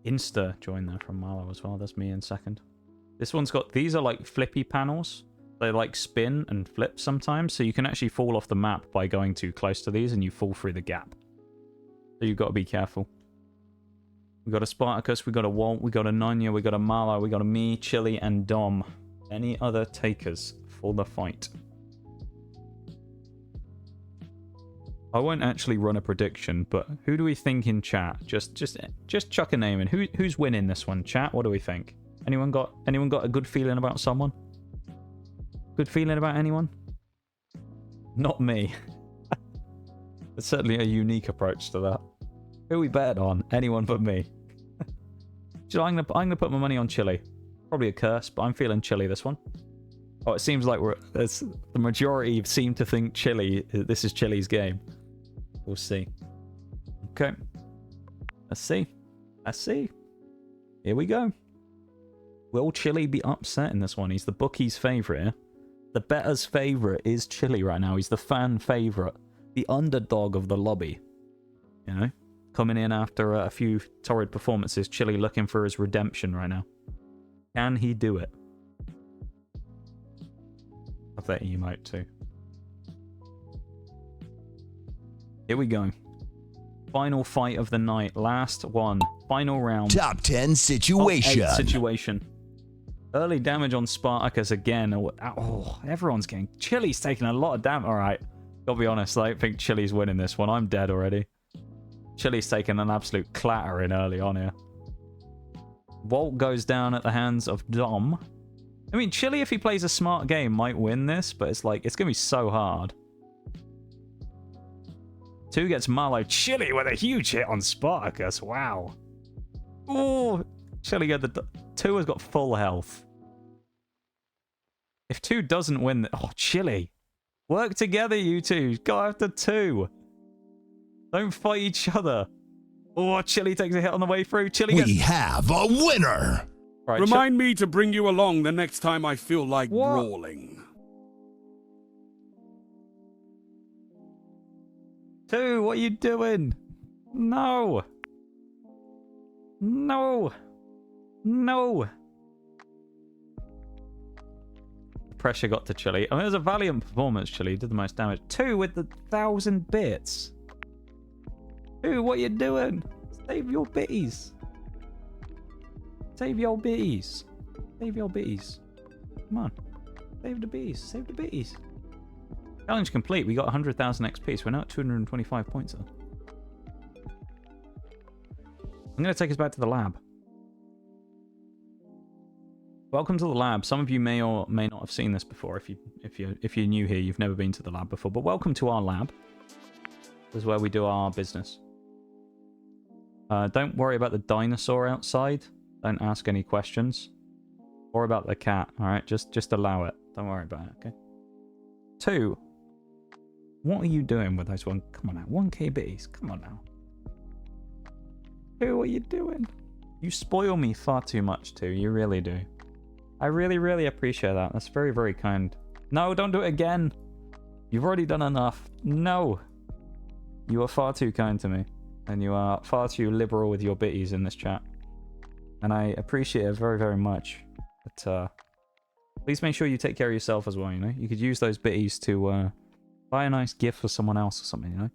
S1: Insta joined there from Marlo as well. That's me in second. This one's got... These are like flippy panels. They like spin and flip sometimes, so you can actually fall off the map by going too close to these and you fall through the gap. So you've got to be careful. We got a Spartacus, we got a Walt, we got a Nanya, we got a Marlo, we got a me, Chili, and Dom. Any other takers for the fight? I won't actually run a prediction, but who do we think in chat? Just chuck a name in. Who's winning this one, chat? What do we think? Anyone got a good feeling about someone? Good feeling about anyone? Not me. It's certainly a unique approach to that. Who we bet on? Anyone but me. I'm gonna put my money on Chili. Probably a curse, but I'm feeling Chili this one. Oh, it seems like the majority seem to think Chili. This is Chili's game. We'll see. Okay. Let's see. Here we go. Will Chili be upset in this one? He's the bookie's favourite here. The better's favourite is Chili right now. He's the fan favourite. The underdog of the lobby. You know? Coming in after a few torrid performances. Chili looking for his redemption right now. Can he do it? Have that emote too. Here we go. Final fight of the night. Last one. Final round.
S3: Top 10 situation.
S1: Top 8 situation. Early damage on Spartacus again. Oh, everyone's getting... Chili's taking a lot of damage. Alright. Gotta be honest, I don't think Chili's winning this one. I'm dead already. Chili's taking an absolute clattering early on here. Walt goes down at the hands of Dom. I mean, Chili, if he plays a smart game, might win this, but it's like, it's going to be so hard. 2 gets Marlo. Chili with a huge hit on Spartacus. Wow. Oh, Chili got the... 2 has got full health. If 2 doesn't win... Oh, Chili. Work together, you two. Go after 2. Don't fight each other. Oh, Chili takes a hit on the way through. Chili
S3: We have a winner.
S1: Right,
S2: Remind me to bring you along the next time I feel like brawling.
S1: 2, what are you doing? No. No. No. The pressure got to Chili. I mean, it was a valiant performance, Chili. Did the most damage. 2 with the 1,000 bits. 2, what are you doing? Save your bitties. Save your bitties. Save your bitties. Come on. Save the bees. Save the bitties. Challenge complete. We got 100,000 XP, so we're now at 225 points. I'm going to take us back to the lab. Welcome to the lab. Some of you may or may not have seen this before. If you're new here, you've never been to the lab before. But welcome to our lab. This is where we do our business. Don't worry about the dinosaur outside. Don't ask any questions. Or about the cat, alright? Just allow it. Don't worry about it, okay? 2. What are you doing with those one? Come on now. 1k biddies. Come on now. 2, what are you doing? You spoil me far too much, 2. You really do. I really, really appreciate that. That's very, very kind. No, don't do it again. You've already done enough. No. You are far too kind to me. And you are far too liberal with your biddies in this chat. And I appreciate it very, very much. But please make sure you take care of yourself as well, you know? You could use those biddies to buy a nice gift for someone else or something, you know?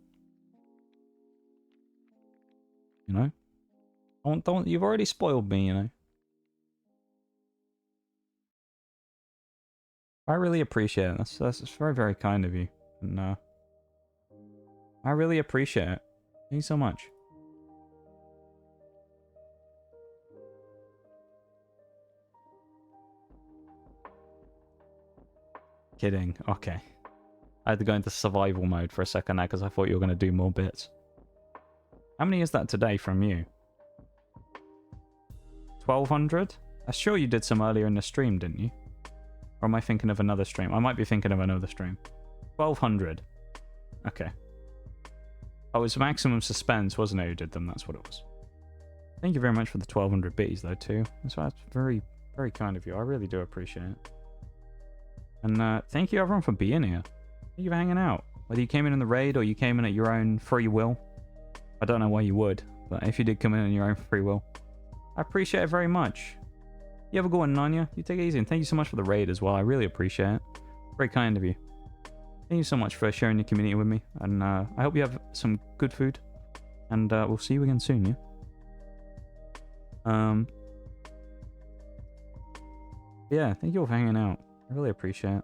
S1: You know? Don't you've already spoiled me, you know? I really appreciate it. That's very, very kind of you. And I really appreciate it. Thank you so much. Kidding. Okay. I had to go into survival mode for a second there because I thought you were going to do more bits. How many is that today from you? 1200? I'm sure you did some earlier in the stream, didn't you? Or am I thinking of another stream? I might be thinking of another stream. 1200. Okay. Oh, it was Maximum Suspense, wasn't it, who did them? That's what it was. Thank you very much for the 1200 biddies, though, too. That's very, very kind of you. I really do appreciate it. And thank you, everyone, for being here. Thank you for hanging out. Whether you came in the raid or you came in at your own free will. I don't know why you would, but if you did come in on your own free will, I appreciate it very much. You have a good one, Nanya. You take it easy, and thank you so much for the raid as well. I really appreciate it. Very kind of you. Thank you so much for sharing your community with me, and I hope you have some good food, and we'll see you again soon, yeah? Yeah, thank you all for hanging out. I really appreciate it.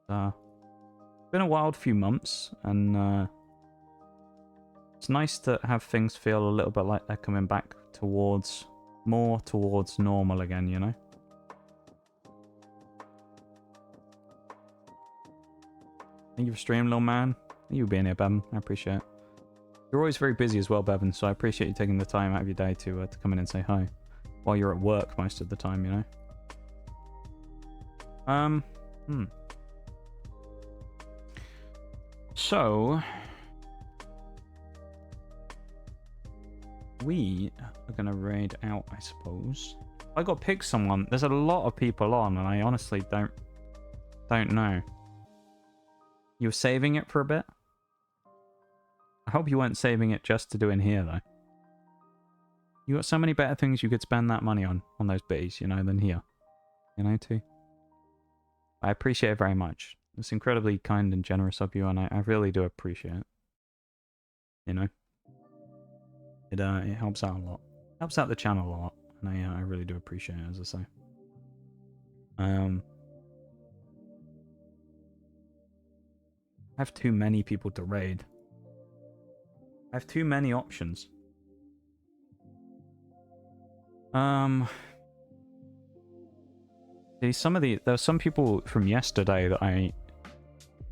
S1: It's been a wild few months, and it's nice to have things feel a little bit like they're coming back towards... more towards normal again, you know? Thank you for streaming, little man. Thank you for being here, Bevan. I appreciate it. You're always very busy as well, Bevan, so I appreciate you taking the time out of your day to come in and say hi. While you're at work most of the time, you know? So... we are going to raid out, I suppose. I got to pick someone. There's a lot of people on, and I honestly don't know. You were saving it for a bit? I hope you weren't saving it just to do in here, though. You got so many better things you could spend that money on those biddies, you know, than here. You know, too. I appreciate it very much. It's incredibly kind and generous of you, and I really do appreciate it. You know? It helps out a lot. Helps out the channel a lot. And I really do appreciate it, as I say. I have too many people to raid. I have too many options. See, there were some people from yesterday that I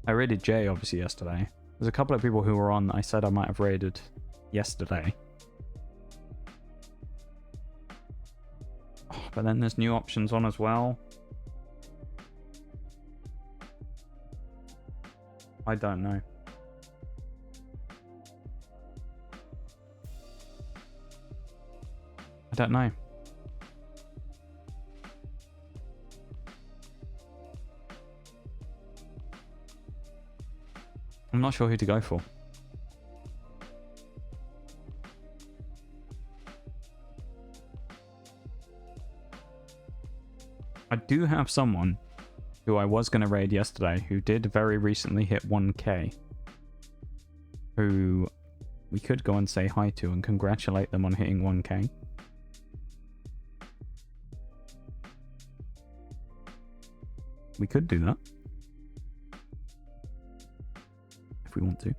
S1: raided Jay, obviously, yesterday. There's a couple of people who were on that I said I might have raided yesterday. Oh, but then there's new options on as well. I don't know. I don't know. I'm not sure who to go for. I do have someone who I was going to raid yesterday who did very recently hit 1k. Who we could go and say hi to and congratulate them on hitting 1k. We could do that. If we want to.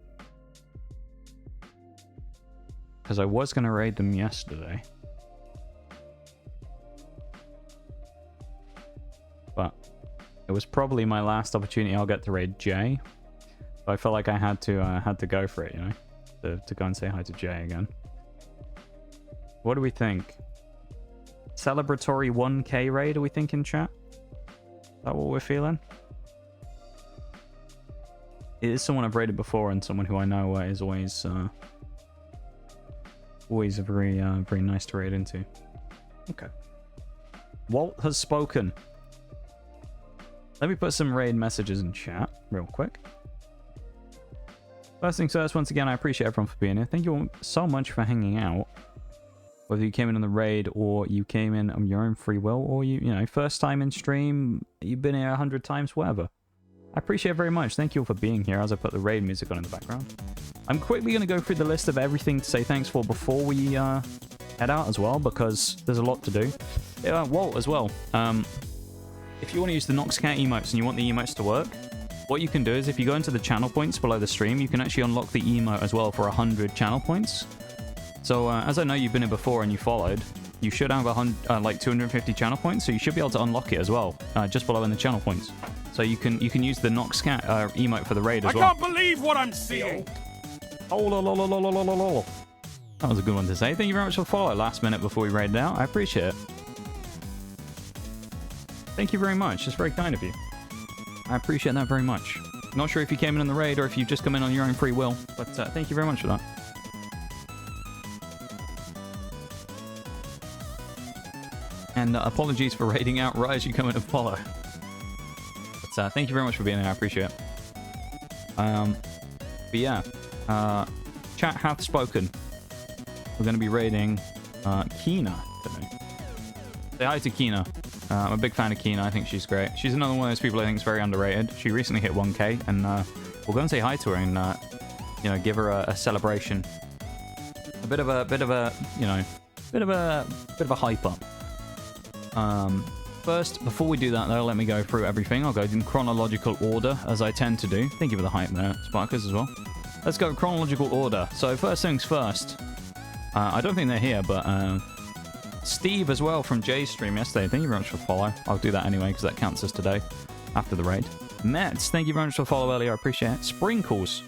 S1: Because I was going to raid them yesterday. But it was probably my last opportunity I'll get to raid Jay. So I felt like I had to go for it, you know? To go and say hi to Jay again. What do we think? celebratory 1K raid, are we thinking, chat? Is that what we're feeling? It is someone I've raided before and someone who I know is always always a very nice to raid into. Okay. Walt has spoken. Let me put some raid messages in chat real quick. First things first, once again, I appreciate everyone for being here. Thank you all so much for hanging out. Whether you came in on the raid or you came in on your own free will or you know, first time in stream, you've been here 100 times, whatever. I appreciate it very much. Thank you all for being here as I put the raid music on in the background. I'm quickly going to go through the list of everything to say thanks for before we head out as well, because there's a lot to do. Walt as well. If you want to use the Noxcat emotes and you want the emotes to work, what you can do is if you go into the channel points below the stream, you can actually unlock the emote as well for 100 channel points. So as I know you've been here before and you followed, you should have like 250 channel points, so you should be able to unlock it as well, just below in the channel points. So you can use the Noxcat emote for the raid as well.
S2: I can't believe what I'm seeing.
S1: Oh, that was a good one to say. Thank you very much for the follow last minute before we raided out. I appreciate it. Thank you very much. It's very kind of you. I appreciate that very much. Not sure if you came in on the raid or if you've just come in on your own free will, but thank you very much for that. And apologies for raiding out right as you come in and follow. But thank you very much for being here. I appreciate it. But yeah, chat hath spoken. We're going to be raiding Kina today. Say hi to Kina. I'm a big fan of Kina. I think she's great. She's another one of those people I think is very underrated. She recently hit 1K, and we'll go and say hi to her and you know, give her a celebration. A bit of a you know, bit of a hype up. First, before we do that though, let me go through everything. I'll go in chronological order as I tend to do. Thank you for the hype there, Sparkers, as well. Let's go chronological order. So first things first. I don't think they're here, but Steve as well from Jay's stream yesterday. Thank you very much for the follow. I'll do that anyway because that counts as today after the raid. Mets, thank you very much for the follow earlier. I appreciate it. Sprinkles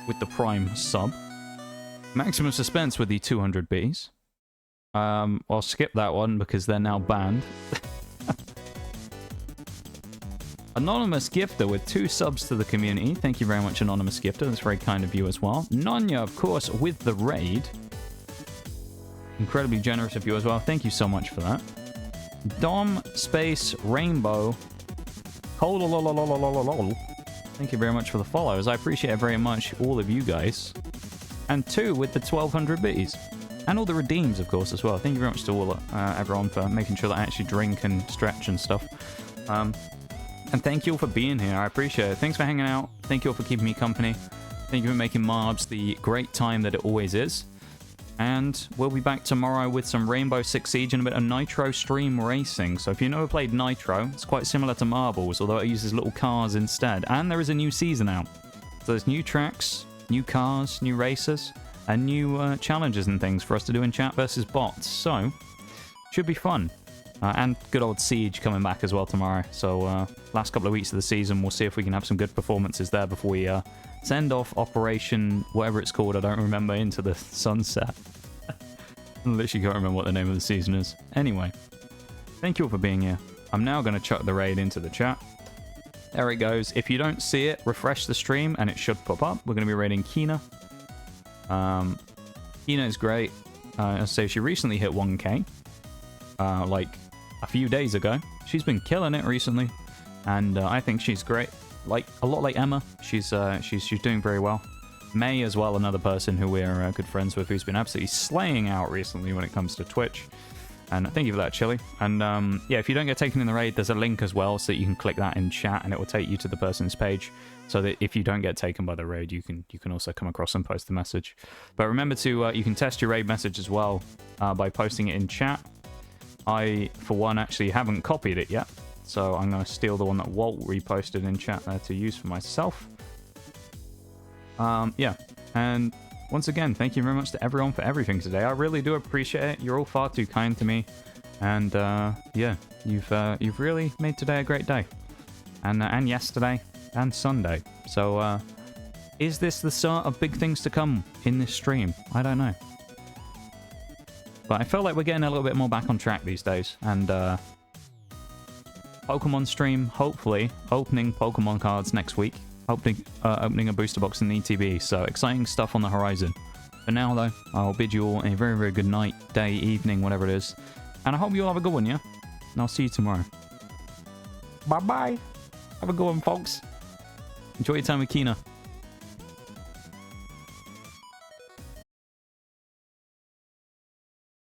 S1: with the Prime sub. Maximum Suspense with the 200 Bs. I'll skip that one because they're now banned. Anonymous Gifter with 2 subs to the community. Thank you very much, Anonymous Gifter. That's very kind of you as well. Nonya, of course, with the raid. Incredibly generous of you as well. Thank you so much for that. Dom Space Rainbow. Thank you very much for the follows. I appreciate it very much, all of you guys. And 2 with the 1200 Bs. And all the redeems, of course, as well. Thank you very much to all everyone for making sure that I actually drink and stretch and stuff. And thank you all for being here. I appreciate it. Thanks for hanging out. Thank you all for keeping me company. Thank you for making Marbs the great time that it always is. And we'll be back tomorrow with some Rainbow Six Siege and a bit of Nitro Stream Racing. So if you've never played Nitro, it's quite similar to Marbles, although it uses little cars instead. And there is a new season out. So there's new tracks, new cars, new races, and new challenges and things for us to do in chat versus bots. So, should be fun. And good old Siege coming back as well tomorrow. So, last couple of weeks of the season, we'll see if we can have some good performances there before we send off Operation, whatever it's called, I don't remember, into the sunset. I literally can't remember what the name of the season is. Anyway, thank you all for being here. I'm now going to chuck the raid into the chat. There it goes. If you don't see it, refresh the stream and it should pop up. We're going to be raiding Kina. Kina is great. So she recently hit 1K. Like a few days ago. She's been killing it recently. And I think she's great. Like a lot like Emma. She's doing very well. May as well, another person who we're good friends with, who's been absolutely slaying out recently when it comes to Twitch. And thank you for that, Chili. And yeah, if you don't get taken in the raid, there's a link as well so that you can click that in chat and it will take you to the person's page. So that if you don't get taken by the raid, you can also come across and post the message. But remember to, you can test your raid message as well by posting it in chat. I, for one, actually haven't copied it yet. So I'm going to steal the one that Walt reposted in chat there to use for myself. Yeah, and once again, thank you very much to everyone for everything today. I really do appreciate it. You're all far too kind to me. And yeah, you've really made today a great day. And yesterday and Sunday. So is this the start of big things to come in this stream? I don't know. But I feel like we're getting a little bit more back on track these days. And Pokemon stream, hopefully, opening Pokemon cards next week. Opening a booster box in the ETB. So exciting stuff on the horizon. For now, though, I'll bid you all a very, very good night, day, evening, whatever it is. And I hope you all have a good one, yeah? And I'll see you tomorrow. Bye-bye. Have a good one, folks. Enjoy your time with Kina.